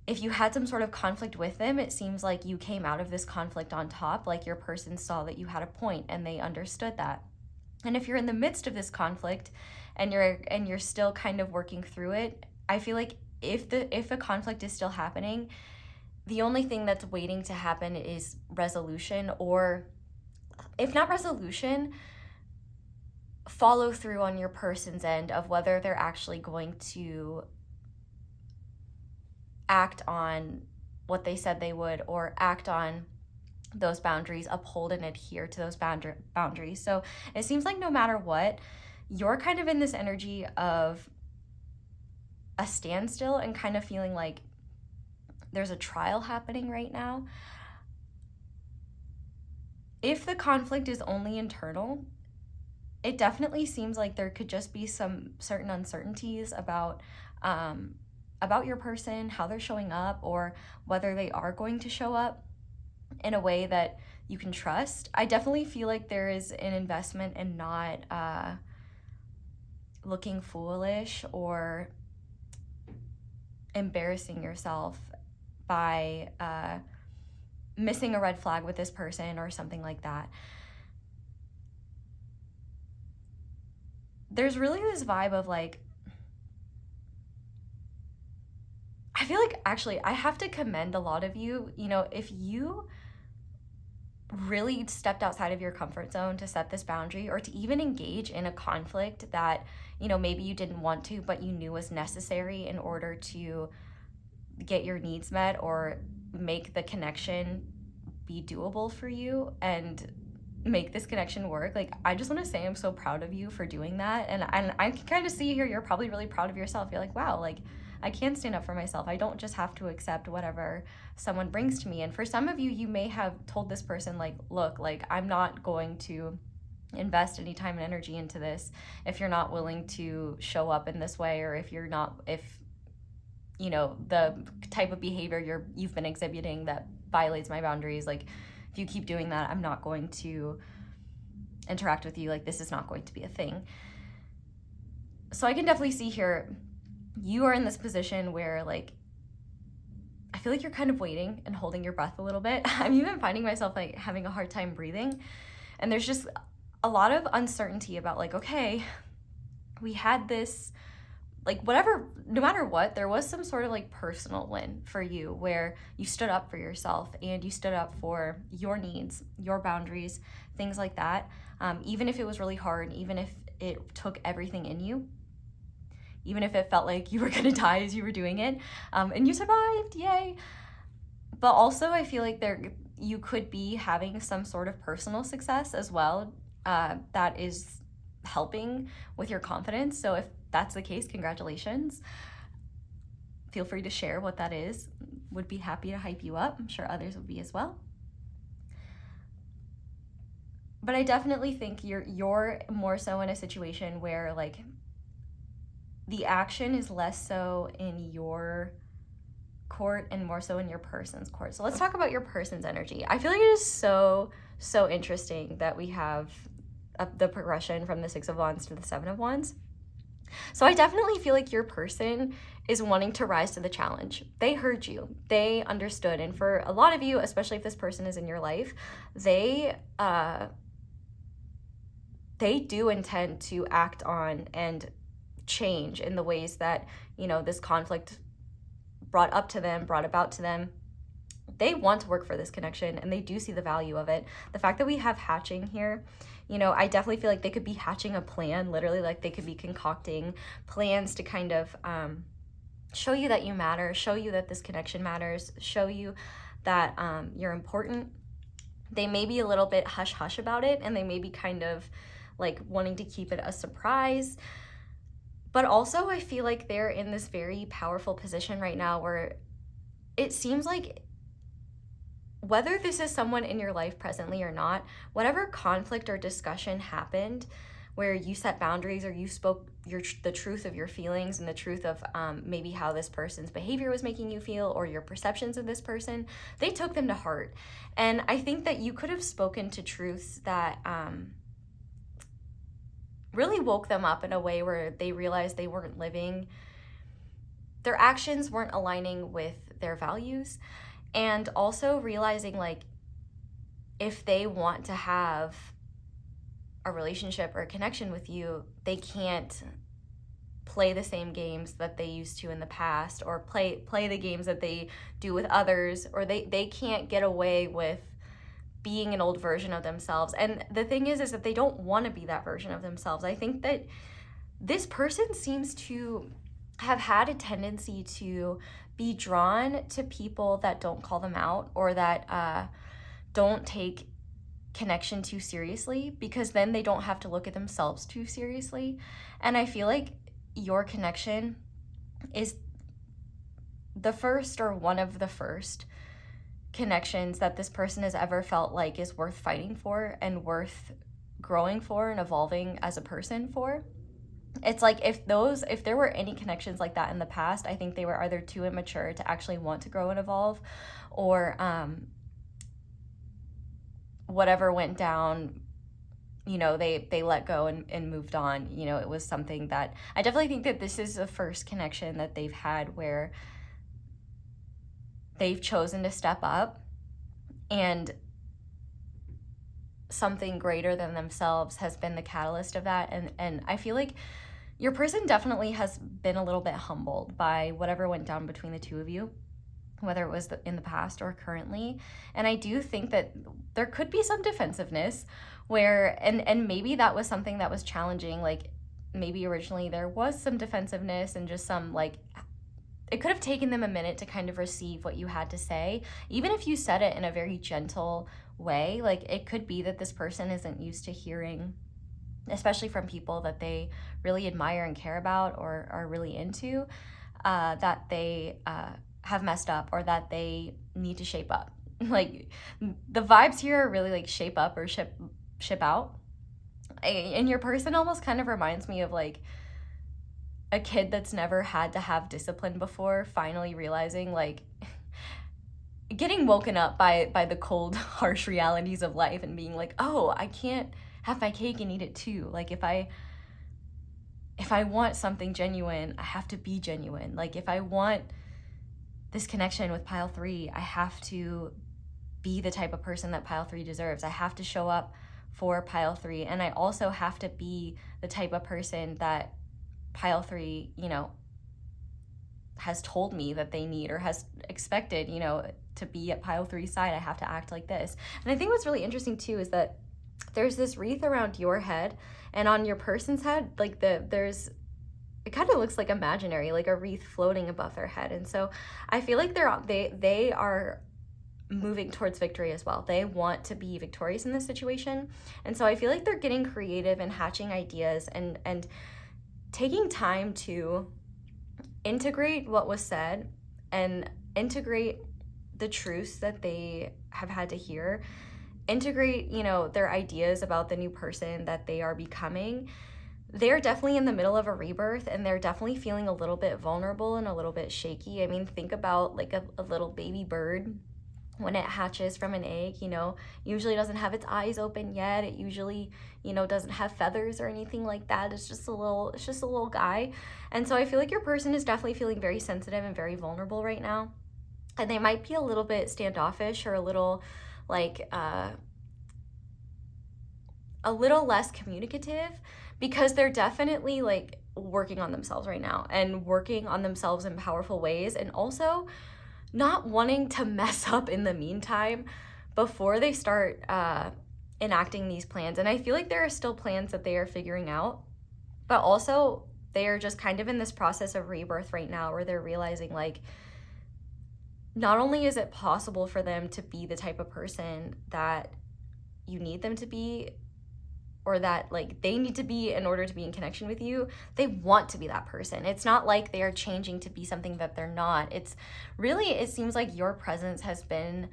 If you had some sort of conflict with them, it seems like you came out of this conflict on top, like your person saw that you had a point and they understood that. And if you're in the midst of this conflict and you're still kind of working through it, I feel like if a conflict is still happening, the only thing that's waiting to happen is resolution, or if not resolution, follow through on your person's end of whether they're actually going to act on what they said they would, or act on those boundaries, uphold and adhere to those boundaries. So it seems like no matter what, you're kind of in this energy of a standstill and kind of feeling like there's a trial happening right now. If the conflict is only internal, it definitely seems like there could just be some certain uncertainties about your person, how they're showing up, or whether they are going to show up in a way that you can trust. I definitely feel like there is an investment in not looking foolish or embarrassing yourself by missing a red flag with this person or something like that. There's really this vibe of like, I feel like actually I have to commend a lot of you. You know, if you really stepped outside of your comfort zone to set this boundary or to even engage in a conflict that, you know, maybe you didn't want to, but you knew was necessary in order to get your needs met or make the connection be doable for you and make this connection work. Like, I just want to say I'm so proud of you for doing that. And I can kind of see here, you're probably really proud of yourself. You're like, wow, like, I can stand up for myself. I don't just have to accept whatever someone brings to me. And for some of you, you may have told this person, like, look, like, I'm not going to invest any time and energy into this if you're not willing to show up in this way, or if you know, the type of behavior you've been exhibiting that violates my boundaries, like, if you keep doing that, I'm not going to interact with you. Like, this is not going to be a thing. So I can definitely see here, you are in this position where, like, I feel like you're kind of waiting and holding your breath a little bit. I'm even finding myself, like, having a hard time breathing. And there's just a lot of uncertainty about, like, okay, we had this, like, whatever, no matter what, there was some sort of, like, personal win for you where you stood up for yourself and you stood up for your needs, your boundaries, things like that. Even if it was really hard, even if it took everything in you, even if it felt like you were gonna die as you were doing it, and you survived, yay. But also I feel like you could be having some sort of personal success as well that is helping with your confidence. So if that's the case, congratulations. Feel free to share what that is. Would be happy to hype you up. I'm sure others would be as well. But I definitely think you're more so in a situation where, like, the action is less so in your court and more so in your person's court. So let's talk about your person's energy. I feel like it is so interesting that we have the progression from the 6 of Wands to the 7 of Wands. So I definitely feel like your person is wanting to rise to the challenge. They heard you. They understood. And for a lot of you, especially if this person is in your life, they do intend to act on and change in the ways that, you know, this conflict brought about to them. they want to work for this connection and they do see the value of it. The fact that we have hatching here, you know, I definitely feel like they could be hatching a plan, literally, like they could be concocting plans to kind of show you that you matter, show you that this connection matters, show you that you're important. They may be a little bit hush-hush about it, and they may be kind of like wanting to keep it a surprise. But also I feel like they're in this very powerful position right now where it seems like, whether this is someone in your life presently or not, whatever conflict or discussion happened where you set boundaries or you spoke the truth of your feelings and the truth of maybe how this person's behavior was making you feel or your perceptions of this person, they took them to heart. And I think that you could have spoken to truths that really woke them up in a way where they realized they weren't living, their actions weren't aligning with their values. And also realizing, like, if they want to have a relationship or a connection with you, they can't play the same games that they used to in the past, or play the games that they do with others, or they can't get away with being an old version of themselves. And the thing is that they don't want to be that version of themselves. I think that this person seems to have had a tendency to be drawn to people that don't call them out, or that don't take connection too seriously, because then they don't have to look at themselves too seriously. And I feel like your connection is the first, or one of the first connections that this person has ever felt like is worth fighting for and worth growing for and evolving as a person for. It's like, if there were any connections like that in the past, I think they were either too immature to actually want to grow and evolve, or whatever went down, you know, they let go and moved on. You know, it was something that I definitely think that this is the first connection that they've had where they've chosen to step up, and something greater than themselves has been the catalyst of that. And I feel like your person definitely has been a little bit humbled by whatever went down between the two of you, whether it was in the past or currently. And I do think that there could be some defensiveness where, and maybe that was something that was challenging. Like, maybe originally there was some defensiveness and just some, like, it could have taken them a minute to kind of receive what you had to say. Even if you said it in a very gentle way, like, it could be that this person isn't used to hearing, especially from people that they really admire and care about or are really into, that they have messed up, or that they need to shape up. Like, the vibes here are really like shape up or ship out. And your person almost kind of reminds me of like a kid that's never had to have discipline before, finally realizing, like, getting woken up by the cold, harsh realities of life and being like, oh, I can't have my cake and eat it too. Like, if I want something genuine, I have to be genuine. Like, if I want this connection with pile 3, I have to be the type of person that pile 3 deserves. I have to show up for pile 3. And I also have to be the type of person that pile 3, you know, has told me that they need, or has expected, you know, to be at pile 3's side. I have to act like this. And I think what's really interesting too is that there's this wreath around your head, and on your person's head, like, it kind of looks like imaginary, like a wreath floating above their head. And so I feel like they are moving towards victory as well. They want to be victorious in this situation. And so I feel like they're getting creative and hatching ideas and taking time to integrate what was said and integrate the truths that they have had to hear, integrate, you know, their ideas about the new person that they are becoming. They're definitely in the middle of a rebirth, and they're definitely feeling a little bit vulnerable and a little bit shaky. I mean, think about like a little baby bird when it hatches from an egg, you know, usually doesn't have its eyes open yet. It usually, you know, doesn't have feathers or anything like that. It's just a little guy. And so I feel like your person is definitely feeling very sensitive and very vulnerable right now. And they might be a little bit standoffish, or a little like a little less communicative, because they're definitely like working on themselves right now, and working on themselves in powerful ways. And also not wanting to mess up in the meantime before they start enacting these plans. And I feel like there are still plans that they are figuring out, but also they are just kind of in this process of rebirth right now where they're realizing, like, not only is it possible for them to be the type of person that you need them to be, or that like they need to be in order to be in connection with you, they want to be that person. It's not like they are changing to be something that they're not. It's really, it seems like your presence has been,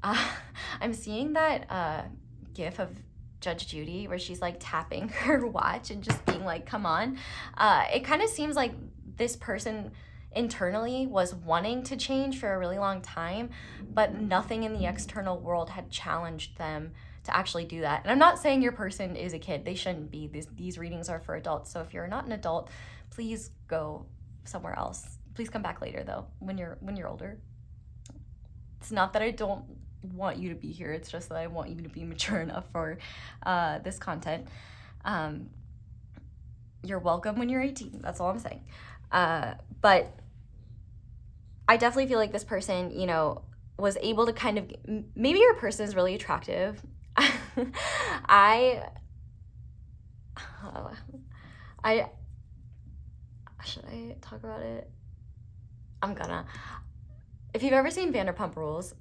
I'm seeing that gif of Judge Judy where she's like tapping her watch and just being like, come on. It kind of seems like this person internally was wanting to change for a really long time, but nothing in the external world had challenged them to actually do that. And I'm not saying your person is a kid. They shouldn't be. These readings are for adults. So if you're not an adult, please go somewhere else. Please come back later though, when you're older. It's not that I don't want you to be here. It's just that I want you to be mature enough for this content. You're welcome when you're 18. That's all I'm saying. But I definitely feel like this person, you know, was able to kind of, maybe your person is really attractive. Should I talk about it? I'm gonna. If you've ever seen Vanderpump Rules,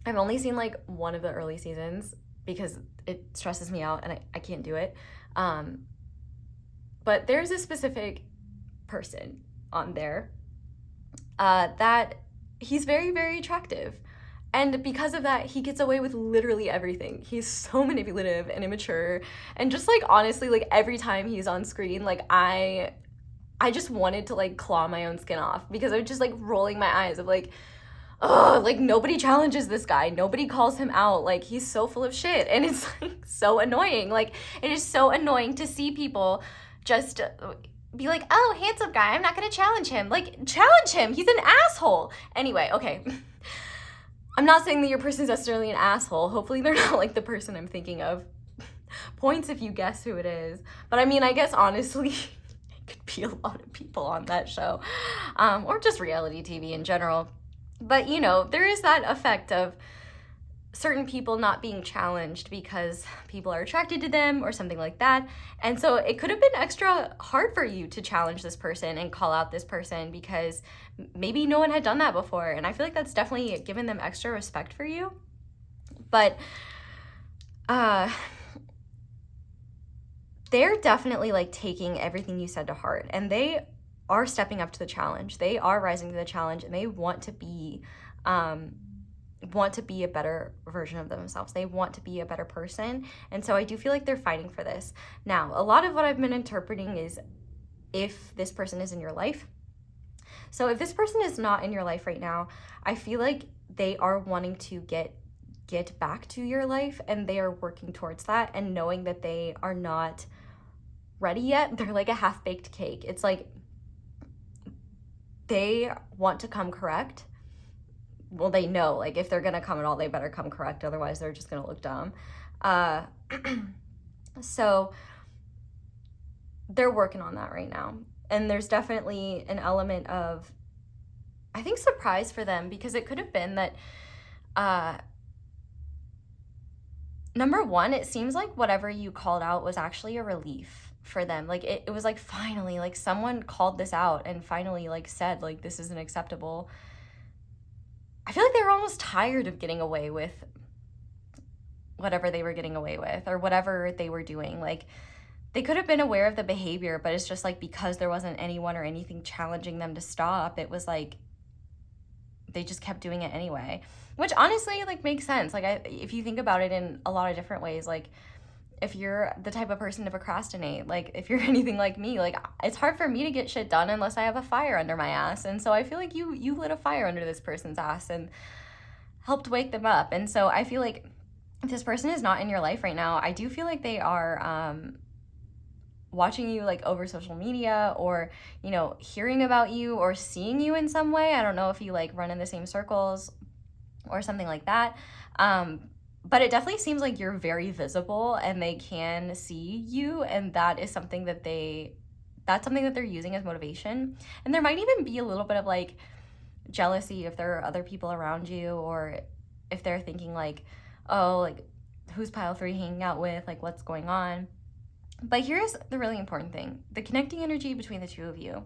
I've only seen like one of the early seasons because it stresses me out and I can't do it. But there's a specific person on there that he's very, very attractive. And because of that, he gets away with literally everything. He's so manipulative and immature. And just like, honestly, like every time he's on screen, like I just wanted to like claw my own skin off because I was just like rolling my eyes of like, oh, like nobody challenges this guy. Nobody calls him out. Like he's so full of shit. And it's like so annoying. Like it is so annoying to see people just be like, oh, handsome guy, I'm not gonna challenge him. Like, challenge him. He's an asshole. Anyway, okay. I'm not saying that your person is necessarily an asshole. Hopefully they're not like the person I'm thinking of. Points if you guess who it is. But I mean, I guess honestly, it could be a lot of people on that show. Or just reality TV in general. But, you know, there is that effect of certain people not being challenged because people are attracted to them or something like that. And so it could have been extra hard for you to challenge this person and call out this person because maybe no one had done that before. And I feel like that's definitely given them extra respect for you. But they're definitely like taking everything you said to heart, and they are stepping up to the challenge. They are rising to the challenge, and they want to be a better version of themselves. They want to be a better person. And so I do feel like they're fighting for this. Now, a lot of what I've been interpreting is if this person is in your life. So if this person is not in your life right now, I feel like they are wanting to get back to your life, and they are working towards that, and knowing that they are not ready yet. They're like a half-baked cake. It's like they want to come correct. Well, they know, like, if they're gonna come at all, they better come correct, otherwise they're just gonna look dumb. So they're working on that right now. And there's definitely an element of, I think, surprise for them, because it could have been that, number one, it seems like whatever you called out was actually a relief for them. Like, it was like, finally, like, someone called this out and finally, like, said, like, this isn't acceptable. I feel like they were almost tired of getting away with whatever they were getting away with, or whatever they were doing. Like, they could have been aware of the behavior, but it's just like, because there wasn't anyone or anything challenging them to stop, it was like they just kept doing it anyway, which honestly, like, makes sense. Like, if you think about it in a lot of different ways, like, if you're the type of person to procrastinate, like, if you're anything like me, like, it's hard for me to get shit done unless I have a fire under my ass. And so I feel like you lit a fire under this person's ass and helped wake them up. And so I feel like if this person is not in your life right now, I do feel like they are watching you, like, over social media, or, you know, hearing about you or seeing you in some way. I don't know if you, like, run in the same circles or something like that. But it definitely seems like you're very visible and they can see you, and that is something that that's something that they're using as motivation. And there might even be a little bit of, like, jealousy if there are other people around you, or if they're thinking like, oh, like, who's pile 3 hanging out with, like, what's going on. But here's the really important thing. The connecting energy between the two of you.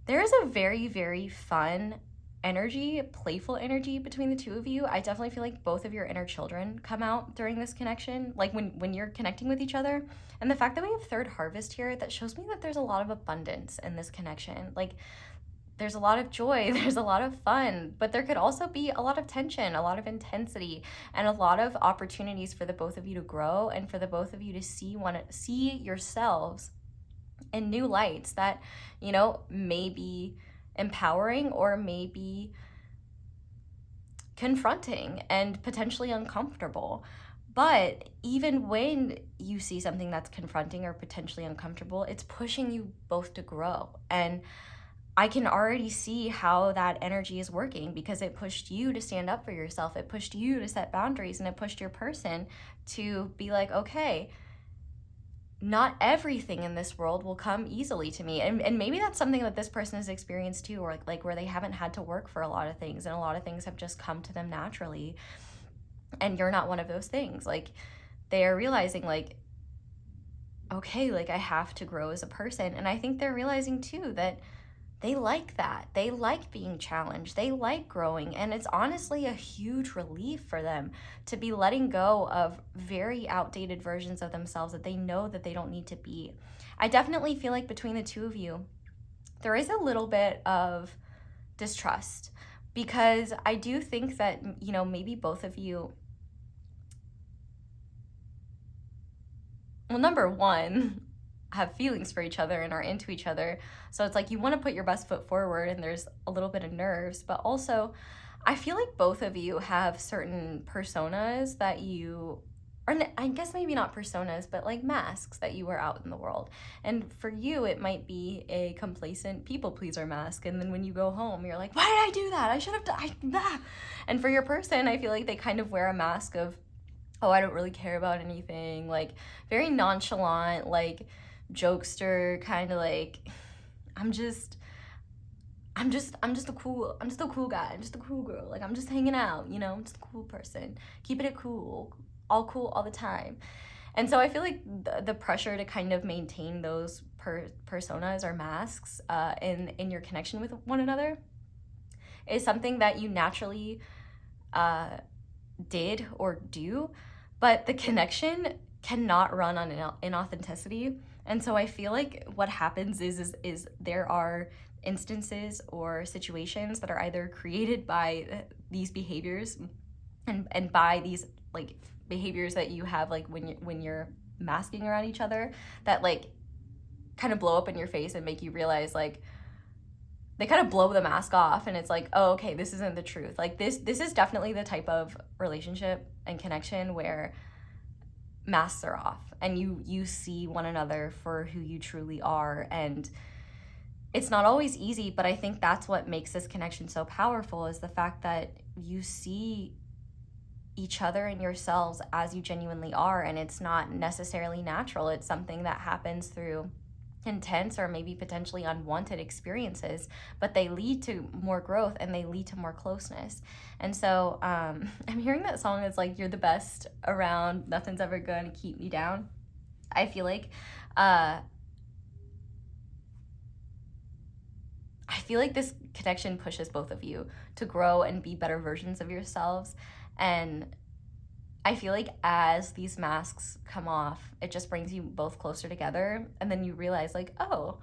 There is a very, very fun energy, playful energy between the two of you. I definitely feel like both of your inner children come out during this connection, like when you're connecting with each other. And the fact that we have third harvest here, that shows me that there's a lot of abundance in this connection. Like, there's a lot of joy, there's a lot of fun, but there could also be a lot of tension, a lot of intensity, and a lot of opportunities for the both of you to grow, and for the both of you to see yourselves in new lights that, you know, may be empowering or may be confronting and potentially uncomfortable. But even when you see something that's confronting or potentially uncomfortable, it's pushing you both to grow. And I can already see how that energy is working, because it pushed you to stand up for yourself. It pushed you to set boundaries, and it pushed your person to be like, okay, not everything in this world will come easily to me. And maybe that's something that this person has experienced too, or like where they haven't had to work for a lot of things, and a lot of things have just come to them naturally. And you're not one of those things. Like, they are realizing like, okay, like, I have to grow as a person. And I think they're realizing too that they like that. They like being challenged. They like growing. And it's honestly a huge relief for them to be letting go of very outdated versions of themselves that they know that they don't need to be. I definitely feel like between the two of you, there is a little bit of distrust, because I do think that, you know, maybe both of you, well, number one, have feelings for each other and are into each other. So it's like you want to put your best foot forward, and there's a little bit of nerves, but also I feel like both of you have certain personas that you, or I guess maybe not personas, but like masks that you wear out in the world. And for you, it might be a complacent people pleaser mask. And then when you go home, you're like, why did I do that? I should have done. And for your person, I feel like they kind of wear a mask of, oh, I don't really care about anything, like very nonchalant, like jokester, kind of like, I'm just a cool guy, I'm just a cool girl, like, I'm just hanging out, you know, I'm just a cool person, keeping it cool all the time. And so I feel like the pressure to kind of maintain those personas or masks in your connection with one another is something that you naturally did or do, but the connection cannot run on inauthenticity. And so I feel like what happens is there are instances or situations that are either created by these behaviors and by these like behaviors that you have, like when you're masking around each other, that like kind of blow up in your face and make you realize, like, they kind of blow the mask off, and it's like, oh, okay, this isn't the truth. Like, this is definitely the type of relationship and connection where masks are off and you see one another for who you truly are. And it's not always easy, but I think that's what makes this connection so powerful, is the fact that you see each other and yourselves as you genuinely are, and it's not necessarily natural. It's something that happens through intense or maybe potentially unwanted experiences, but they lead to more growth and they lead to more closeness. And so I'm hearing that song, it's like, you're the best around, nothing's ever gonna keep me down. I feel like this connection pushes both of you to grow and be better versions of yourselves. And I feel like as these masks come off, it just brings you both closer together. And then you realize, like, oh,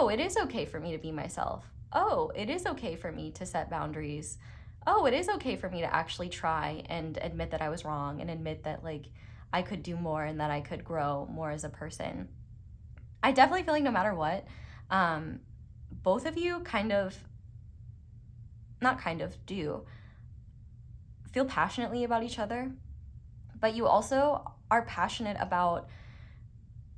it is okay for me to be myself. Oh, it is okay for me to set boundaries. Oh, it is okay for me to actually try and admit that I was wrong, and admit that, like, I could do more and that I could grow more as a person. I definitely feel like no matter what, both of you do feel passionately about each other, but you also are passionate about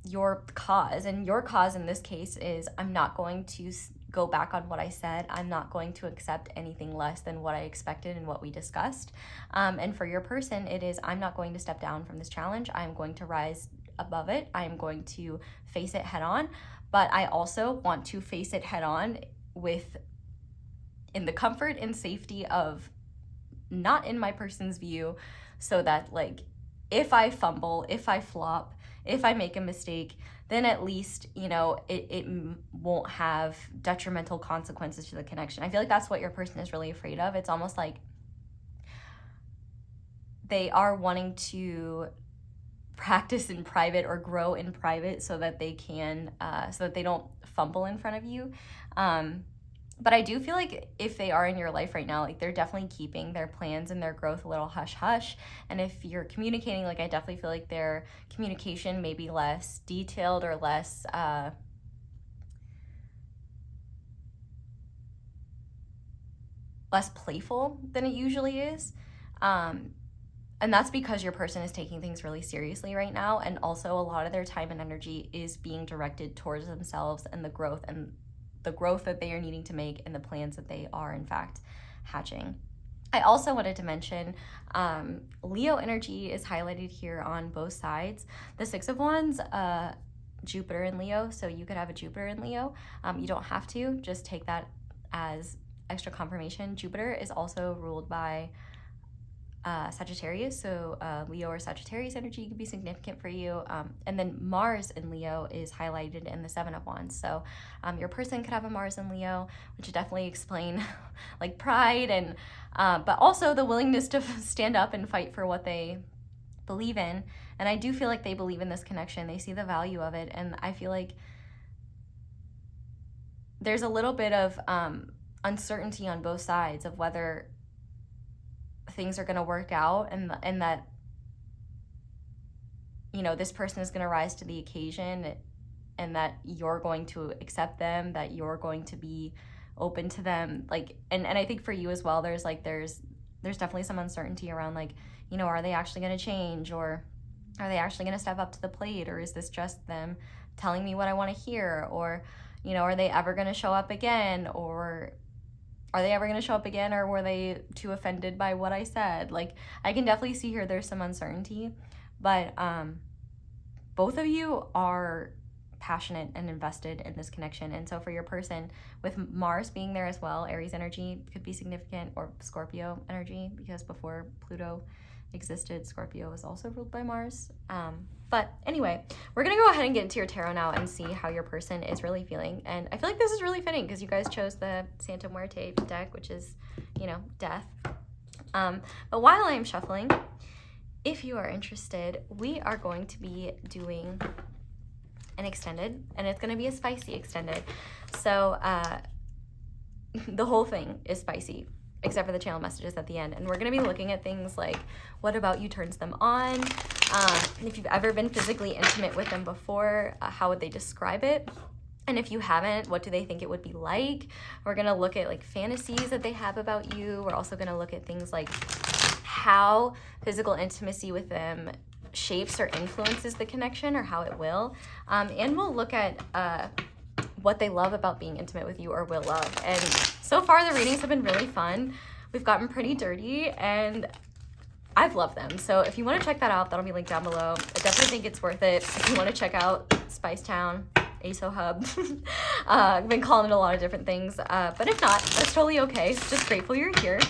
your cause. And your cause in this case is, I'm not going to go back on what I said. I'm not going to accept anything less than what I expected and what we discussed. And for your person, it is, I'm not going to step down from this challenge. I'm going to rise above it. I'm going to face it head on. But I also want to face it head on with in the comfort and safety of not in my person's view, so that like if I fumble, if I flop, if I make a mistake, then at least, you know, it won't have detrimental consequences to the connection. I feel like that's what your person is really afraid of. It's almost like they are wanting to practice in private or grow in private so that they can, so that they don't fumble in front of you. But I do feel like if they are in your life right now, like they're definitely keeping their plans and their growth a little hush hush. And if you're communicating, like I definitely feel like their communication may be less detailed or less playful than it usually is. And that's because your person is taking things really seriously right now. And also a lot of their time and energy is being directed towards themselves and the growth that they are needing to make and the plans that they are in fact hatching. I also wanted to mention Leo energy is highlighted here on both sides. The Six of Wands, Jupiter in Leo, so you could have a Jupiter in Leo. You don't have to, just take that as extra confirmation. Jupiter is also ruled by Sagittarius, so Leo or Sagittarius energy could be significant for you. And then Mars in Leo is highlighted in the Seven of Wands. So your person could have a Mars in Leo, which would definitely explain like pride and but also the willingness to stand up and fight for what they believe in. And I do feel like they believe in this connection. They see the value of it. And I feel like there's a little bit of uncertainty on both sides of whether things are going to work out and that, you know, this person is going to rise to the occasion and that you're going to accept them, that you're going to be open to them. Like, and I think for you as well, there's definitely some uncertainty around like, you know, are they actually going to change, or are they actually going to step up to the plate, or is this just them telling me what I want to hear, or, you know, are they ever going to show up again, or are they ever going to show up again, or were they too offended by what I said? Like, I can definitely see here there's some uncertainty, but both of you are passionate and invested in this connection. And so for your person, with Mars being there as well, Aries energy could be significant, or Scorpio energy, because before Pluto existed, Scorpio was also ruled by Mars. But anyway, we're gonna go ahead and get into your tarot now and see how your person is really feeling. And I feel like this is really fitting because you guys chose the Santa Muerte deck, which is, you know, death. But while I'm shuffling, if you are interested, we are going to be doing an extended, and it's gonna be a spicy extended. So the whole thing is spicy, except for the channel messages at the end. And we're gonna be looking at things like, what about you turns them on? If you've ever been physically intimate with them before, how would they describe it? And if you haven't, what do they think it would be like? We're gonna look at like fantasies that they have about you. We're also gonna look at things like how physical intimacy with them shapes or influences the connection, or how it will. And we'll look at what they love about being intimate with you, or will love. And so far the readings have been really fun. We've gotten pretty dirty and I've loved them. So if you want to check that out, that'll be linked down below. I definitely think it's worth it. If you want to check out Spice Town, ASO Hub, I've been calling it a lot of different things. But if not, that's totally okay. Just grateful you're here.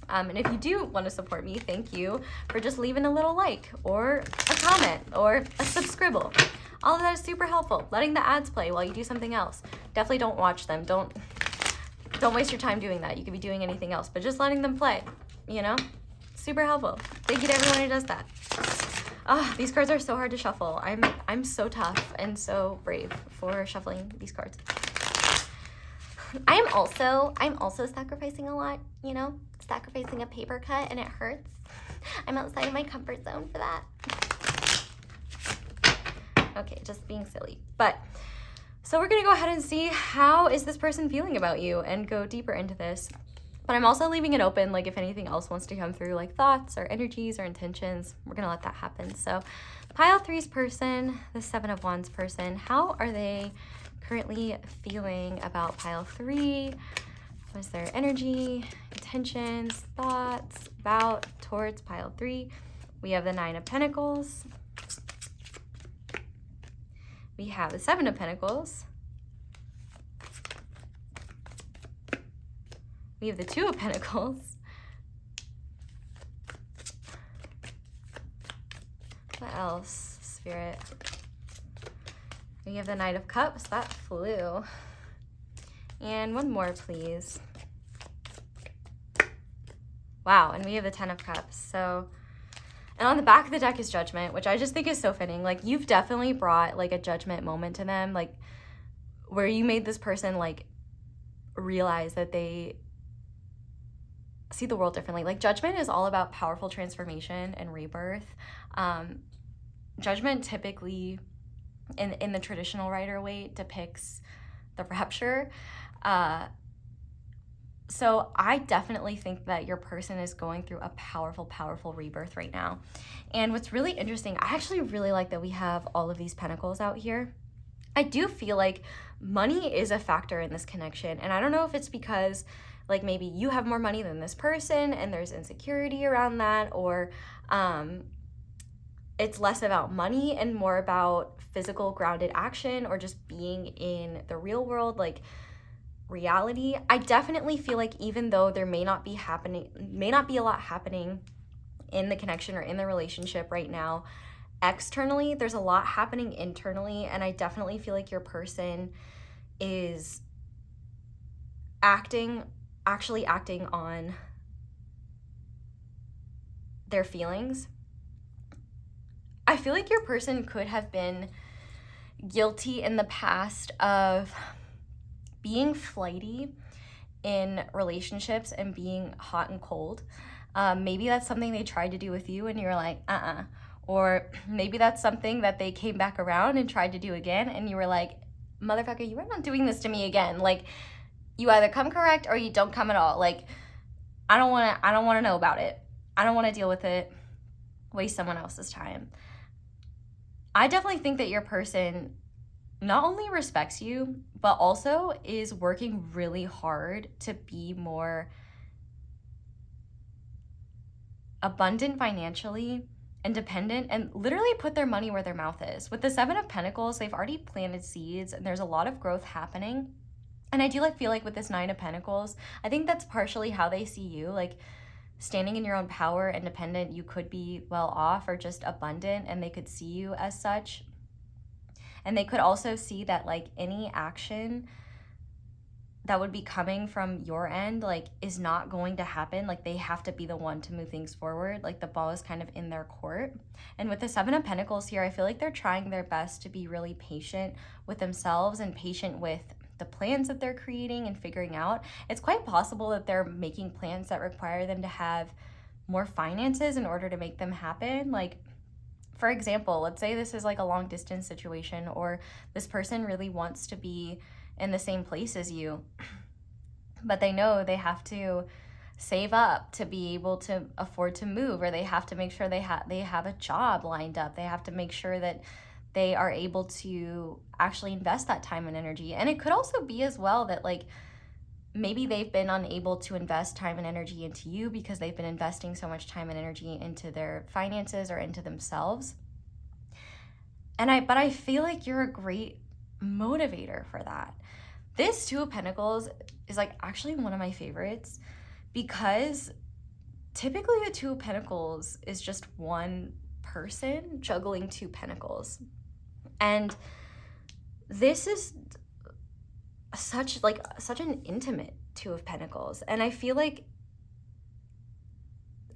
And if you do want to support me, thank you for just leaving a little like, or a comment, or a subscribble. All of that is super helpful. Letting the ads play while you do something else. Definitely don't watch them. Don't waste your time doing that. You could be doing anything else, but just letting them play, you know? Super helpful. Thank you to everyone who does that. These cards are so hard to shuffle. I'm so tough and so brave for shuffling these cards. I'm also sacrificing a lot, you know? Sacrificing a paper cut, and it hurts. I'm outside of my comfort zone for that. Okay, just being silly. But so we're gonna go ahead and see how is this person feeling about you and go deeper into this. But I'm also leaving it open, like if anything else wants to come through, like thoughts or energies or intentions, we're gonna let that happen. So pile 3's person, the Seven of Wands person, how are they currently feeling about pile 3? What's their energy, intentions, thoughts about towards pile 3? We have the Nine of Pentacles. We have the Seven of Pentacles. We have the Two of Pentacles. What else, Spirit? We have the Knight of Cups. That flew. And one more, please. Wow, and we have the Ten of Cups. So, and on the back of the deck is Judgment, which I just think is so fitting. Like, you've definitely brought, like, a judgment moment to them, like, where you made this person, like, realize that they see the world differently. Like, Judgment is all about powerful transformation and rebirth. Judgment typically, in the traditional Rider-Waite, depicts the rapture. So I definitely think that your person is going through a powerful, powerful rebirth right now. And what's really interesting, I actually really like that we have all of these pentacles out here. I do feel like money is a factor in this connection. And I don't know if it's because, like, maybe you have more money than this person and there's insecurity around that, or it's less about money and more about physical grounded action, or just being in the real world, like reality. I definitely feel like even though there may not be a lot happening in the connection or in the relationship right now externally, there's a lot happening internally. And I definitely feel like your person is actually acting on their feelings. I feel like your person could have been guilty in the past of being flighty in relationships and being hot and cold. Maybe that's something they tried to do with you and you're like, Or maybe that's something that they came back around and tried to do again and you were like, motherfucker, you are not doing this to me again. Like, you either come correct or you don't come at all. Like, I don't want to know about it. I don't want to deal with it. Waste someone else's time. I definitely think that your person not only respects you, but also is working really hard to be more abundant financially, independent, and literally put their money where their mouth is. With the Seven of Pentacles, they've already planted seeds and there's a lot of growth happening. And I do feel like with this Nine of Pentacles, I think that's partially how they see you. Like, standing in your own power, independent, you could be well off or just abundant, and they could see you as such. And they could also see that, like, any action that would be coming from your end, like, is not going to happen. Like, they have to be the one to move things forward. Like, the ball is kind of in their court. And with the Seven of Pentacles here, I feel like they're trying their best to be really patient with themselves and patient with the plans that they're creating and figuring out. It's quite possible that they're making plans that require them to have more finances in order to make them happen. Like, for example, let's say this is like a long distance situation, or this person really wants to be in the same place as you, but they know they have to save up to be able to afford to move, or they have to make sure they have a job lined up. They have to make sure that they are able to actually invest that time and energy. And it could also be as well that, like, maybe they've been unable to invest time and energy into you because they've been investing so much time and energy into their finances or into themselves. But I feel like you're a great motivator for that. This Two of Pentacles is, like, actually one of my favorites, because typically the Two of Pentacles is just one person juggling two pentacles. And this is such an intimate Two of Pentacles. And I feel like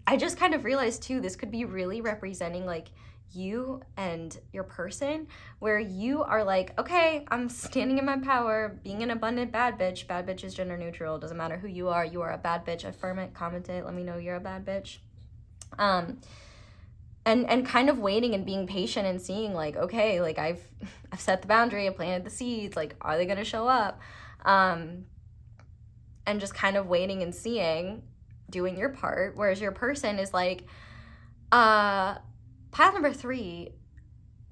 I just kind of realized too, this could be really representing, like, you and your person, where you are like, okay, I'm standing in my power, being an abundant bad bitch. Bad bitch is gender neutral. Doesn't matter who you are a bad bitch. Affirm it, comment it, let me know you're a bad bitch. And kind of waiting and being patient and seeing, like, okay, like, I've set the boundary, I planted the seeds, like, are they gonna show up? And just kind of waiting and seeing, doing your part. Whereas your person is like, pile number 3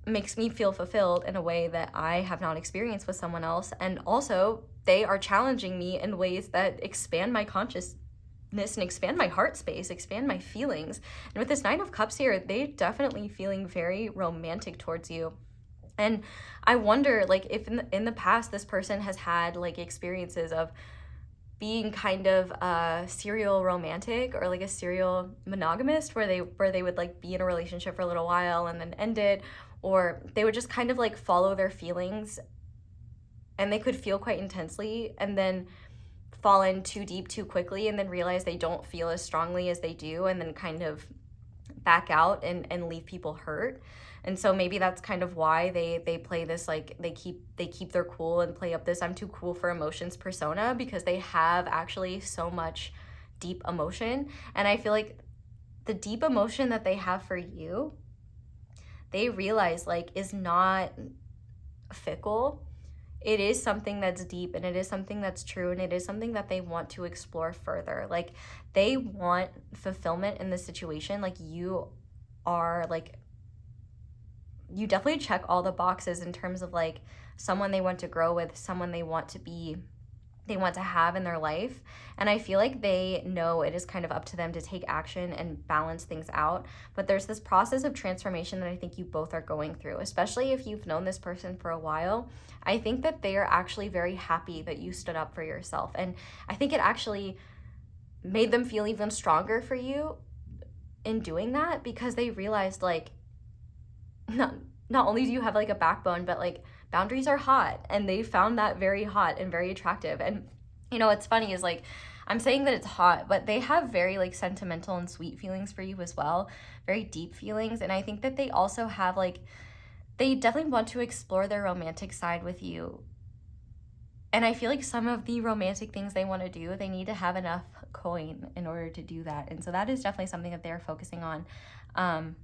makes me feel fulfilled in a way that I have not experienced with someone else. And also, they are challenging me in ways that expand my consciousness and expand my heart space, expand my feelings. And with this Nine of Cups here, they're definitely feeling very romantic towards you. And I wonder, like, if in the past this person has had, like, experiences of being kind of a serial romantic or like a serial monogamist, where they would like be in a relationship for a little while and then end it, or they would just kind of like follow their feelings, and they could feel quite intensely and then fall in too deep too quickly and then realize they don't feel as strongly as they do, and then kind of back out and leave people hurt. And so maybe that's kind of why they play this, like they keep their cool and play up this I'm too cool for emotions persona, because they have actually so much deep emotion. And I feel like the deep emotion that they have for you, they realize like is not fickle. It is something that's deep, and it is something that's true, and it is something that they want to explore further. Like they want fulfillment in the situation. Like you are like, you definitely check all the boxes in terms of like someone they want to grow with, someone they want to have in their life. And I feel like they know it is kind of up to them to take action and balance things out. But there's this process of transformation that I think you both are going through, especially if you've known this person for a while. I think that they are actually very happy that you stood up for yourself. And I think it actually made them feel even stronger for you in doing that, because they realized like, not only do you have like a backbone, but like boundaries are hot, and they found that very hot and very attractive. And you know what's funny is like, I'm saying that it's hot, but they have very like sentimental and sweet feelings for you as well, very deep feelings. And I think that they also have like, they definitely want to explore their romantic side with you. And I feel like some of the romantic things they want to do, they need to have enough coin in order to do that. And so that is definitely something that they're focusing on.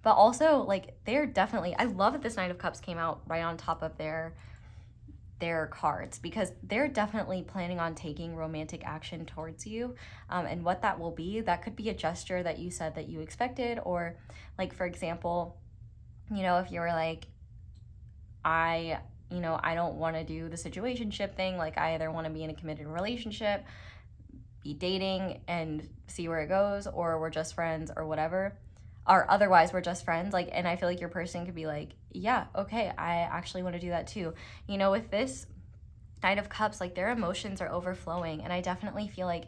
But also, like, they're definitely, I love that this Knight of Cups came out right on top of their cards, because they're definitely planning on taking romantic action towards you. And what that will be, that could be a gesture that you said that you expected, or like, for example, you know, if you were like, I don't want to do the situationship thing. Like, I either want to be in a committed relationship, be dating and see where it goes, or we're just friends or whatever. Or otherwise we're just friends. Like, and I feel like your person could be like, yeah, okay, I actually want to do that too. You know, with this Knight of Cups, like their emotions are overflowing. And I definitely feel like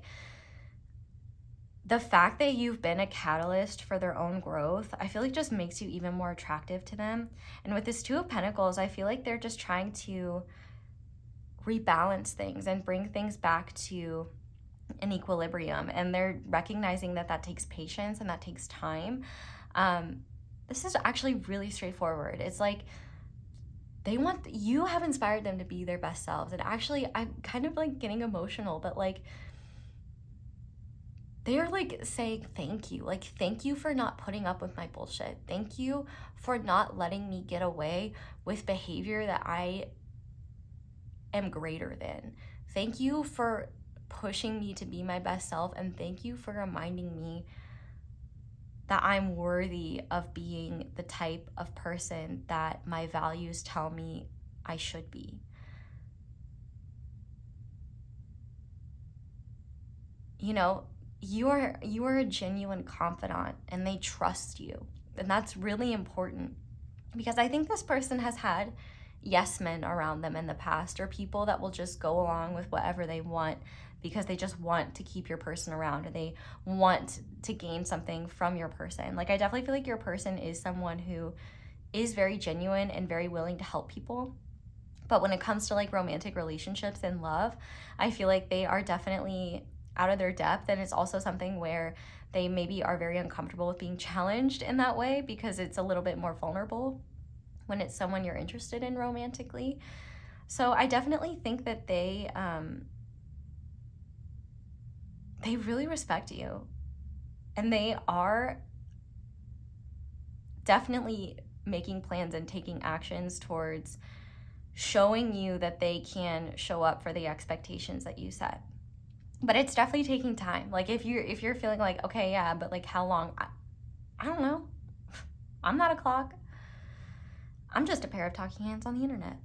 the fact that you've been a catalyst for their own growth, I feel like just makes you even more attractive to them. And with this Two of Pentacles, I feel like they're just trying to rebalance things and bring things back to an equilibrium, and they're recognizing that that takes patience and that takes time. This is actually really straightforward. It's like you have inspired them to be their best selves. And actually, I'm kind of like getting emotional, but like they're like saying thank you. Like, thank you for not putting up with my bullshit. Thank you for not letting me get away with behavior that I am greater than. Thank you for pushing me to be my best self, and thank you for reminding me that I'm worthy of being the type of person that my values tell me I should be. You know, you are a genuine confidant, and they trust you. And that's really important, because I think this person has had yes men around them in the past, or people that will just go along with whatever they want because they just want to keep your person around, or they want to gain something from your person. Like, I definitely feel like your person is someone who is very genuine and very willing to help people. But when it comes to like romantic relationships and love, I feel like they are definitely out of their depth. And it's also something where they maybe are very uncomfortable with being challenged in that way, because it's a little bit more vulnerable when it's someone you're interested in romantically. So I definitely think that they really respect you, and they are definitely making plans and taking actions towards showing you that they can show up for the expectations that you set. But it's definitely taking time. Like, if you're feeling like, okay, yeah, but like how long? I don't know. I'm not a clock. I'm just a pair of talking hands on the internet.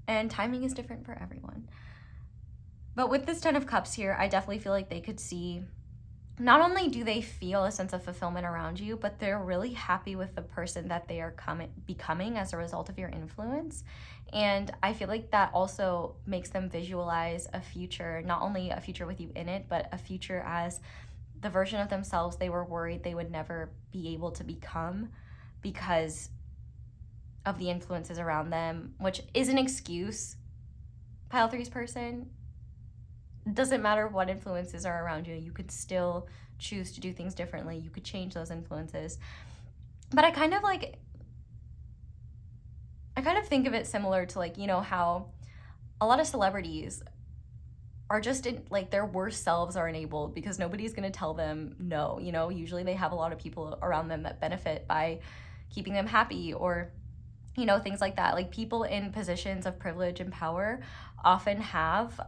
And timing is different for everyone. But with this Ten of Cups here, I definitely feel like they could see not only do they feel a sense of fulfillment around you, but they're really happy with the person that they are becoming as a result of your influence. And I feel like that also makes them visualize a future, not only a future with you in it, but a future as the version of themselves they were worried they would never be able to become because of the influences around them, which is an excuse, Pile 3's person. Doesn't matter what influences are around you, you could still choose to do things differently. You could change those influences. But I kind of think of it similar to, like, you know, how a lot of celebrities are just in, like, their worst selves are enabled because nobody's going to tell them no. You know, usually they have a lot of people around them that benefit by keeping them happy, or, you know, things like that. Like, people in positions of privilege and power often have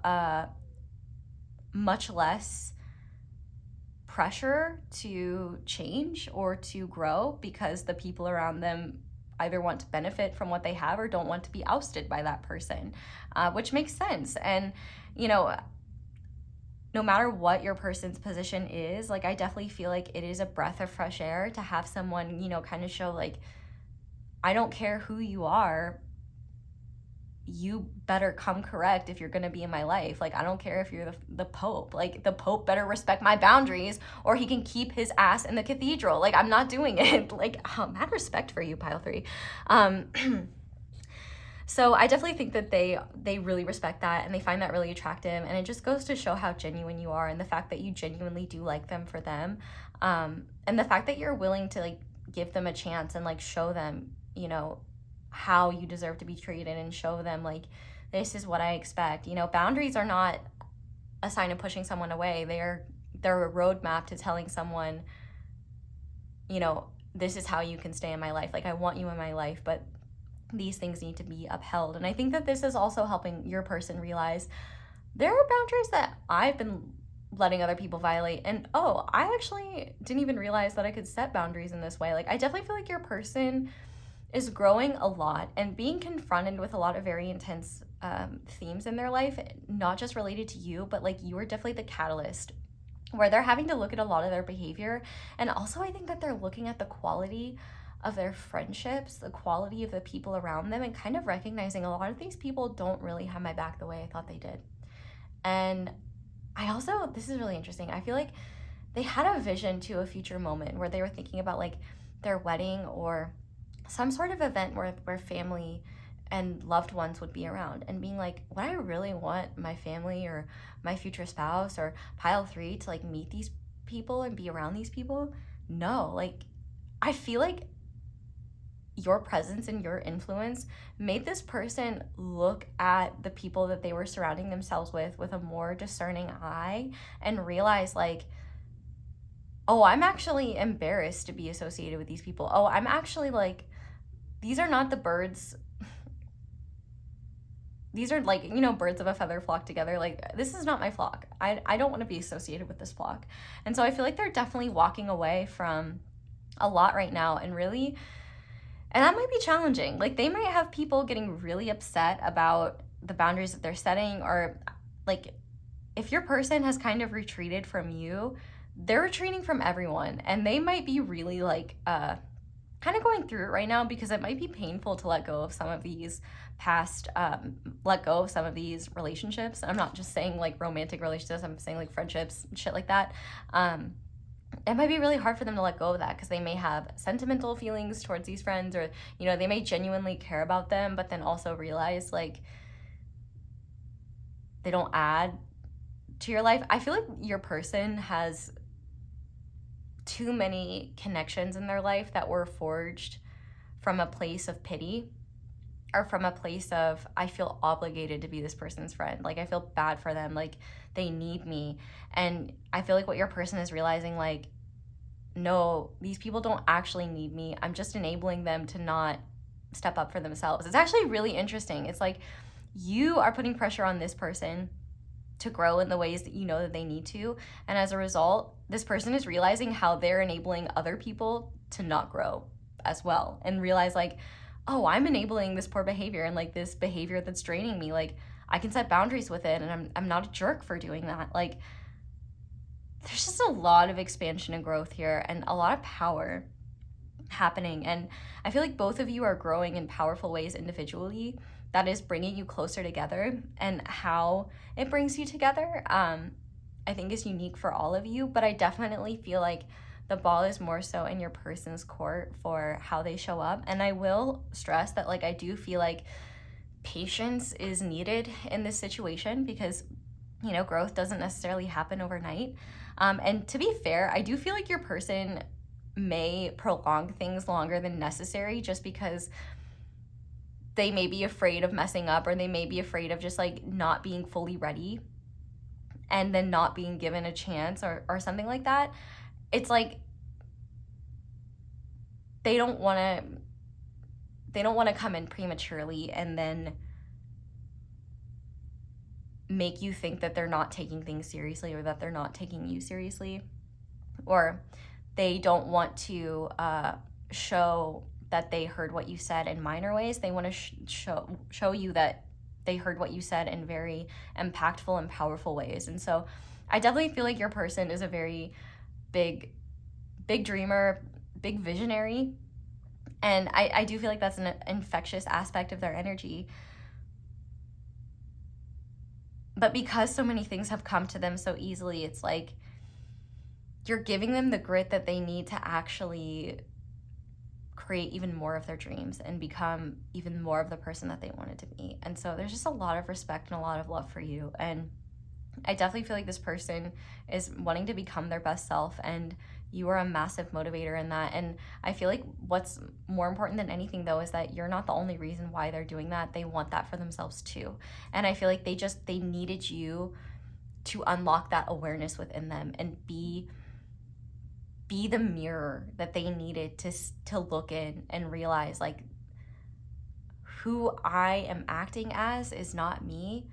much less pressure to change or to grow because the people around them either want to benefit from what they have or don't want to be ousted by that person, which makes sense. And, you know, no matter what your person's position is, like, I definitely feel like it is a breath of fresh air to have someone, you know, kind of show, like, I don't care who you are, you better come correct if you're going to be in my life. Like, I don't care if you're the Pope. Like, the Pope better respect my boundaries or he can keep his ass in the cathedral. Like, I'm not doing it. Like, mad respect for you, Pile 3. So I definitely think that they really respect that and they find that really attractive. And it just goes to show how genuine you are and the fact that you genuinely do like them for them. And the fact that you're willing to, like, give them a chance and, like, show them, you know, how you deserve to be treated and show them, like, this is what I expect. You know, boundaries are not a sign of pushing someone away. They're a roadmap to telling someone, you know, this is how you can stay in my life. Like, I want you in my life, but these things need to be upheld. And I think that this is also helping your person realize there are boundaries that I've been letting other people violate. And, oh, I actually didn't even realize that I could set boundaries in this way. Like, I definitely feel like your person is growing a lot and being confronted with a lot of very intense themes in their life, not just related to you, but, like, you are definitely the catalyst where they're having to look at a lot of their behavior. And also, I think that they're looking at the quality of their friendships, the quality of the people around them, and kind of recognizing a lot of these people don't really have my back the way I thought they did. And I also, this is really interesting, I feel like they had a vision to a future moment where they were thinking about, like, their wedding or some sort of event where family and loved ones would be around, and being like, would I really want my family or my future spouse or Pile 3 to, like, meet these people and be around these people? No. Like, I feel like your presence and your influence made this person look at the people that they were surrounding themselves with a more discerning eye and realize, like, oh, I'm actually embarrassed to be associated with these people. Oh, I'm actually, like, these are not the birds. These are, like, you know, birds of a feather flock together. Like, this is not my flock. I don't want to be associated with this flock. And so I feel like they're definitely walking away from a lot right now, and really, and that might be challenging. Like, they might have people getting really upset about the boundaries that they're setting, or, like, if your person has kind of retreated from you, they're retreating from everyone, and they might be really, like, kind of going through it right now because it might be painful to let go of some of these let go of some of these relationships. I'm not just saying, like, romantic relationships, I'm saying, like, friendships, shit like that. It might be really hard for them to let go of that because they may have sentimental feelings towards these friends, or, you know, they may genuinely care about them, but then also realize, like, they don't add to your life. I feel like your person has too many connections in their life that were forged from a place of pity, or from a place of, I feel obligated to be this person's friend. Like, I feel bad for them. Like, they need me. And I feel like what your person is realizing, like, no, these people don't actually need me. I'm just enabling them to not step up for themselves. It's actually really interesting. It's like you are putting pressure on this person to grow in the ways that you know that they need to. And as a result, this person is realizing how they're enabling other people to not grow as well, and realize, like, oh, I'm enabling this poor behavior and, like, this behavior that's draining me. Like, I can set boundaries with it, and I'm not a jerk for doing that. Like, there's just a lot of expansion and growth here and a lot of power happening. And I feel like both of you are growing in powerful ways individually that is bringing you closer together. And how it brings you together, I think is unique for all of you. But I definitely feel like the ball is more so in your person's court for how they show up. And I will stress that, like, I do feel like patience is needed in this situation because, you know, growth doesn't necessarily happen overnight. And to be fair, I do feel like your person may prolong things longer than necessary just because they may be afraid of messing up, or they may be afraid of just like not being fully ready and then not being given a chance or something like that. It's like they don't want to come in prematurely and then make you think that they're not taking things seriously or that they're not taking you seriously, or they don't want to show that they heard what you said in minor ways. They want to show you that they heard what you said in very impactful and powerful ways. And so I definitely feel like your person is a very big dreamer, big visionary. And I do feel like that's an infectious aspect of their energy. But because so many things have come to them so easily, it's like you're giving them the grit that they need to actually create even more of their dreams and become even more of the person that they wanted to be. And so there's just a lot of respect and a lot of love for you. And I definitely feel like this person is wanting to become their best self, and you are a massive motivator in that. And I feel like what's more important than anything, though, is that you're not the only reason why they're doing that. They want that for themselves too. And I feel like they needed you to unlock that awareness within them and be the mirror that they needed to look in and realize, like, who I am acting as is not me.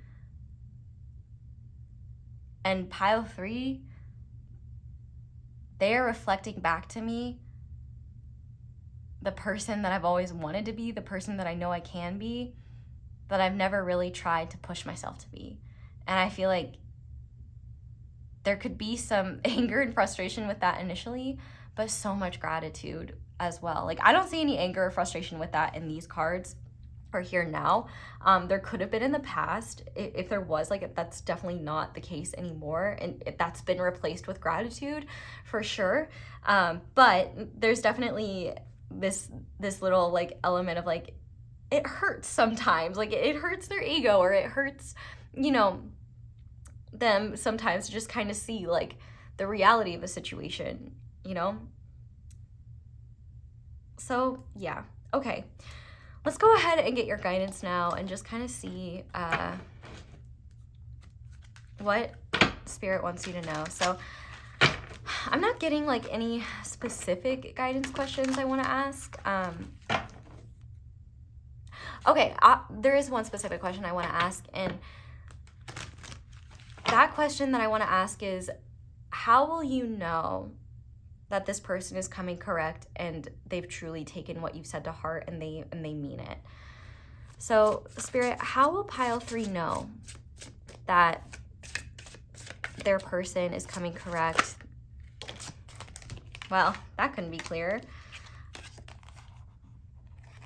And pile 3, they are reflecting back to me the person that I've always wanted to be, the person that I know I can be, that I've never really tried to push myself to be. And I feel like there could be some anger and frustration with that initially, but so much gratitude as well. Like, I don't see any anger or frustration with that in these cards or here now. There could have been in the past. If there was, like, that's definitely not the case anymore. And that's been replaced with gratitude for sure. But there's definitely this little, like, element of, like, it hurts sometimes. Like, it hurts their ego, or it hurts, you know, them sometimes to just kind of see, like, the reality of a situation, you know? So yeah, okay, let's go ahead and get your guidance now and just kind of see what Spirit wants you to know. So I'm not getting, like, any specific guidance questions I want to ask. Okay, there is one specific question I want to ask, and that question that I want to ask is, how will you know that this person is coming correct and they've truly taken what you've said to heart and they mean it? So, Spirit, how will pile 3 know that their person is coming correct? Well, that couldn't be clearer.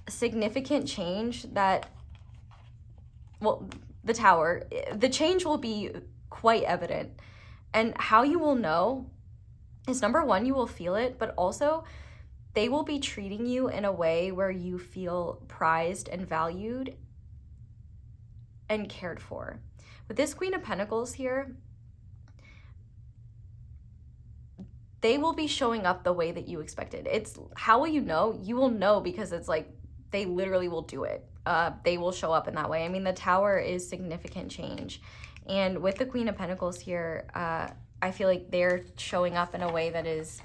Significant change that, well, the Tower, the change will be quite evident. And how you will know is, number 1, you will feel it, but also they will be treating you in a way where you feel prized and valued and cared for. With this Queen of Pentacles here, they will be showing up the way that you expected. It's, how will you know? You will know because it's like they literally will do it. They will show up in that way. I mean, the Tower is significant change. And with the Queen of Pentacles here, I feel like they're showing up in a way that is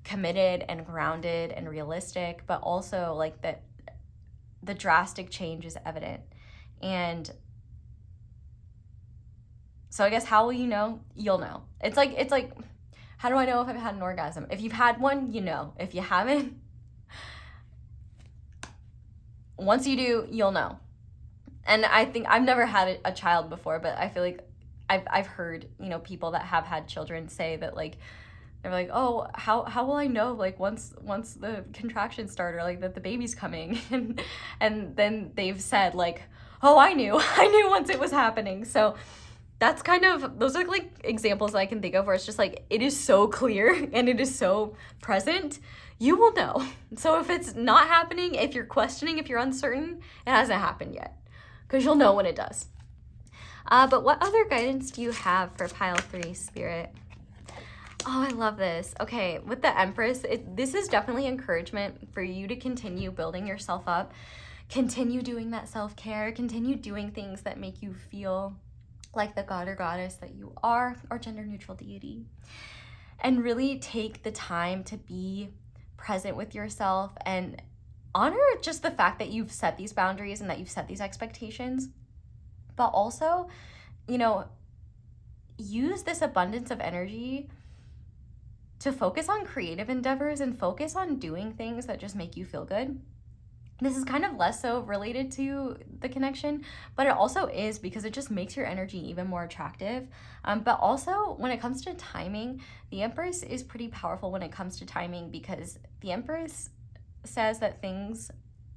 committed and grounded and realistic, but also, like, that the drastic change is evident. And so I guess, how will you know? You'll know. It's like, how do I know if I've had an orgasm? If you've had one, you know. If you haven't, once you do, you'll know. And I think I've never had a child before, but I feel like I've heard, you know, people that have had children say that, like, they're like, oh, how will I know, like, once the contractions start, or like that the baby's coming? And then they've said, like, oh, I knew once it was happening. So that's kind of, those are like examples that I can think of where it's just like, it is so clear and it is so present, you will know. So if it's not happening, if you're questioning, if you're uncertain, it hasn't happened yet, because you'll know when it does. But what other guidance do you have for pile 3, Spirit? Oh, I love this. Okay, with the Empress, this is definitely encouragement for you to continue building yourself up, continue doing that self-care, continue doing things that make you feel like the god or goddess that you are, or gender neutral deity, and really take the time to be present with yourself and honor just the fact that you've set these boundaries and that you've set these expectations, but also, you know, use this abundance of energy to focus on creative endeavors and focus on doing things that just make you feel good. This is kind of less so related to the connection, but it also is, because it just makes your energy even more attractive. But also when it comes to timing, the Empress is pretty powerful when it comes to timing, because the Empress says that things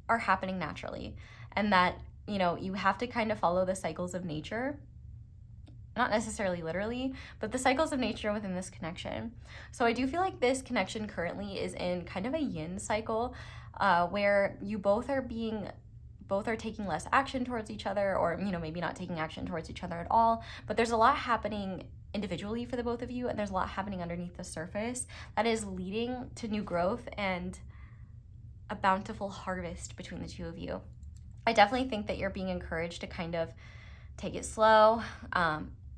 are happening naturally, and that, you know, you have to kind of follow the cycles of nature. Not necessarily literally, but the cycles of nature within this connection. So I do feel like this connection currently is in kind of a yin cycle, where you both are taking less action towards each other, or, you know, maybe not taking action towards each other at all, but there's a lot happening individually for the both of you, and there's a lot happening underneath the surface that is leading to new growth and a bountiful harvest between the two of you. I definitely think that you're being encouraged to kind of take it slow,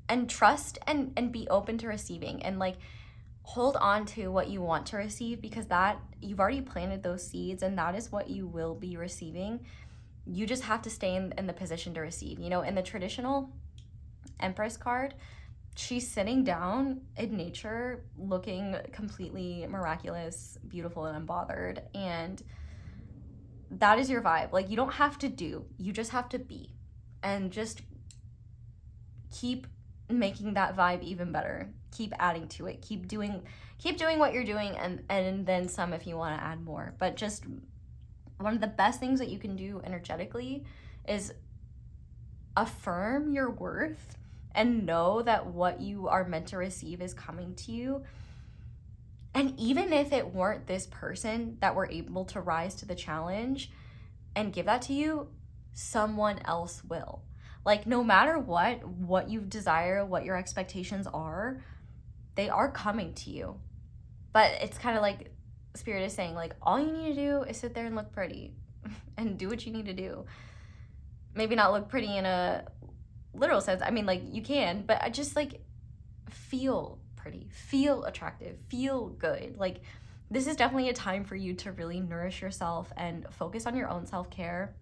and trust and be open to receiving, and like hold on to what you want to receive, because that, you've already planted those seeds, and that is what you will be receiving. You just have to stay in the position to receive. You know, in the traditional Empress card, she's sitting down in nature looking completely miraculous, beautiful, and unbothered, and that is your vibe. Like, you don't have to do, you just have to be, and just keep making that vibe even better. Keep adding to it. Keep doing what you're doing, and then some if you want to add more. But just one of the best things that you can do energetically is affirm your worth and know that what you are meant to receive is coming to you. And even if it weren't this person that were able to rise to the challenge and give that to you, someone else will. Like, no matter what you desire, what your expectations are, they are coming to you. But it's kind of like Spirit is saying, like, all you need to do is sit there and look pretty and do what you need to do. Maybe not look pretty in a literal sense. I mean, like, you can, but just like feel pretty, feel attractive, feel good. Like, this is definitely a time for you to really nourish yourself and focus on your own self-care.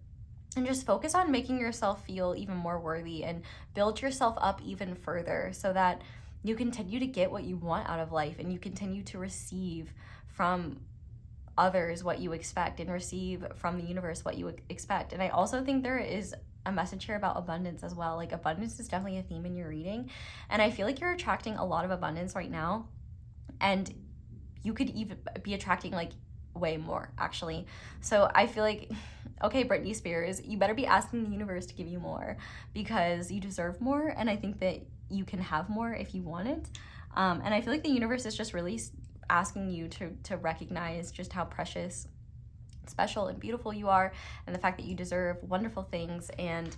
And just focus on making yourself feel even more worthy and build yourself up even further, so that you continue to get what you want out of life, and you continue to receive from others what you expect, and receive from the universe what you expect. And I also think there is a message here about abundance as well. Like, abundance is definitely a theme in your reading, and I feel like you're attracting a lot of abundance right now, and you could even be attracting like way more, actually. So I feel like, okay, Britney Spears, you better be asking the universe to give you more, because you deserve more, and I think that you can have more if you want it. And I feel like the universe is just really asking you to recognize just how precious, special, and beautiful you are, and the fact that you deserve wonderful things, and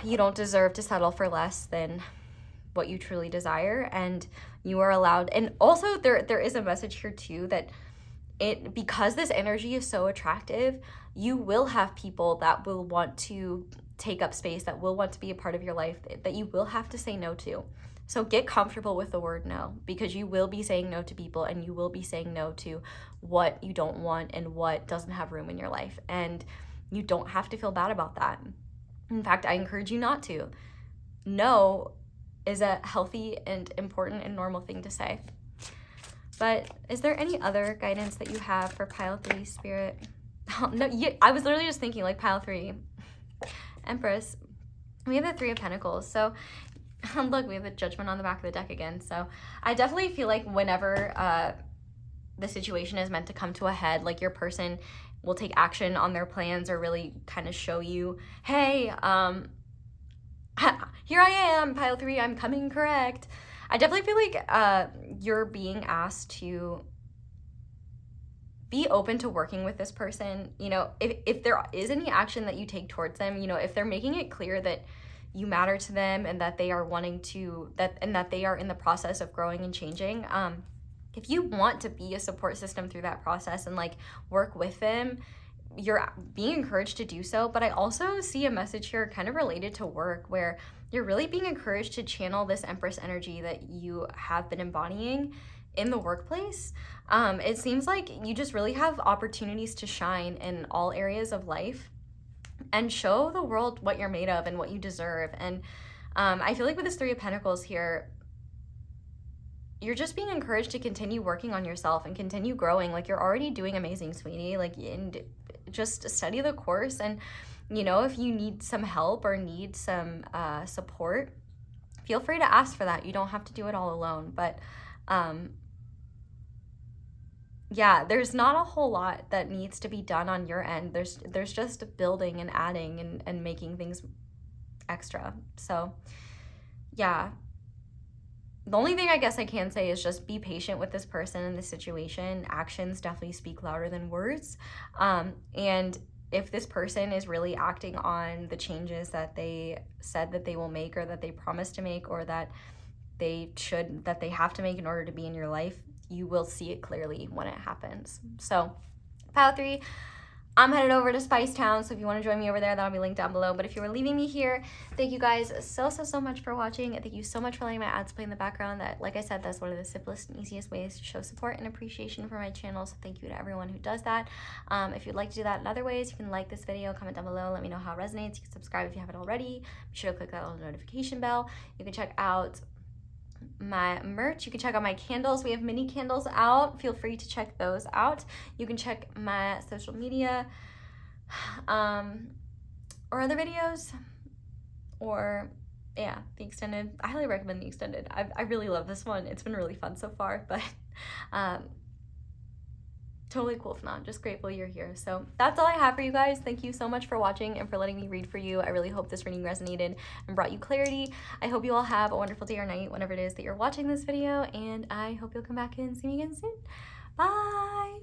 you don't deserve to settle for less than what you truly desire, and you are allowed. And also there is a message here too, that because this energy is so attractive, you will have people that will want to take up space, that will want to be a part of your life, that you will have to say no to. So get comfortable with the word no, because you will be saying no to people, and you will be saying no to what you don't want and what doesn't have room in your life. And you don't have to feel bad about that. In fact, I encourage you not to. No is a healthy and important and normal thing to say. But is there any other guidance that you have for pile 3, Spirit? Oh, no, I was literally just thinking, like, pile 3, Empress. We have the 3 of Pentacles. So Look, we have the Judgment on the back of the deck again. So I definitely feel like whenever the situation is meant to come to a head, like your person will take action on their plans or really kind of show you, hey, here I am, pile 3, I'm coming correct. I definitely feel like you're being asked to be open to working with this person. You know, if there is any action that you take towards them, you know, if they're making it clear that you matter to them and that they are wanting to, that they are in the process of growing and changing, if you want to be a support system through that process and like work with them, you're being encouraged to do so. But I also see a message here kind of related to work where you're really being encouraged to channel this Empress energy that you have been embodying in the workplace. It seems like you just really have opportunities to shine in all areas of life and show the world what you're made of and what you deserve. And I feel like with this 3 of Pentacles here, you're just being encouraged to continue working on yourself and continue growing. Like, you're already doing amazing, sweetie. Like, and just study the course. And, you know, if you need some help or need some support, feel free to ask for that. You don't have to do it all alone. But yeah, there's not a whole lot that needs to be done on your end. There's just building and adding and making things extra. So yeah, the only thing I guess I can say is just be patient with this person in this situation. Actions definitely speak louder than words. And if this person is really acting on the changes that they said that they will make or that they promised to make or that they have to make in order to be in your life, you will see it clearly when it happens. So pile 3, I'm headed over to Spice Town, so if you want to join me over there, that'll be linked down below. But if you were leaving me here, thank you guys so much for watching. Thank you so much for letting my ads play in the background. That, like I said, that's one of the simplest and easiest ways to show support and appreciation for my channel, so thank you to everyone who does that. If you'd like to do that in other ways, you can like this video, comment down below, let me know how it resonates. You can subscribe if you haven't already. Be sure to click that little notification bell. You can check out my merch. You can check out my candles. We have mini candles out. Feel free to check those out. You can check my social media or other videos, or yeah, the extended. I highly recommend the extended. I really love this one. It's been really fun so far, but totally cool if not. Just grateful you're here. So that's all I have for you guys. Thank you so much for watching and for letting me read for you. I really hope this reading resonated and brought you clarity. I hope you all have a wonderful day or night whenever it is that you're watching this video, and I hope you'll come back and see me again soon. Bye!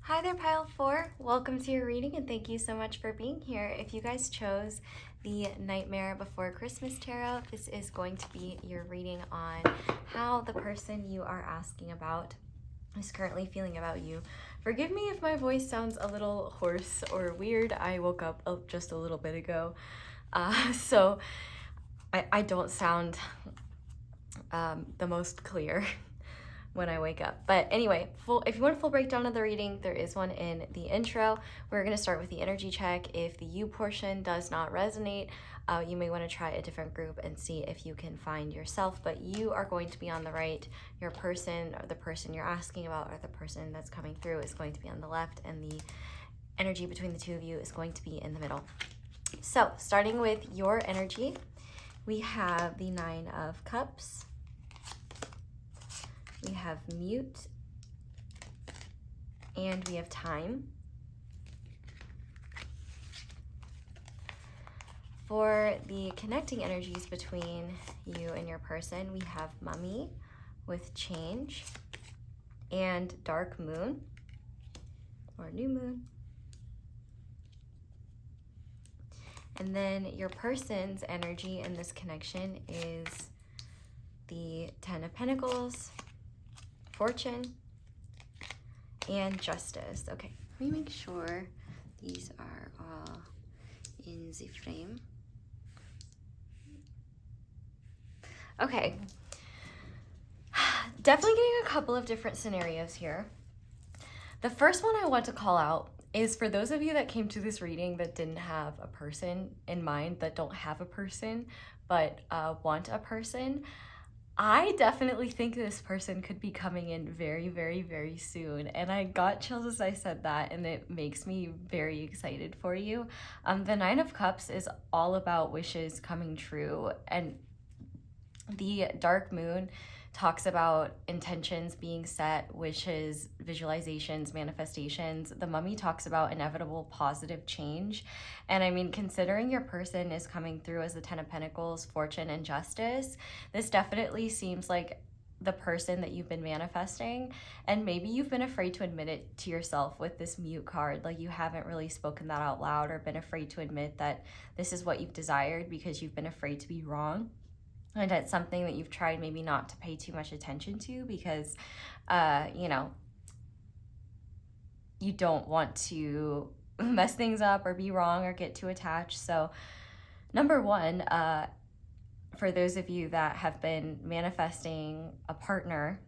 Hi there, pile 4. Welcome to your reading, and thank you so much for being here. If you guys chose the Nightmare Before Christmas Tarot, this is going to be your reading on how the person you are asking about is currently feeling about you. Forgive me if my voice sounds a little hoarse or weird. I woke up just a little bit ago, so I don't sound the most clear when I wake up. But anyway, if you want a full breakdown of the reading, there is one in the intro. We're going to start with the energy check. If the you portion does not resonate, you may want to try a different group and see if you can find yourself. But you are going to be on the right. Your person, or the person you're asking about, or the person that's coming through is going to be on the left, and the energy between the two of you is going to be in the middle. So starting with your energy, we have the 9 of Cups. We have Mute, and we have Time. For the connecting energies between you and your person, we have Mummy with Change and Dark Moon or New Moon. And then your person's energy in this connection is the 10 of Pentacles, Fortune, and Justice. Okay, let me make sure these are all in the frame. Okay, definitely getting a couple of different scenarios here. The first one I want to call out is for those of you that came to this reading that didn't have a person in mind, that don't have a person, but want a person. I definitely think this person could be coming in very soon, and I got chills as I said that, and it makes me very excited for you. The 9 of Cups is all about wishes coming true, and The dark moon talks about intentions being set, wishes, visualizations, manifestations. The mummy talks about inevitable positive change. And I mean, considering your person is coming through as the Ten of Pentacles, fortune, and justice, this definitely seems like the person that you've been manifesting. And maybe you've been afraid to admit it to yourself with this mute card. Like, you haven't really spoken that out loud or been afraid to admit that this is what you've desired because you've been afraid to be wrong. And it's something that you've tried maybe not to pay too much attention to because, you know, you don't want to mess things up or be wrong or get too attached. So number one, for those of you that have been manifesting a partner,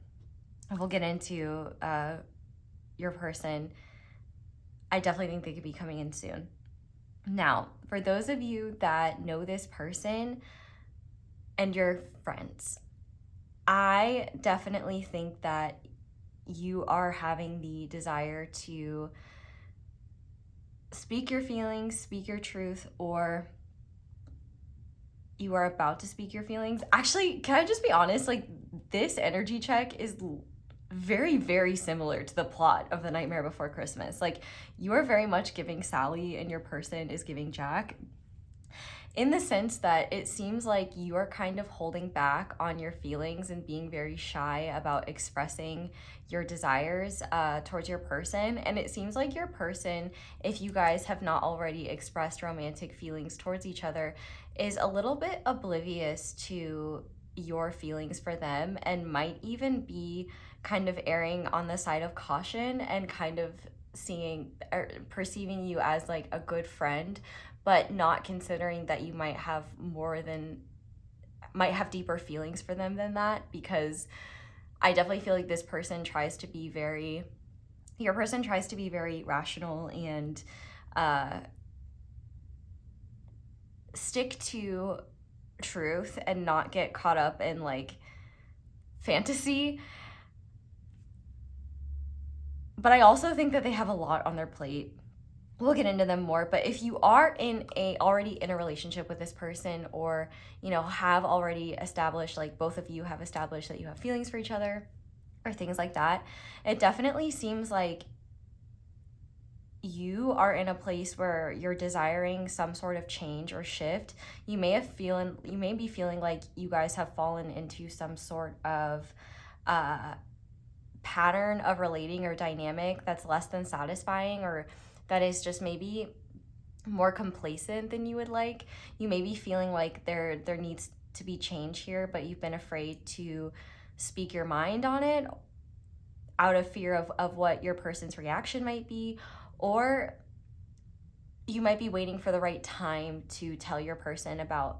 we'll get into your person, I definitely think they could be coming in soon. Now, for those of you that know this person and your friends, I definitely think that you are having the desire to speak your feelings, speak your truth, or you are about to speak your feelings. Actually, can I just be honest? Like, this energy check is very, very similar to the plot of The Nightmare Before Christmas. Like, you are very much giving Sally and your person is giving Jack, in the sense that it seems like you are kind of holding back on your feelings and being very shy about expressing your desires towards your person. And it seems like your person, if you guys have not already expressed romantic feelings towards each other, is a little bit oblivious to your feelings for them and might even be kind of erring on the side of caution and kind of seeing or perceiving you as like a good friend, but not considering that you might have deeper feelings for them than that. Because I definitely feel like your person tries to be very rational and stick to truth and not get caught up in like fantasy. But I also think that they have a lot on their plate. We'll get into them more, but if you are already in a relationship with this person, or, you know, have already established, like both of you have established that you have feelings for each other or things like that, it definitely seems like you are in a place where you're desiring some sort of change or shift. You may be feeling like you guys have fallen into some sort of pattern of relating or dynamic that's less than satisfying, or that is just maybe more complacent than you would like. You may be feeling like there needs to be change here, but you've been afraid to speak your mind on it out of fear of what your person's reaction might be, or you might be waiting for the right time to tell your person about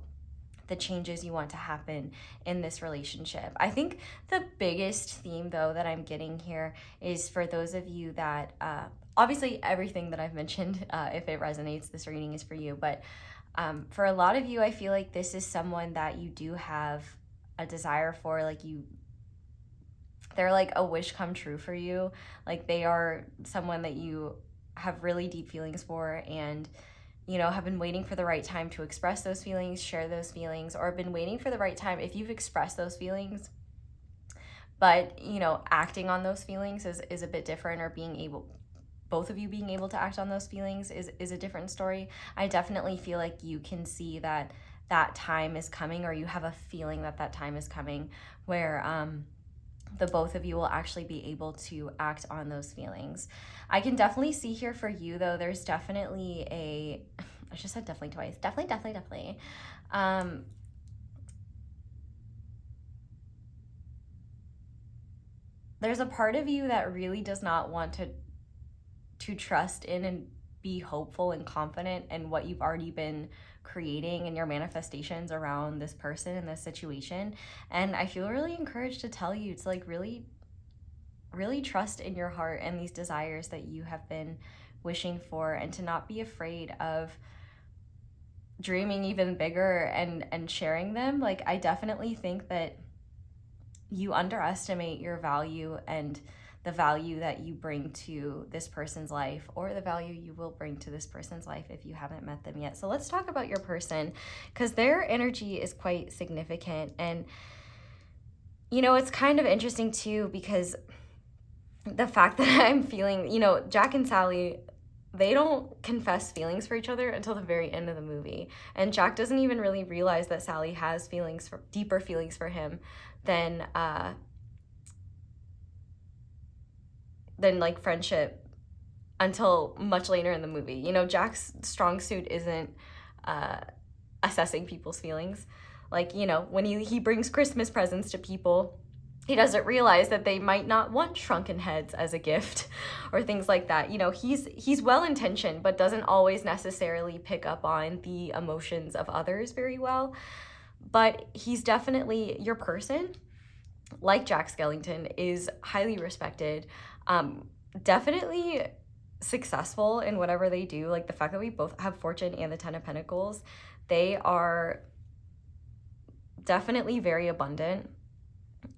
the changes you want to happen in this relationship. I think the biggest theme, though, that I'm getting here is for those of you that, obviously everything that I've mentioned, if it resonates, this reading is for you. But for a lot of you, I feel like this is someone that you do have a desire for. Like, they're like a wish come true for you. Like, they are someone that you have really deep feelings for, and you know, have been waiting for the right time to express those feelings, share those feelings, or have been waiting for the right time. If you've expressed those feelings, but, you know, acting on those feelings is a bit different, or both of you being able to act on those feelings is a different story. I definitely feel like you can see that time is coming, or you have a feeling that time is coming, where the both of you will actually be able to act on those feelings. I can definitely see here for you, though, there's definitely I just said definitely twice. Definitely. There's a part of you that really does not want to trust in and be hopeful and confident in what you've already been creating and your manifestations around this person and this situation. And I feel really encouraged to tell you to like really trust in your heart and these desires that you have been wishing for, and to not be afraid of dreaming even bigger and sharing them. Like, I definitely think that you underestimate your value and the value that you bring to this person's life, or the value you will bring to this person's life if you haven't met them yet. So let's talk about your person, because their energy is quite significant. And, you know, it's kind of interesting too, because the fact that I'm feeling, you know, Jack and Sally, they don't confess feelings for each other until the very end of the movie. And Jack doesn't even really realize that Sally has deeper feelings for him than like friendship until much later in the movie. You know, Jack's strong suit isn't assessing people's feelings. Like, you know, when he brings Christmas presents to people, he doesn't realize that they might not want shrunken heads as a gift or things like that. You know, he's well-intentioned, but doesn't always necessarily pick up on the emotions of others very well. But he's definitely, your person, like Jack Skellington, is highly respected, definitely successful in whatever they do. Like the fact that we both have Fortune and the Ten of Pentacles, they are definitely very abundant,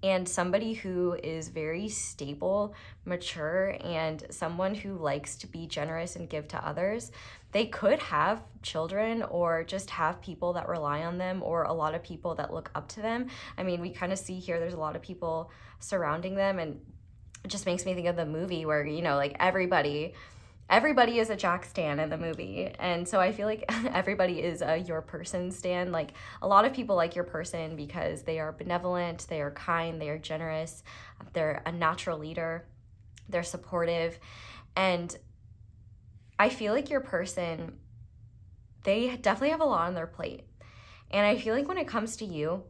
and somebody who is very stable, mature, and someone who likes to be generous and give to others. They could have children or just have people that rely on them, or a lot of people that look up to them. I mean, we kind of see here there's a lot of people surrounding them, and it just makes me think of the movie where, you know, like everybody is a Jack stan in the movie. And so I feel like everybody is a your person stan. Like a lot of people like your person because they are benevolent, they are kind, they are generous, they're a natural leader, they're supportive. And I feel like your person, they definitely have a lot on their plate. And I feel like when it comes to you,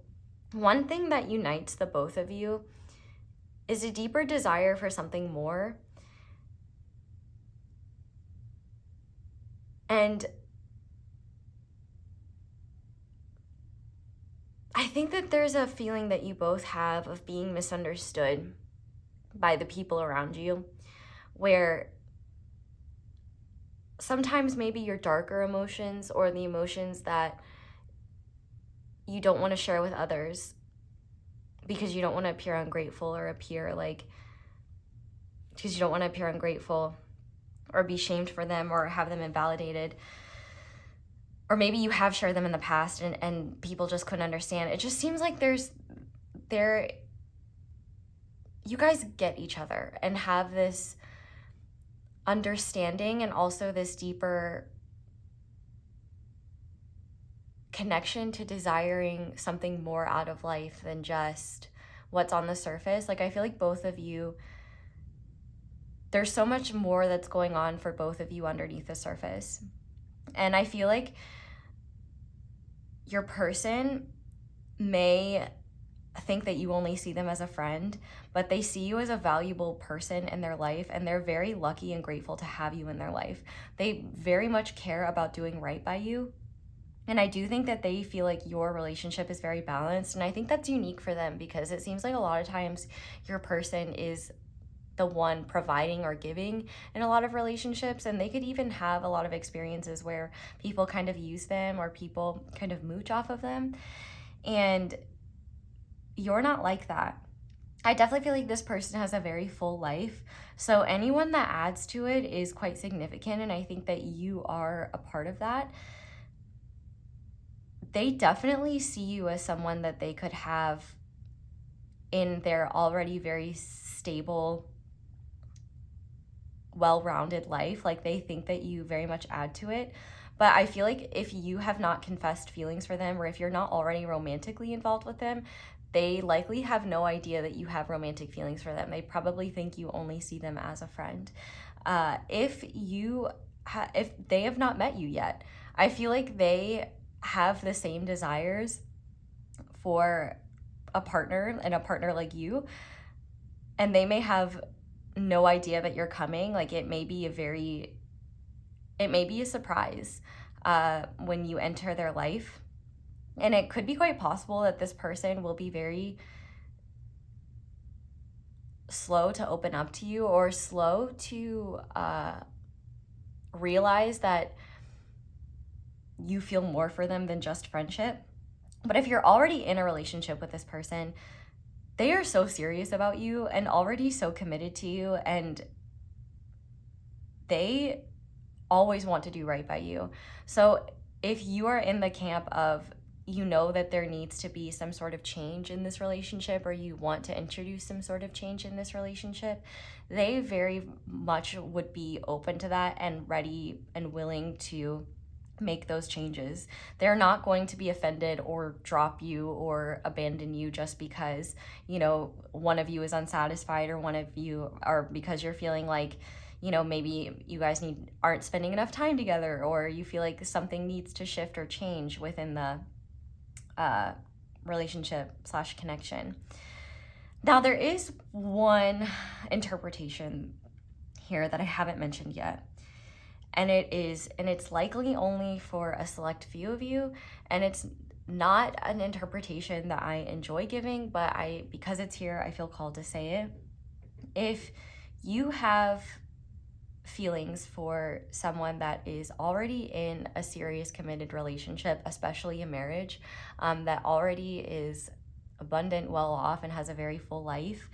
one thing that unites the both of you is a deeper desire for something more. And I think that there's a feeling that you both have of being misunderstood by the people around you, where sometimes maybe your darker emotions, or the emotions that you don't want to share with others because you don't want to appear ungrateful, or because you don't want to appear ungrateful or be shamed for them or have them invalidated. Or maybe you have shared them in the past and people just couldn't understand. It just seems like you guys get each other and have this understanding, and also this deeper connection to desiring something more out of life than just what's on the surface. Like I feel like both of you, there's so much more that's going on for both of you underneath the surface. And I feel like your person may think that you only see them as a friend, but they see you as a valuable person in their life, and they're very lucky and grateful to have you in their life. They very much care about doing right by you. And I do think that they feel like your relationship is very balanced. And I think that's unique for them, because it seems like a lot of times your person is the one providing or giving in a lot of relationships, and they could even have a lot of experiences where people kind of use them or people kind of mooch off of them. And you're not like that. I definitely feel like this person has a very full life. So anyone that adds to it is quite significant, and I think that you are a part of that. They definitely see you as someone that they could have in their already very stable, well-rounded life. Like they think that you very much add to it. But I feel like if you have not confessed feelings for them, or if you're not already romantically involved with them, they likely have no idea that you have romantic feelings for them. They probably think you only see them as a friend. If they have not met you yet, I feel like they have the same desires for a partner, and a partner like you, and they may have no idea that you're coming. Like it may be a surprise when you enter their life. And it could be quite possible that this person will be very slow to open up to you, or slow to realize that you feel more for them than just friendship. But if you're already in a relationship with this person, they are so serious about you and already so committed to you, and they always want to do right by you. So if you are in the camp of, you know that there needs to be some sort of change in this relationship, or you want to introduce some sort of change in this relationship, they very much would be open to that and ready and willing to make those changes. They're not going to be offended or drop you or abandon you just because, you know, one of you is unsatisfied, or one of you, or because you're feeling like, you know, maybe you guys aren't spending enough time together, or you feel like something needs to shift or change within the relationship / connection. Now, there is one interpretation here that I haven't mentioned yet, and it's likely only for a select few of you, and it's not an interpretation that I enjoy giving, but because it's here, I feel called to say it. If you have feelings for someone that is already in a serious committed relationship, especially a marriage, that already is abundant, well off, and has a very full life,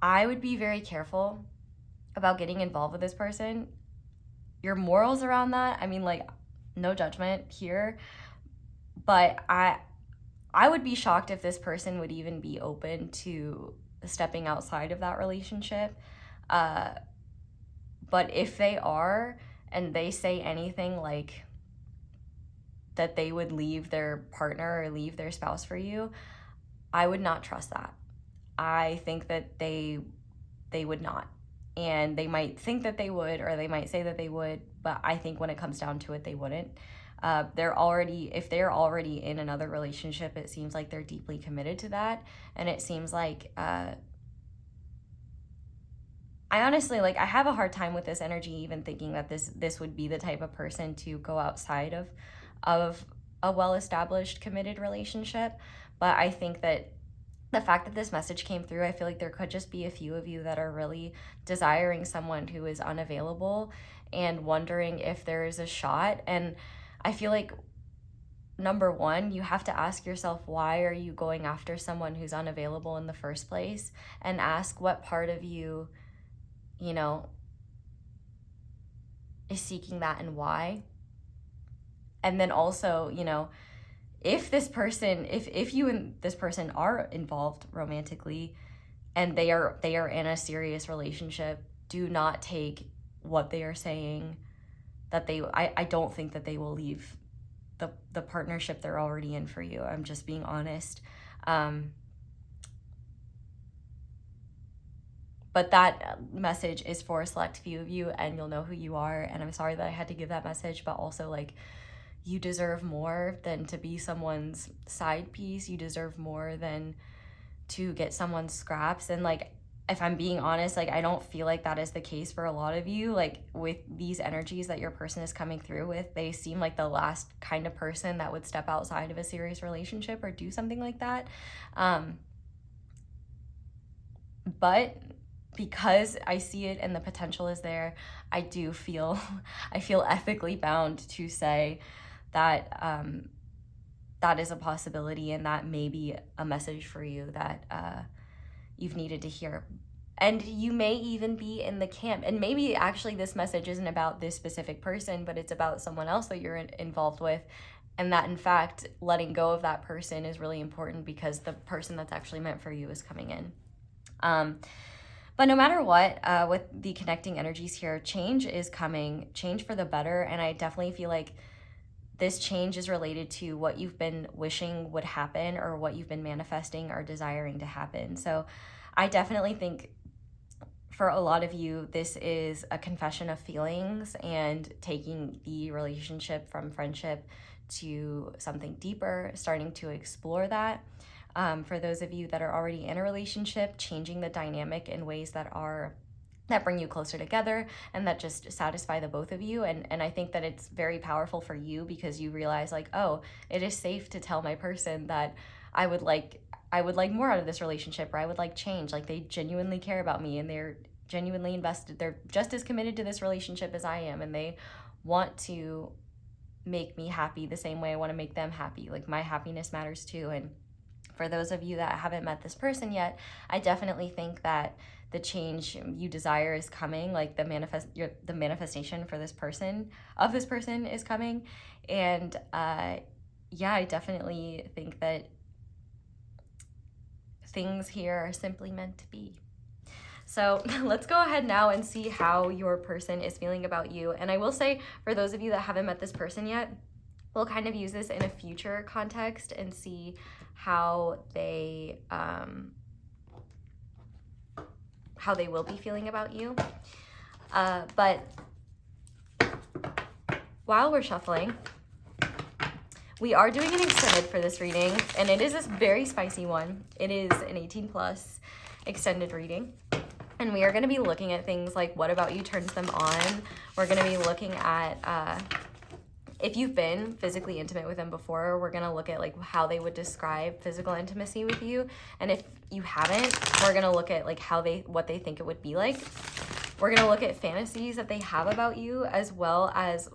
I would be very careful about getting involved with this person. Your morals around that, I mean, like, no judgment here, but I would be shocked if this person would even be open to stepping outside of that relationship. But if they are, and they say anything like that they would leave their partner or leave their spouse for you, I would not trust that. I think that they would not. And they might think that they would, or they might say that they would, but I think when it comes down to it, they wouldn't. If they're already in another relationship, it seems like they're deeply committed to that. And it seems like, I honestly, like, I have a hard time with this energy, even thinking that this would be the type of person to go outside of a well-established committed relationship. But I think that the fact that this message came through, I feel like there could just be a few of you that are really desiring someone who is unavailable and wondering if there is a shot. And I feel like, number one, you have to ask yourself, why are you going after someone who's unavailable in the first place? And ask what part of you, you know, is seeking that, and why. And then also, you know, if you and this person are involved romantically, and they are in a serious relationship, do not take what they are saying that I don't think that they will leave the partnership they're already in for you. I'm just being honest. But that message is for a select few of you, and you'll know who you are. And I'm sorry that I had to give that message, but also, like, you deserve more than to be someone's side piece. You deserve more than to get someone's scraps. And, like, if I'm being honest, like, I don't feel like that is the case for a lot of you. Like, with these energies that your person is coming through with, they seem like the last kind of person that would step outside of a serious relationship or do something like that. But because I see it and the potential is there, I feel ethically bound to say that that is a possibility, and that may be a message for you that you've needed to hear. And you may even be in the camp, and maybe actually this message isn't about this specific person, but it's about someone else that you're involved with, and that in fact letting go of that person is really important because the person that's actually meant for you is coming in. But no matter what, with the connecting energies here, change is coming, change for the better. And I definitely feel like this change is related to what you've been wishing would happen, or what you've been manifesting or desiring to happen. So I definitely think for a lot of you, this is a confession of feelings and taking the relationship from friendship to something deeper, starting to explore that. For those of you that are already in a relationship, changing the dynamic in ways that bring you closer together and that just satisfy the both of you. And I think that it's very powerful for you because you realize, like, oh, it is safe to tell my person that I would like more out of this relationship, or I would like change. Like, they genuinely care about me, and they're genuinely invested. They're just as committed to this relationship as I am, and they want to make me happy the same way I want to make them happy. Like, my happiness matters too. And For those of you that haven't met this person yet, I definitely think that the change you desire is coming, like the manifestation for this person, is coming. And yeah, I definitely think that things here are simply meant to be. So let's go ahead now and see how your person is feeling about you. And I will say, for those of you that haven't met this person yet, we'll kind of use this in a future context and see how they will be feeling about you. But while we're shuffling, we are doing an extended for this reading, and it is a very spicy one. It is an 18+ extended reading. And we are going to be looking at things like what about you turns them on. We're going to be looking at if you've been physically intimate with them before. We're going to look at like how they would describe physical intimacy with you. And if you haven't, we're going to look at like what they think it would be like. We're going to look at fantasies that they have about you, as well as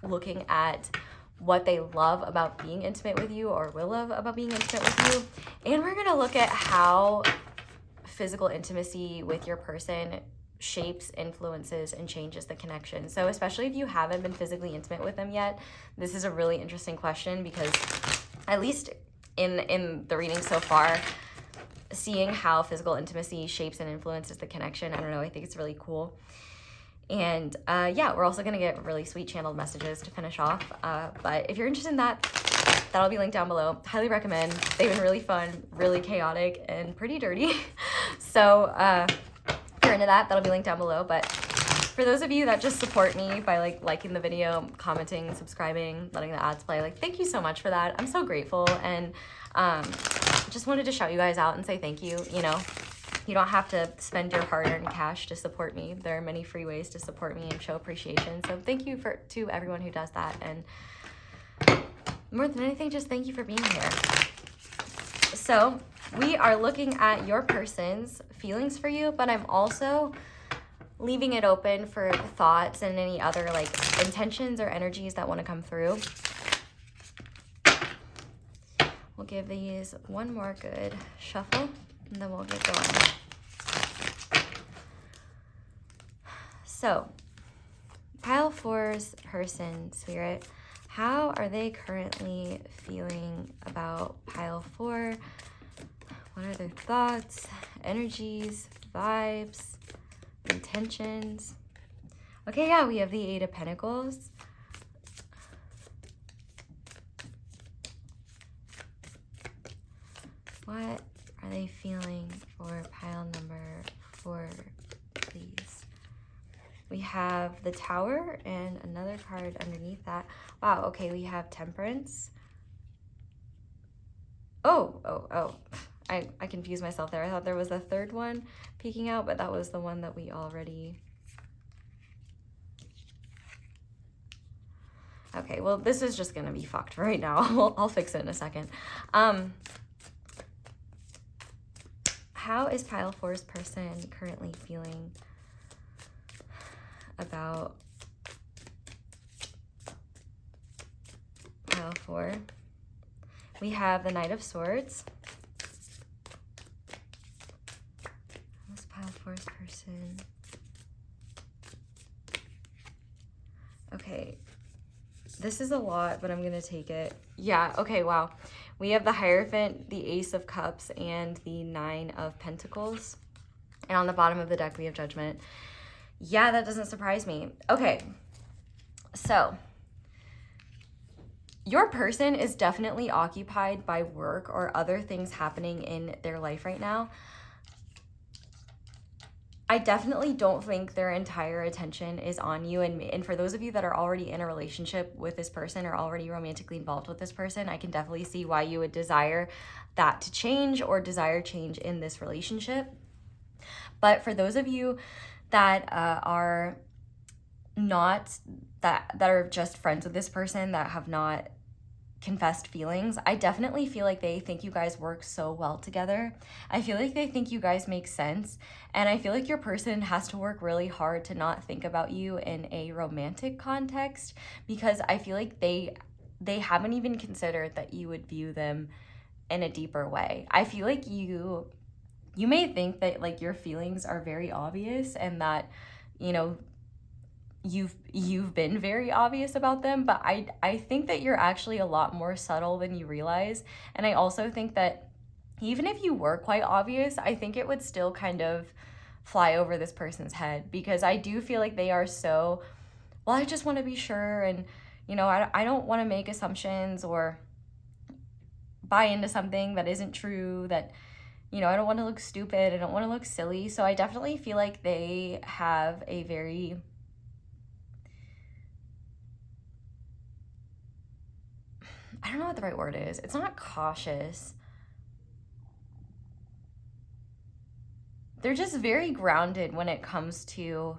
looking at what they love about being intimate with you or will love about being intimate with you. And we're going to look at how physical intimacy with your person shapes, influences, and changes the connection. So especially if you haven't been physically intimate with them yet, this is a really interesting question, because at least in the reading so far, seeing how physical intimacy shapes and influences the connection, I don't know, I think it's really cool. And yeah, we're also going to get really sweet channeled messages to finish off. But if you're interested in that, that'll be linked down below. Highly recommend. They've been really fun, really chaotic, and pretty dirty. So if you're into that, that'll be linked down below. But for those of you that just support me by like liking the video, commenting, subscribing, letting the ads play, like thank you so much for that. I'm so grateful, and just wanted to shout you guys out and say thank you. You know, you don't have to spend your hard-earned cash to support me. There are many free ways to support me and show appreciation. So thank you to everyone who does that. And more than anything, just thank you for being here. So we are looking at your person's feelings for you, but I'm also leaving it open for thoughts and any other like intentions or energies that want to come through. We'll give these one more good shuffle, and then we'll get going. So, pile 4's person, Spirit, how are they currently feeling about pile 4? What are their thoughts, energies, vibes, intentions? Okay, yeah, we have the 8 of Pentacles. What are they feeling for pile number 4, please? We have the Tower and another card underneath that. Wow, okay, we have Temperance. Oh. I confused myself there. I thought there was a third one peeking out, but that was the one that we already... Okay, well, this is just gonna be fucked right now. I'll fix it in a second. How is pile 4's person currently feeling about pile 4? We have the Knight of Swords. How's pile 4's person? Okay, this is a lot, but I'm gonna take it. Yeah, okay, wow. We have the Hierophant, the Ace of Cups, and the 9 of Pentacles. And on the bottom of the deck, we have Judgment. Yeah, that doesn't surprise me. Okay, so your person is definitely occupied by work or other things happening in their life right now. I definitely don't think their entire attention is on you. And for those of you that are already in a relationship with this person or already romantically involved with this person, I can definitely see why you would desire that to change or desire change in this relationship. But for those of you that are not, that are just friends with this person, that have not confessed feelings, I definitely feel like they think you guys work so well together. I feel like they think you guys make sense, and I feel like your person has to work really hard to not think about you in a romantic context, because I feel like they haven't even considered that you would view them in a deeper way. I feel like you may think that like your feelings are very obvious and that, you know, you've been very obvious about them, but I think that you're actually a lot more subtle than you realize. And I also think that even if you were quite obvious, I think it would still kind of fly over this person's head, because I do feel like they are so, well, I just want to be sure, and you know, I don't want to make assumptions or buy into something that isn't true, that, you know, I don't want to look stupid, I don't want to look silly. So I definitely feel like they have a very, I don't know what the right word is. It's not cautious. They're just very grounded when it comes to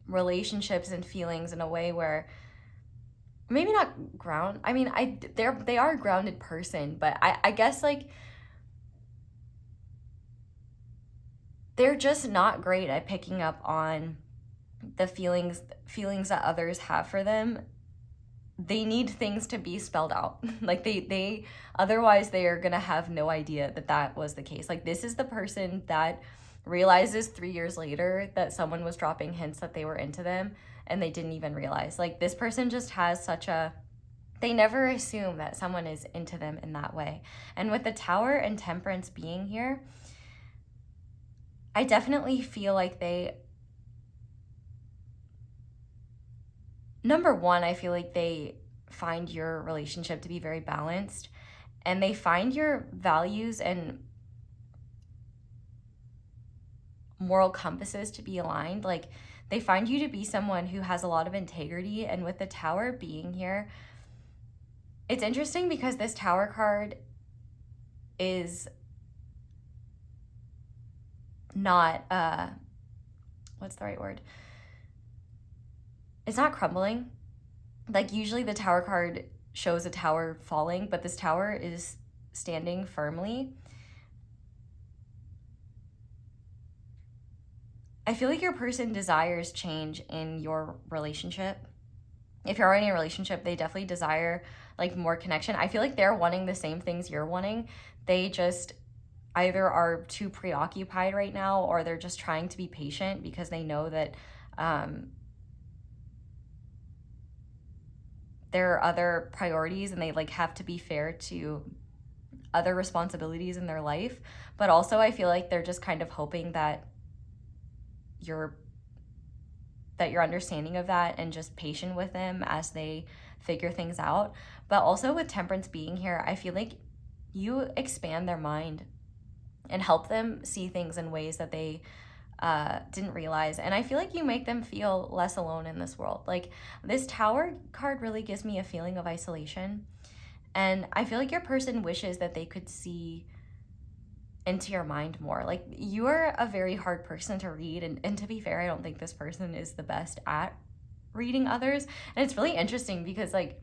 relationships and feelings, in a way where maybe not ground. I mean, they are a grounded person, but I guess like they're just not great at picking up on the feelings that others have for them. They need things to be spelled out. Like they otherwise they are gonna have no idea that that was the case. Like, this is the person that realizes 3 years later that someone was dropping hints that they were into them and they didn't even realize. Like, this person just has such a, they never assume that someone is into them in that way. And with the Tower and Temperance being here, I definitely feel like they, number one, I feel like they find your relationship to be very balanced, and they find your values and moral compasses to be aligned. Like, they find you to be someone who has a lot of integrity. And with the Tower being here, it's interesting because this Tower card is not, what's the right word? It's not crumbling. Like, usually the Tower card shows a tower falling, but this tower is standing firmly. I feel like your person desires change in your relationship. If you're already in a relationship, they definitely desire like more connection. I feel like they're wanting the same things you're wanting. They just either are too preoccupied right now, or they're just trying to be patient because they know that there are other priorities, and they like have to be fair to other responsibilities in their life. But also I feel like they're just kind of hoping that you're understanding of that and just patient with them as they figure things out. But also with Temperance being here, I feel like you expand their mind and help them see things in ways that they didn't realize. And I feel like you make them feel less alone in this world. Like, this Tower card really gives me a feeling of isolation. And I feel like your person wishes that they could see into your mind more. Like, you are a very hard person to read. And to be fair, I don't think this person is the best at reading others. And it's really interesting because, like,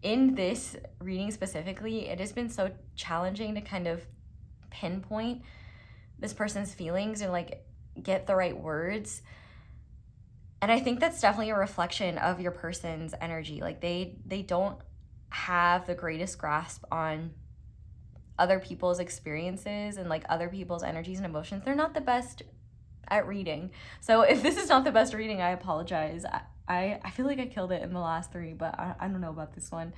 in this reading specifically, it has been so challenging to kind of pinpoint this person's feelings and like get the right words. And I think that's definitely a reflection of your person's energy. Like, they don't have the greatest grasp on other people's experiences and like other people's energies and emotions. They're not the best at reading. So if this is not the best reading, I apologize. I feel like I killed it in the last three, but I don't know about this one.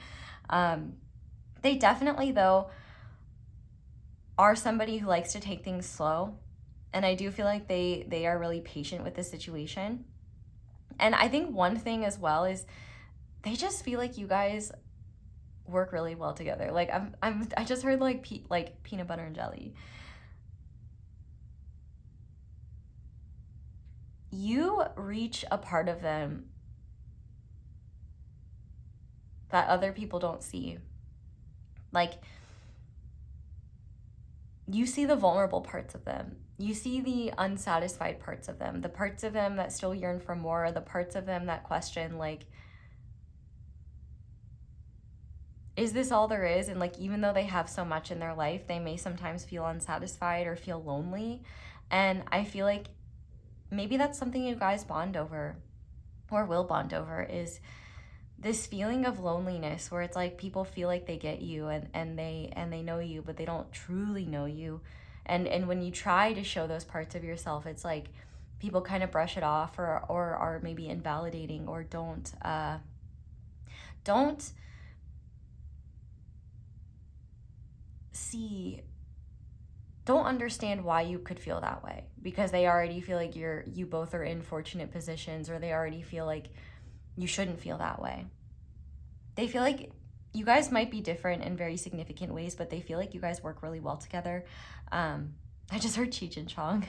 They definitely, though, are somebody who likes to take things slow. And I do feel like they are really patient with the situation. And I think one thing as well is they just feel like you guys work really well together. Like, I just heard like peanut butter and jelly. You reach a part of them that other people don't see. Like, you see the vulnerable parts of them. You see the unsatisfied parts of them, the parts of them that still yearn for more, the parts of them that question, like, is this all there is? And like, even though they have so much in their life, they may sometimes feel unsatisfied or feel lonely. And I feel like maybe that's something you guys bond over or will bond over, is this feeling of loneliness where it's like people feel like they get you, and they know you, but they don't truly know you. And when you try to show those parts of yourself, it's like people kind of brush it off, or are maybe invalidating, or don't see, don't understand why you could feel that way, because they already feel like you both are in fortunate positions, or they already feel like you shouldn't feel that way. They feel like you guys might be different in very significant ways, but they feel like you guys work really well together. I just heard Cheech and Chong,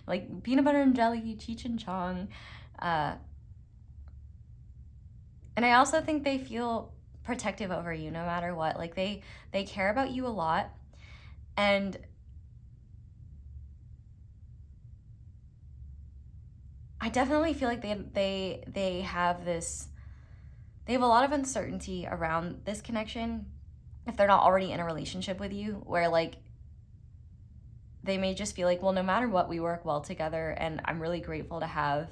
like peanut butter and jelly, Cheech and Chong. And I also think they feel protective over you no matter what. Like they care about you a lot. And I definitely feel like they have a lot of uncertainty around this connection, if they're not already in a relationship with you, where like they may just feel like, well, no matter what, we work well together, and I'm really grateful to have,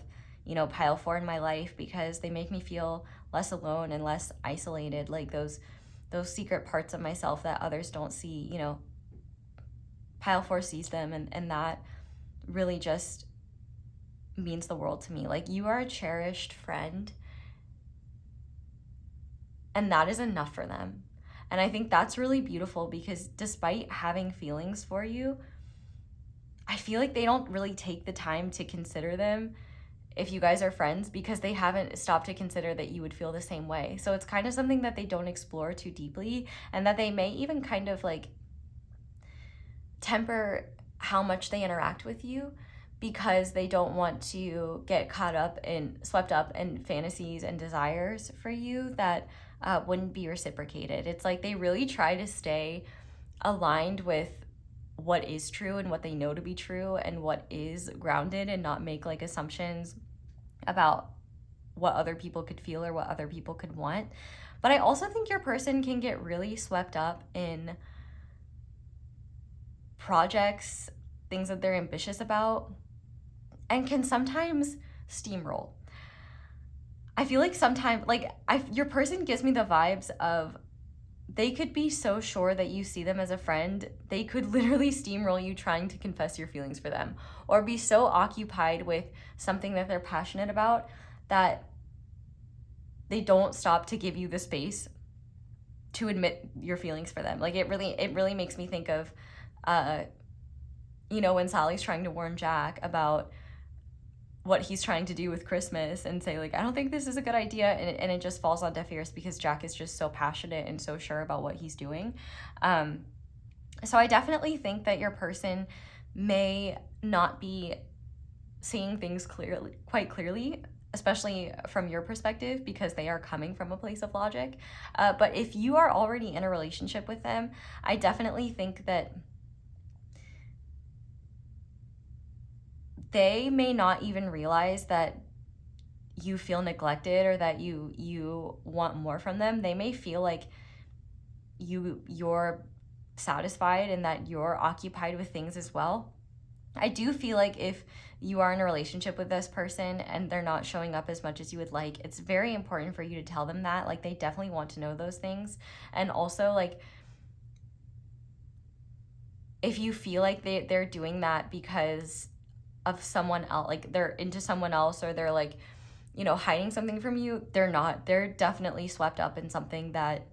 pile 4 in my life, because they make me feel less alone and less isolated, like those secret parts of myself that others don't see. Pile 4 sees them, and that really just means the world to me. Like, you are a cherished friend, and that is enough for them. And I think that's really beautiful, because despite having feelings for you, I feel like they don't really take the time to consider them if you guys are friends, because they haven't stopped to consider that you would feel the same way. So it's kind of something that they don't explore too deeply, and that they may even kind of like temper how much they interact with you, because they don't want to get swept up in fantasies and desires for you that wouldn't be reciprocated. It's like they really try to stay aligned with what is true and what they know to be true, and what is grounded, and not make like assumptions about what other people could feel or what other people could want. But I also think your person can get really swept up in projects, things that they're ambitious about, and can sometimes steamroll. I feel like sometimes, like, your person gives me the vibes of, they could be so sure that you see them as a friend, they could literally steamroll you trying to confess your feelings for them, or be so occupied with something that they're passionate about that they don't stop to give you the space to admit your feelings for them. Like, it really makes me think of, when Sally's trying to warn Jack about what he's trying to do with Christmas, and say like, I don't think this is a good idea, and it just falls on deaf ears, because Jack is just so passionate and so sure about what he's doing. So I definitely think that your person may not be seeing things quite clearly, especially from your perspective, because they are coming from a place of logic. But if you are already in a relationship with them, I definitely think that they may not even realize that you feel neglected, or that you want more from them. They may feel like you're satisfied, and that you're occupied with things as well. I do feel like if you are in a relationship with this person and they're not showing up as much as you would like, it's very important for you to tell them that. Like, they definitely want to know those things. And also, like, if you feel like they're doing that because of someone else, like they're into someone else, or they're like, hiding something from you, they're not. They're definitely swept up in something that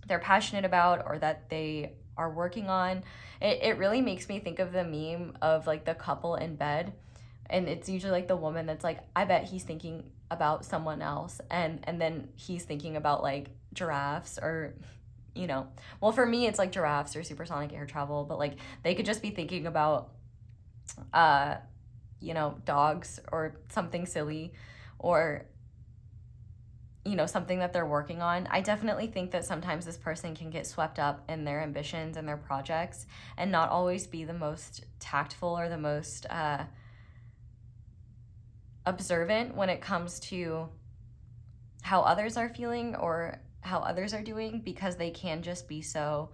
they're passionate about, or that they are working on. It really makes me think of the meme of like the couple in bed, and it's usually like the woman that's like, I bet he's thinking about someone else, and then he's thinking about like giraffes, or well, for me it's like giraffes or supersonic air travel, but like they could just be thinking about dogs, or something silly, or something that they're working on. I definitely think that sometimes this person can get swept up in their ambitions and their projects, and not always be the most tactful, or the most observant when it comes to how others are feeling, or how others are doing, because they can just be so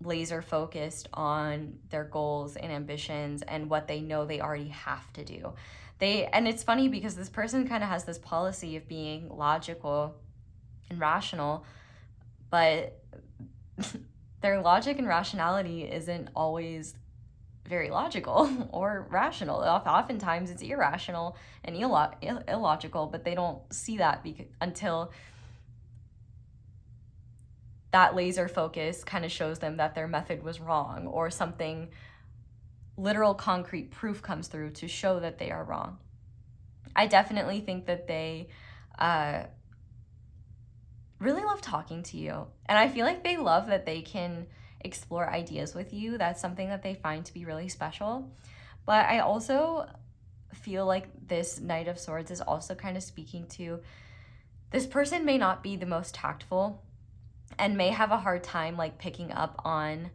laser focused on their goals and ambitions, and what they know they already have to do. and it's funny because this person kind of has this policy of being logical and rational, but their logic and rationality isn't always very logical or rational. Oftentimes it's irrational and illogical, but they don't see that until that laser focus kind of shows them that their method was wrong, or something literal concrete proof comes through to show that they are wrong. I definitely think that they really love talking to you, and I feel like they love that they can explore ideas with you. That's something that they find to be really special. But I also feel like this Knight of Swords is also kind of speaking to this person may not be the most tactful and may have a hard time like picking up on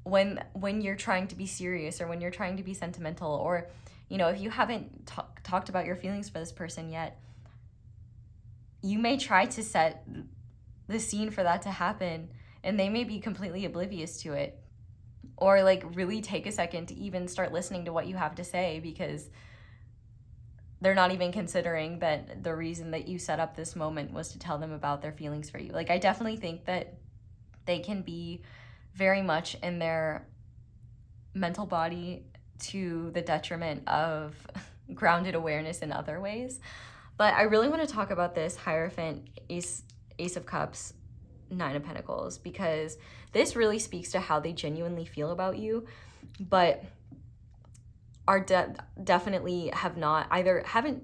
when you're trying to be serious, or when you're trying to be sentimental, or, you know, if you haven't talked about your feelings for this person yet, you may try to set the scene for that to happen, and they may be completely oblivious to it, or like really take a second to even start listening to what you have to say, because they're not even considering that the reason that you set up this moment was to tell them about their feelings for you. Like, I definitely think that they can be very much in their mental body to the detriment of grounded awareness in other ways. But I really want to talk about this Hierophant, Ace of Cups, Nine of Pentacles, because this really speaks to how they genuinely feel about you, but are definitely haven't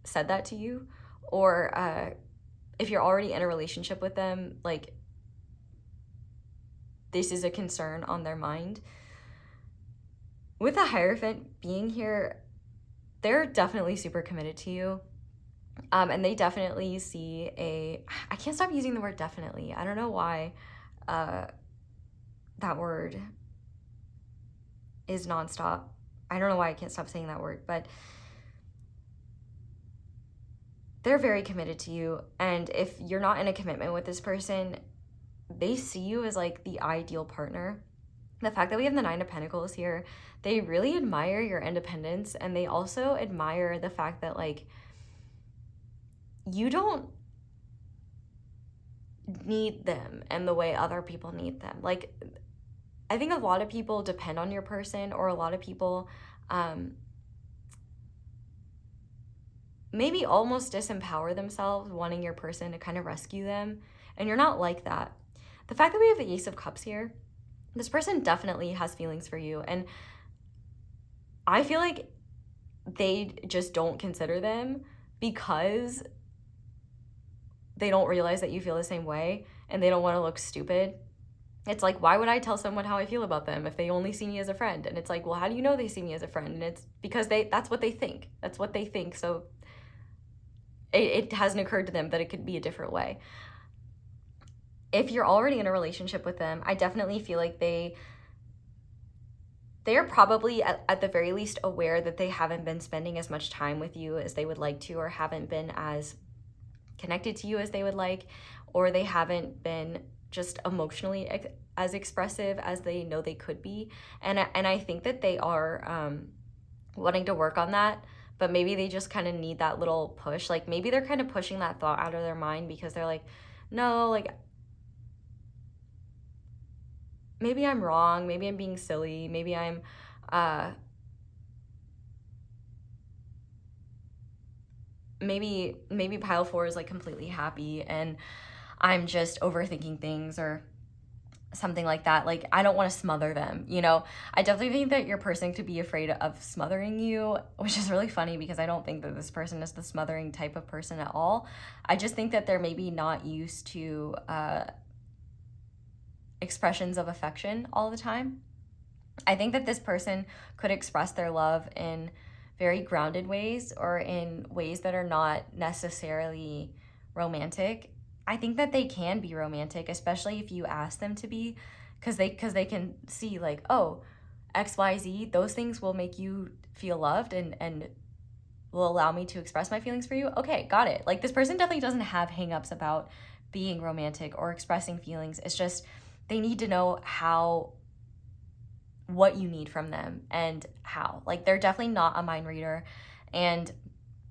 said that to you, or if you're already in a relationship with them, like, this is a concern on their mind. With the Hierophant being here, they're definitely super committed to you. And they definitely see I can't stop using the word definitely. I don't know why that word is nonstop. I don't know why I can't stop saying that word, but they're very committed to you. And if you're not in a commitment with this person, they see you as like the ideal partner. The fact that we have the Nine of Pentacles here, they really admire your independence, and they also admire the fact that like you don't need them in the way other people need them. Like, I think a lot of people depend on your person, or a lot of people maybe almost disempower themselves wanting your person to kind of rescue them, and you're not like that. The fact that we have the Ace of Cups here, this person definitely has feelings for you, and I feel like they just don't consider them because they don't realize that you feel the same way, and they don't want to look stupid. It's like, why would I tell someone how I feel about them if they only see me as a friend? And it's like, well, how do you know they see me as a friend? And it's because that's what they think. That's what they think. So it hasn't occurred to them that it could be a different way. If you're already in a relationship with them, I definitely feel like they are probably at the very least aware that they haven't been spending as much time with you as they would like to, or haven't been as connected to you as they would like, or they haven't been just emotionally as expressive as they know they could be. And I think that they are wanting to work on that, but maybe they just kind of need that little push. Like, maybe they're kind of pushing that thought out of their mind because they're like, no, like, maybe I'm wrong, maybe I'm being silly, maybe I'm maybe pile 4 is like completely happy and I'm just overthinking things, or something like that. Like, I don't want to smother them, you know? I definitely think that your person could be afraid of smothering you, which is really funny because I don't think that this person is the smothering type of person at all. I just think that they're maybe not used to expressions of affection all the time. I think that this person could express their love in very grounded ways, or in ways that are not necessarily romantic. I think that they can be romantic, especially if you ask them to be, because they can see like, oh, XYZ, those things will make you feel loved and will allow me to express my feelings for you. Okay, got it. Like, this person definitely doesn't have hangups about being romantic or expressing feelings. It's just they need to know how what you need from them and how. Like, they're definitely not a mind reader, and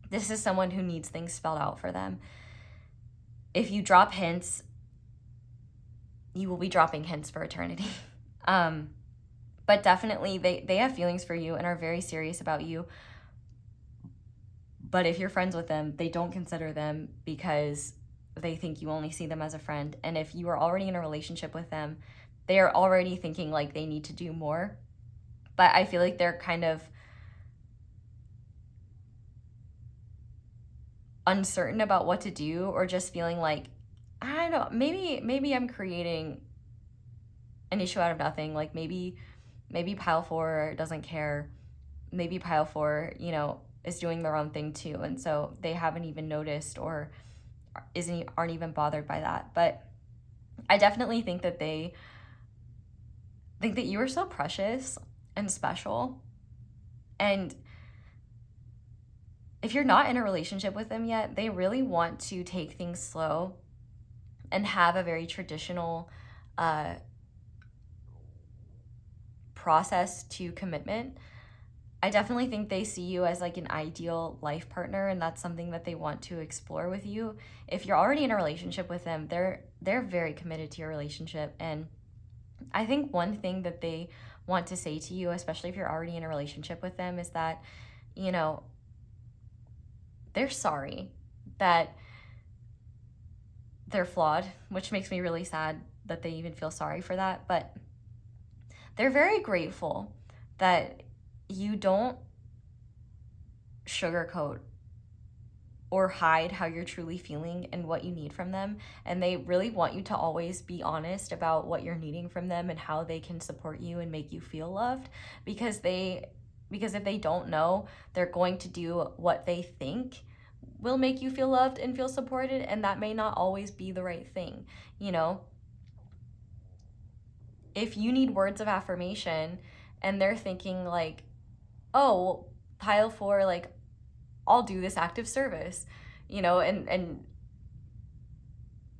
this is someone who needs things spelled out for them. If you drop hints, you will be dropping hints for eternity. But definitely they have feelings for you and are very serious about you. But if you're friends with them, they don't consider them because they think you only see them as a friend. And if you are already in a relationship with them, they are already thinking like they need to do more. But I feel like they're kind of uncertain about what to do, or just feeling like, I don't know, maybe I'm creating an issue out of nothing. Like maybe pile 4 doesn't care. Maybe pile 4, is doing their own thing too. And so they haven't even noticed or aren't even bothered by that. But I definitely think that they think that you are so precious and special. And if you're not in a relationship with them yet, they really want to take things slow and have a very traditional process to commitment. I definitely think they see you as like an ideal life partner, and that's something that they want to explore with you. If you're already in a relationship with them, they're very committed to your relationship. And I think one thing that they want to say to you, especially if you're already in a relationship with them, is that, they're sorry that they're flawed, which makes me really sad that they even feel sorry for that. But they're very grateful that you don't sugarcoat or hide how you're truly feeling and what you need from them. And they really want you to always be honest about what you're needing from them and how they can support you and make you feel loved. Because if they don't know, they're going to do what they think will make you feel loved and feel supported, and that may not always be the right thing. If you need words of affirmation and they're thinking like, oh, pile 4, like, I'll do this act of service, and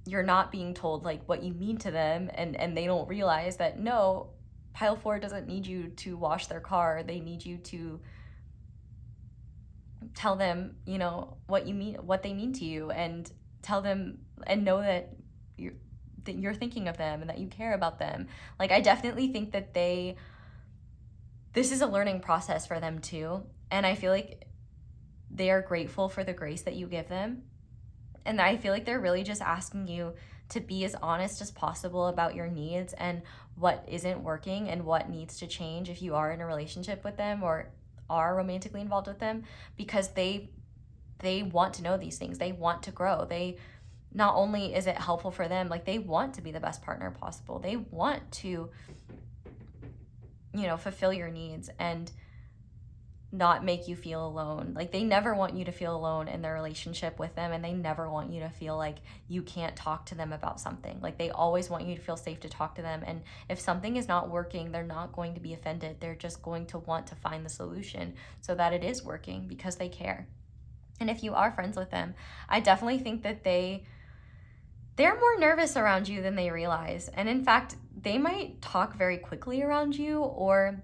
you're not being told like what you mean to them, and they don't realize that, no, pile 4 doesn't need you to wash their car. They need you to tell them, what you mean, what they mean to you, and tell them and know that you're thinking of them and that you care about them. Like, I definitely think that this is a learning process for them too. And I feel like they are grateful for the grace that you give them. And I feel like they're really just asking you to be as honest as possible about your needs and what isn't working and what needs to change if you are in a relationship with them or are romantically involved with them, because they want to know these things. They want to grow. Not only is it helpful for them, like, they want to be the best partner possible. They want to, fulfill your needs and not make you feel alone. Like, they never want you to feel alone in their relationship with them, and they never want you to feel like you can't talk to them about something. Like, they always want you to feel safe to talk to them, and if something is not working, they're not going to be offended. They're just going to want to find the solution so that it is working, because they care. And if you are friends with them, I definitely think that they're more nervous around you than they realize. And in fact, they might talk very quickly around you, or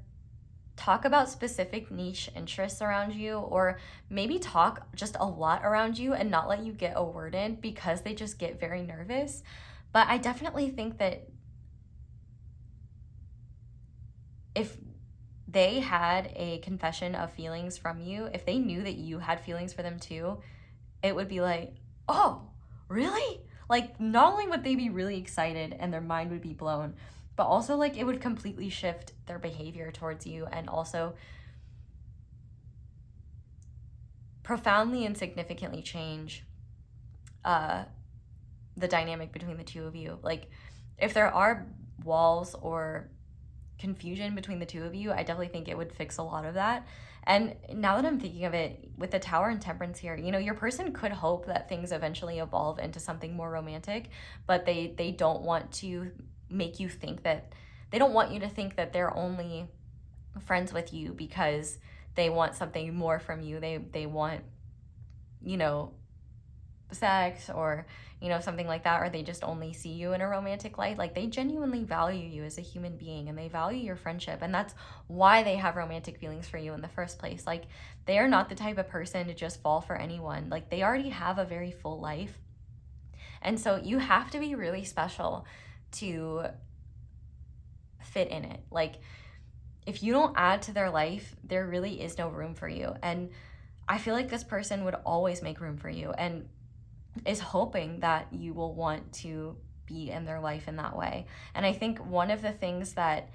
talk about specific niche interests around you, or maybe talk just a lot around you and not let you get a word in because they just get very nervous. But I definitely think that if they had a confession of feelings from you, if they knew that you had feelings for them too, it would be like, oh, really? Like, not only would they be really excited and their mind would be blown, but also, like, it would completely shift their behavior towards you, and also profoundly and significantly change the dynamic between the two of you. Like, if there are walls or confusion between the two of you, I definitely think it would fix a lot of that. And now that I'm thinking of it, with the Tower and Temperance here, your person could hope that things eventually evolve into something more romantic, but they don't want to make you think that, they don't want you to think that they're only friends with you because they want something more from you. They want, sex or, you know, something like that, or they just only see you in a romantic light. Like, they genuinely value you as a human being, and they value your friendship, and that's why they have romantic feelings for you in the first place. Like, they are not the type of person to just fall for anyone. Like, they already have a very full life, and so you have to be really special to fit in it. Like, if you don't add to their life, there really is no room for you. And I feel like this person would always make room for you and is hoping that you will want to be in their life in that way. And I think one of the things that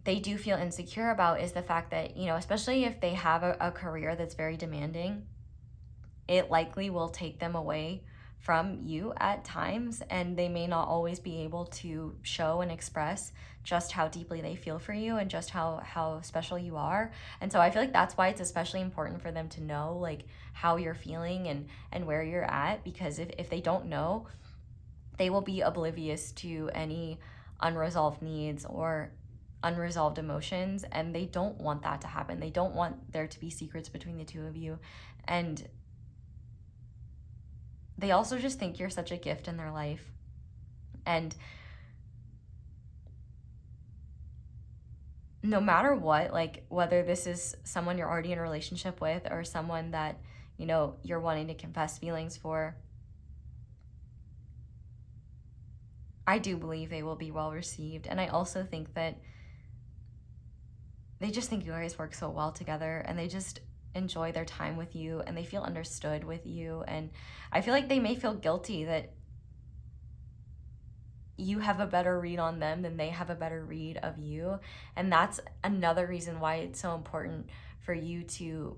they do feel insecure about is the fact that, you know, especially if they have a career that's very demanding, it likely will take them away from you at times, and they may not always be able to show and express just how deeply they feel for you and just how special you are. And so I feel like that's why it's especially important for them to know, like, how you're feeling and where you're at, because if they don't know, they will be oblivious to any unresolved needs or unresolved emotions, and they don't want that to happen. They don't want there to be secrets between the two of you. And they also just think you're such a gift in their life. And no matter what, like, whether this is someone you're already in a relationship with or someone that, you know, you're wanting to confess feelings for, I do believe they will be well received. And I also think that they just think you guys work so well together, and they just enjoy their time with you, and they feel understood with you. And I feel like they may feel guilty that you have a better read on them than they have a better read of you. And that's another reason why it's so important for you to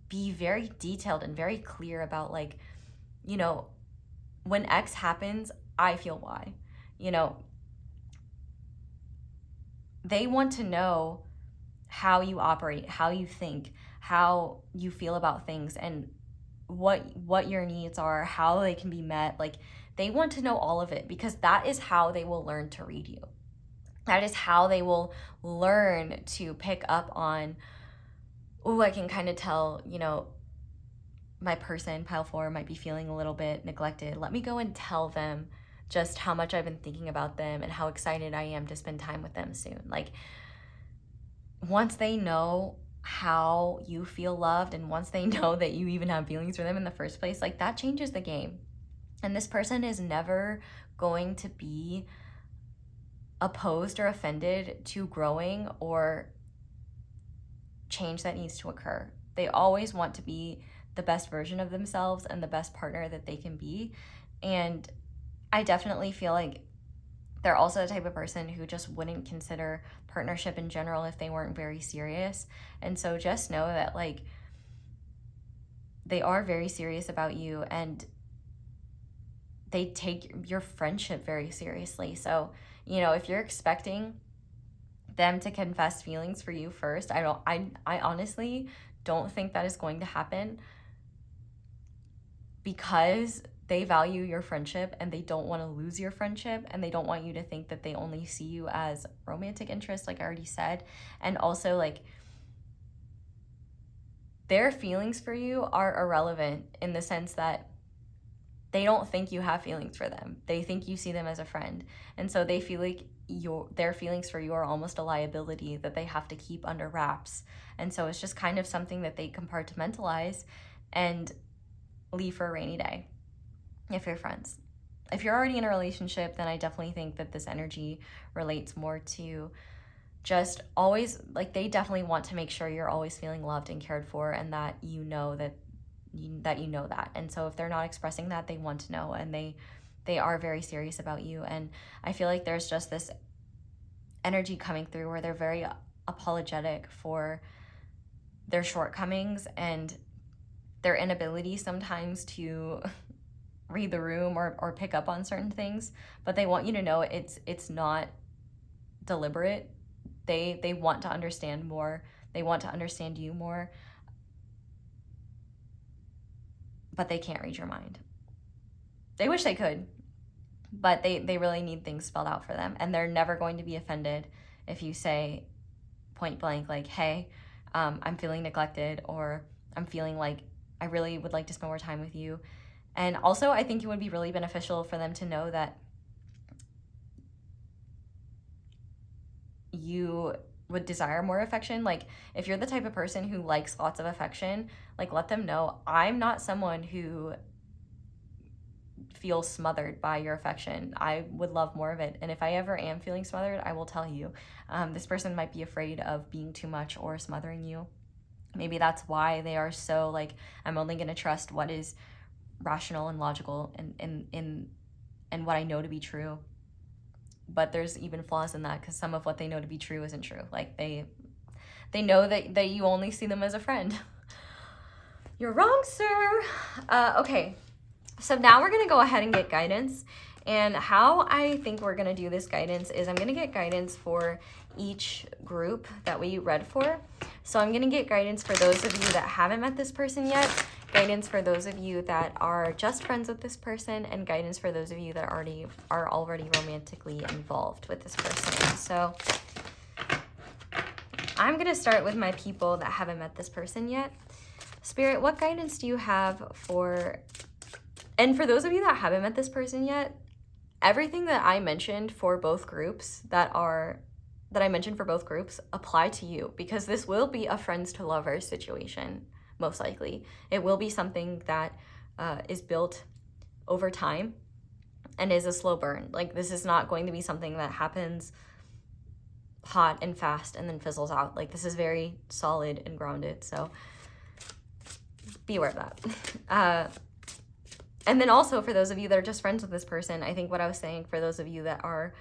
be very detailed and very clear about, like, you know, when X happens, I feel Y. You know, they want to know how you operate, how you think, how you feel about things, and what your needs are, how they can be met. Like, they want to know all of it, because that is how they will learn to read you. That is how they will learn to pick up on, oh, I can kind of tell, you know, my person, pile 4, might be feeling a little bit neglected. Let me go and tell them just how much I've been thinking about them and how excited I am to spend time with them soon. Like, once they know how you feel loved, and once they know that you even have feelings for them in the first place, like, that changes the game. And this person is never going to be opposed or offended to growing or change that needs to occur. They always want to be the best version of themselves and the best partner that they can be. And I definitely feel like they're also the type of person who just wouldn't consider partnership in general if they weren't very serious. And so just know that, like, they are very serious about you, and they take your friendship very seriously. So, you know, if you're expecting them to confess feelings for you first, I honestly don't think that is going to happen, because they value your friendship and they don't want to lose your friendship, and they don't want you to think that they only see you as romantic interest, like I already said. And also, like, their feelings for you are irrelevant in the sense that they don't think you have feelings for them. They think you see them as a friend. And so they feel like their feelings for you are almost a liability that they have to keep under wraps. And so it's just kind of something that they compartmentalize and leave for a rainy day if you're friends. If you're already in a relationship, then I definitely think that this energy relates more to just always, like, they definitely want to make sure you're always feeling loved and cared for, and that you know that. And so if they're not expressing that, they want to know, and they are very serious about you. And I feel like there's just this energy coming through where they're very apologetic for their shortcomings and their inability sometimes to read the room or pick up on certain things, but they want you to know it's not deliberate. They want to understand more. They want to understand you more, but they can't read your mind. They wish they could, but they really need things spelled out for them. And they're never going to be offended if you say point blank, like, hey, I'm feeling neglected, or I'm feeling like I really would like to spend more time with you. And also, I think it would be really beneficial for them to know that you would desire more affection. Like, if you're the type of person who likes lots of affection, like, let them know, I'm not someone who feels smothered by your affection. I would love more of it. And if I ever am feeling smothered, I will tell you. This person might be afraid of being too much or smothering you. Maybe that's why they are so like, I'm only going to trust what is rational and logical and what I know to be true. But there's even flaws in that, because some of what they know to be true isn't true. Like, they know that you only see them as a friend. You're wrong, sir. Okay, so now we're gonna go ahead and get guidance. And how I think we're gonna do this guidance is I'm gonna get guidance for each group that we read for. So I'm gonna get guidance for those of you that haven't met this person yet, guidance for those of you that are just friends with this person, and guidance for those of you that are already romantically involved with this person. So I'm gonna start with my people that haven't met this person yet. Spirit, what guidance do you have for, and for those of you that haven't met this person yet, everything that I mentioned for both groups that I mentioned for both groups apply to you, because this will be a friends to lovers situation, most likely. It will be something that is built over time and is a slow burn. Like, this is not going to be something that happens hot and fast and then fizzles out. Like, this is very solid and grounded, so be aware of that. And then also, for those of you that are just friends with this person, I think what I was saying, for those of you that are,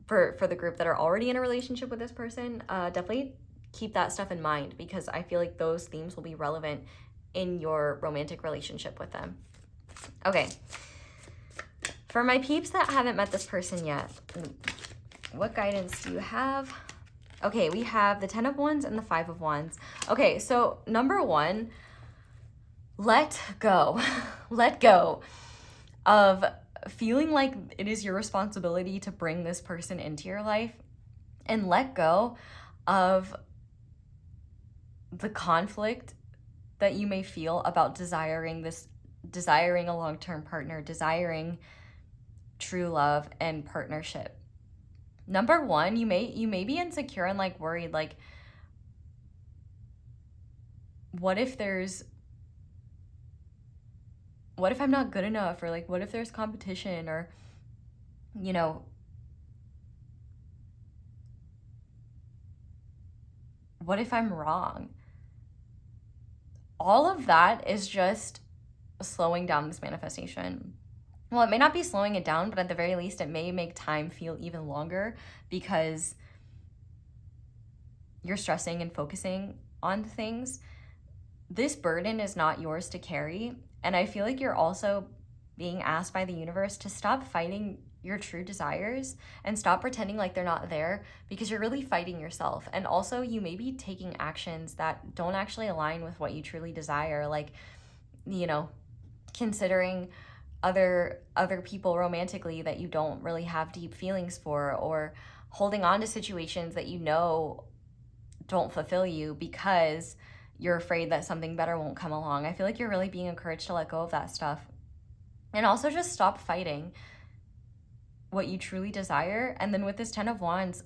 for the group that are already in a relationship with this person, definitely keep that stuff in mind, because I feel like those themes will be relevant in your romantic relationship with them. Okay. For my peeps that haven't met this person yet, what guidance do you have? Okay, we have the 10 of Wands and the 5 of Wands. Okay, so number one, let go. Let go of feeling like it is your responsibility to bring this person into your life, and let go of the conflict that you may feel about desiring a long-term partner, desiring true love and partnership. Number one, you may be insecure and like worried, like, what if I'm not good enough, or like, what if there's competition, or, you know, what if I'm wrong? All of that is just slowing down this manifestation. Well, it may not be slowing it down, but at the very least, it may make time feel even longer, because you're stressing and focusing on things. This burden is not yours to carry. And I feel like you're also being asked by the universe to stop fighting your true desires and stop pretending like they're not there, because you're really fighting yourself. And also, you may be taking actions that don't actually align with what you truly desire, like, you know, considering other people romantically that you don't really have deep feelings for, or holding on to situations that you know don't fulfill you because you're afraid that something better won't come along. I feel like you're really being encouraged to let go of that stuff. And also, just stop fighting what you truly desire. And then with this 10 of Wands,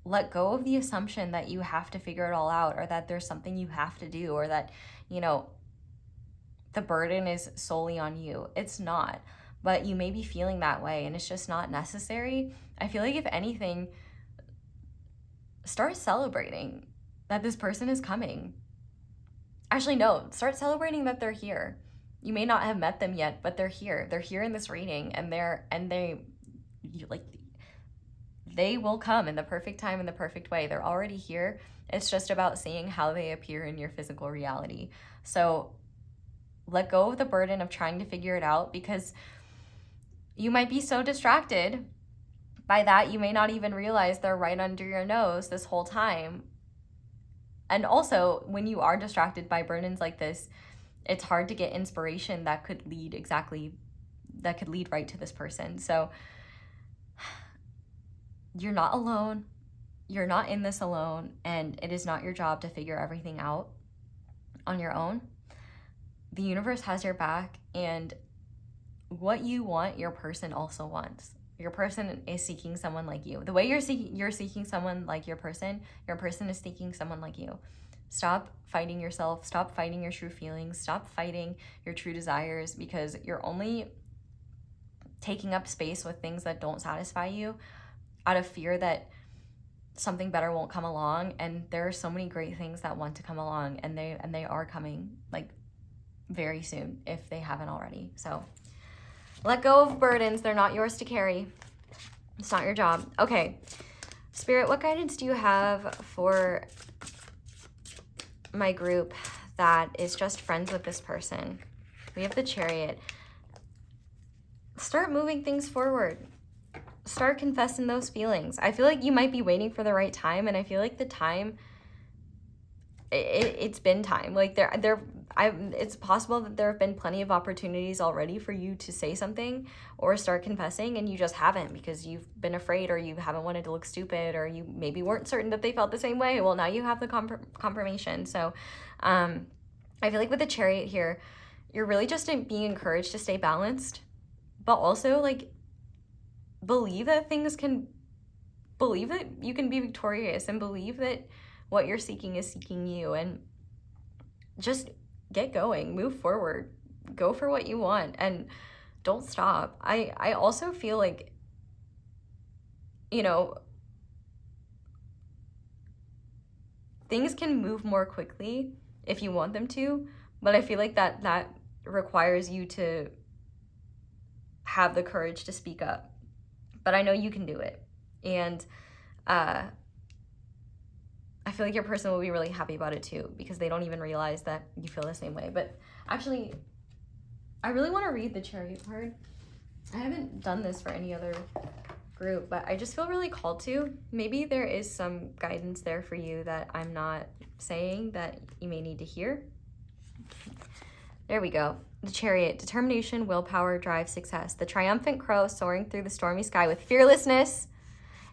let go of the assumption that you have to figure it all out, or that there's something you have to do, or that, you know, the burden is solely on you. It's not. But you may be feeling that way, and it's just not necessary. I feel like, if anything, start celebrating that this person is coming. Actually, no, start celebrating that they're here. You may not have met them yet, but they're here. They're here in this reading, and they will come in the perfect time, in the perfect way. They're already here. It's just about seeing how they appear in your physical reality. So let go of the burden of trying to figure it out, because you might be so distracted by that, you may not even realize they're right under your nose this whole time. And also, when you are distracted by burdens like this, it's hard to get inspiration that could lead right to this person. So you're not alone. You're not in this alone, and it is not your job to figure everything out on your own. the universe has your back, and what you want, your person also wants. Your person is seeking someone like you. The way you're seeking someone like your person is seeking someone like you. Stop fighting yourself. Stop fighting your true feelings. Stop fighting your true desires, because you're only taking up space with things that don't satisfy you out of fear that something better won't come along. And there are so many great things that want to come along, and they are coming, like, very soon if they haven't already. So let go of burdens. They're not yours to carry. It's not your job. Okay, Spirit, what guidance do you have for my group that is just friends with this person? We have the Chariot. Start moving things forward. Start confessing those feelings. I feel like you might be waiting for the right time, and I feel like the time, it's been time. Like it's possible that there have been plenty of opportunities already for you to say something or start confessing, and you just haven't, because you've been afraid, or you haven't wanted to look stupid, or you maybe weren't certain that they felt the same way. Well, now you have the confirmation. So I feel like with the Chariot here, you're really just being encouraged to stay balanced, but also, like, believe that you can be victorious, and believe that what you're seeking is seeking you, and just get going, move forward, go for what you want, and don't stop. I also feel like, you know, things can move more quickly if you want them to, but I feel like that requires you to have the courage to speak up. But I know you can do it, and I feel like your person will be really happy about it too, because they don't even realize that you feel the same way. But actually, I really want to read the Chariot card. I haven't done this for any other group, but I just feel really called to. Maybe there is some guidance there for you that I'm not saying that you may need to hear. There we go. The Chariot: determination, willpower, drive, success. The triumphant crow soaring through the stormy sky with fearlessness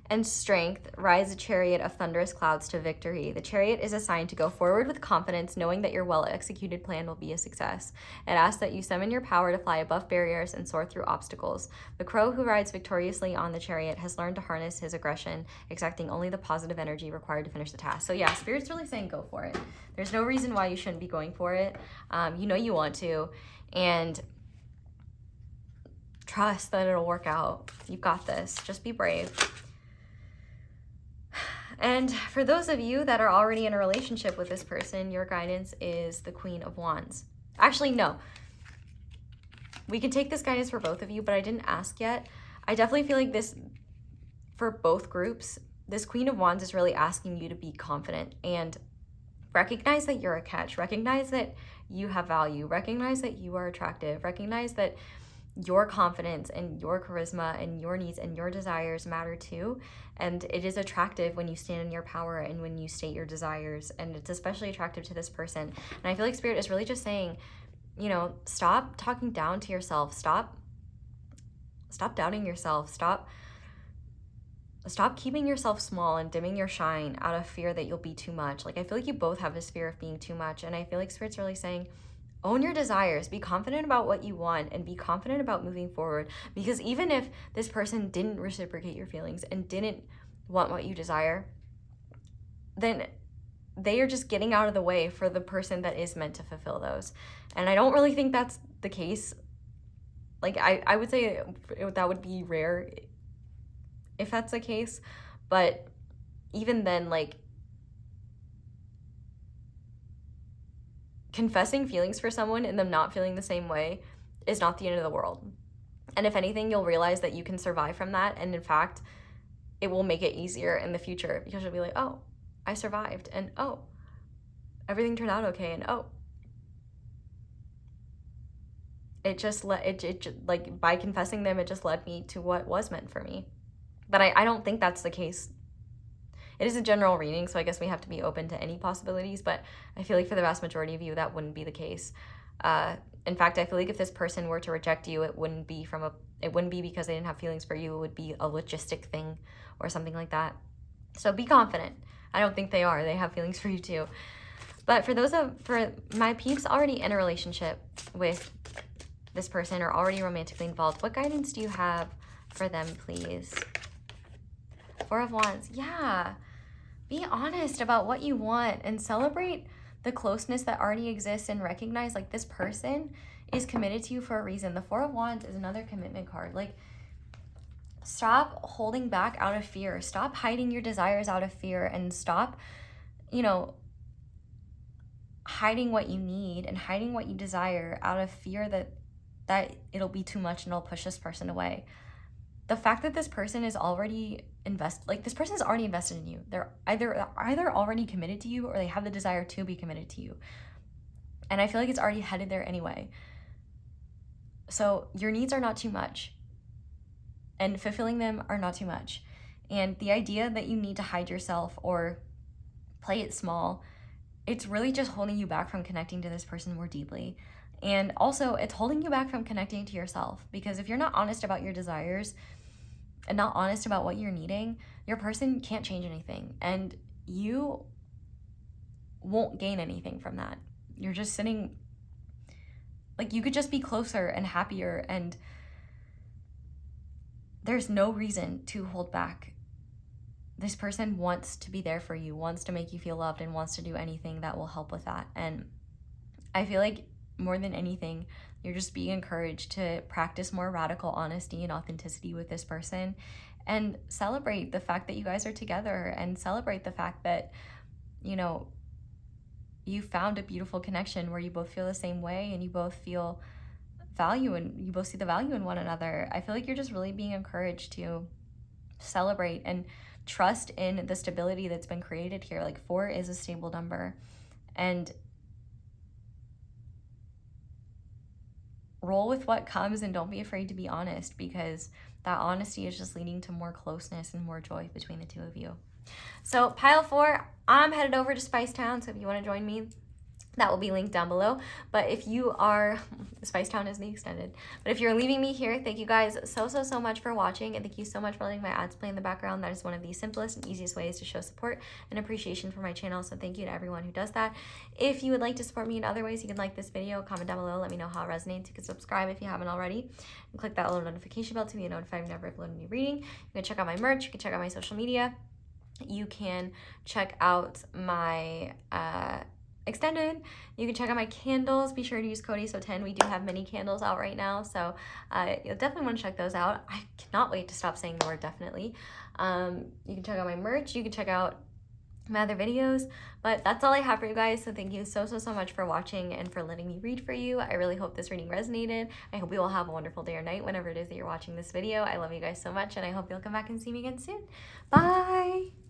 and strength rides a chariot of thunderous clouds to victory. The Chariot is assigned to go forward with confidence, knowing that your well-executed plan will be a success. It asks that you summon your power to fly above barriers and soar through obstacles. The crow who rides victoriously on the Chariot has learned to harness his aggression, exacting only the positive energy required to finish the task. So yeah, Spirit's really saying go for it. There's no reason why you shouldn't be going for it. You know you want to, and trust that it'll work out. You've got this. Just be brave. And for those of you that are already in a relationship with this person, your guidance is the Queen of Wands. Actually, no. We can take this guidance for both of you, but I didn't ask yet. I definitely feel like this, for both groups, this Queen of Wands is really asking you to be confident and recognize that you're a catch. Recognize that you have value. Recognize that you are attractive. Recognize that your confidence and your charisma and your needs and your desires matter too. And it is attractive when you stand in your power and when you state your desires. And it's especially attractive to this person. And I feel like Spirit is really just saying, you know, stop talking down to yourself. Stop doubting yourself. Stop keeping yourself small and dimming your shine out of fear that you'll be too much. Like, I feel like you both have this fear of being too much. And I feel like Spirit's really saying, own your desires, be confident about what you want, and be confident about moving forward. Because even if this person didn't reciprocate your feelings and didn't want what you desire, then they are just getting out of the way for the person that is meant to fulfill those. And I don't really think that's the case. Like, I would say that would be rare if that's the case. But even then, like, confessing feelings for someone and them not feeling the same way is not the end of the world. And if anything, you'll realize that you can survive from that. And in fact, it will make it easier in the future, because you'll be like, oh, I survived. And oh, everything turned out okay. And oh, like, by confessing them, it just led me to what was meant for me. But I don't think that's the case. It is a general reading, so I guess we have to be open to any possibilities, but I feel like for the vast majority of you, that wouldn't be the case. In fact, I feel like if this person were to reject you, it wouldn't be because they didn't have feelings for you. It would be a logistic thing or something like that. So be confident. I don't think they are. They have feelings for you too. But for my peeps already in a relationship with this person or already romantically involved, what guidance do you have for them, please? Four of Wands. Yeah. Be honest about what you want and celebrate the closeness that already exists and recognize like this person is committed to you for a reason. The Four of Wands is another commitment card. Like, stop holding back out of fear. Stop hiding your desires out of fear, and stop, you know, hiding what you need and hiding what you desire out of fear that it'll be too much and it'll push this person away. The fact that this person is already this person is already invested in you. They're either already committed to you or they have the desire to be committed to you. And I feel like it's already headed there anyway. So your needs are not too much. And fulfilling them are not too much. And the idea that you need to hide yourself or play it small, it's really just holding you back from connecting to this person more deeply. And also, it's holding you back from connecting to yourself. Because if you're not honest about your desires and not honest about what you're needing, your person can't change anything. And you won't gain anything from that. You're just sitting, like, you could just be closer and happier, and there's no reason to hold back. This person wants to be there for you, wants to make you feel loved, and wants to do anything that will help with that. And I feel like more than anything, you're just being encouraged to practice more radical honesty and authenticity with this person, and celebrate the fact that you guys are together, and celebrate the fact that, you know, you found a beautiful connection where you both feel the same way and you both feel value and you both see the value in one another. I feel like you're just really being encouraged to celebrate and trust in the stability that's been created here. Like, 4 is a stable number, and roll with what comes, and don't be afraid to be honest, because that honesty is just leading to more closeness and more joy between the two of you. So pile 4, I'm headed over to Spice Town, so if you want to join me, that will be linked down below. But if you are, Spice Town is the extended. But if you're leaving me here, thank you guys so much for watching, and thank you so much for letting my ads play in the background. That is one of the simplest and easiest ways to show support and appreciation for my channel. So thank you to everyone who does that. If you would like to support me in other ways, you can like this video, comment down below, let me know how it resonates. You can subscribe if you haven't already, and click that little notification bell to be notified whenever I upload a new reading. You can check out my merch, you can check out my social media, you can check out my extended, you can check out my candles. Be sure to use code ASO10. We do have many candles out right now, so you'll definitely want to check those out. I cannot wait to stop saying the word definitely. You can check out my merch, you can check out my other videos, but that's all I have for you guys. So thank you so much for watching and for letting me read for you. I really hope this reading resonated. I hope you all have a wonderful day or night whenever it is that you're watching this video. I love you guys so much, and I hope you'll come back and see me again soon. Bye.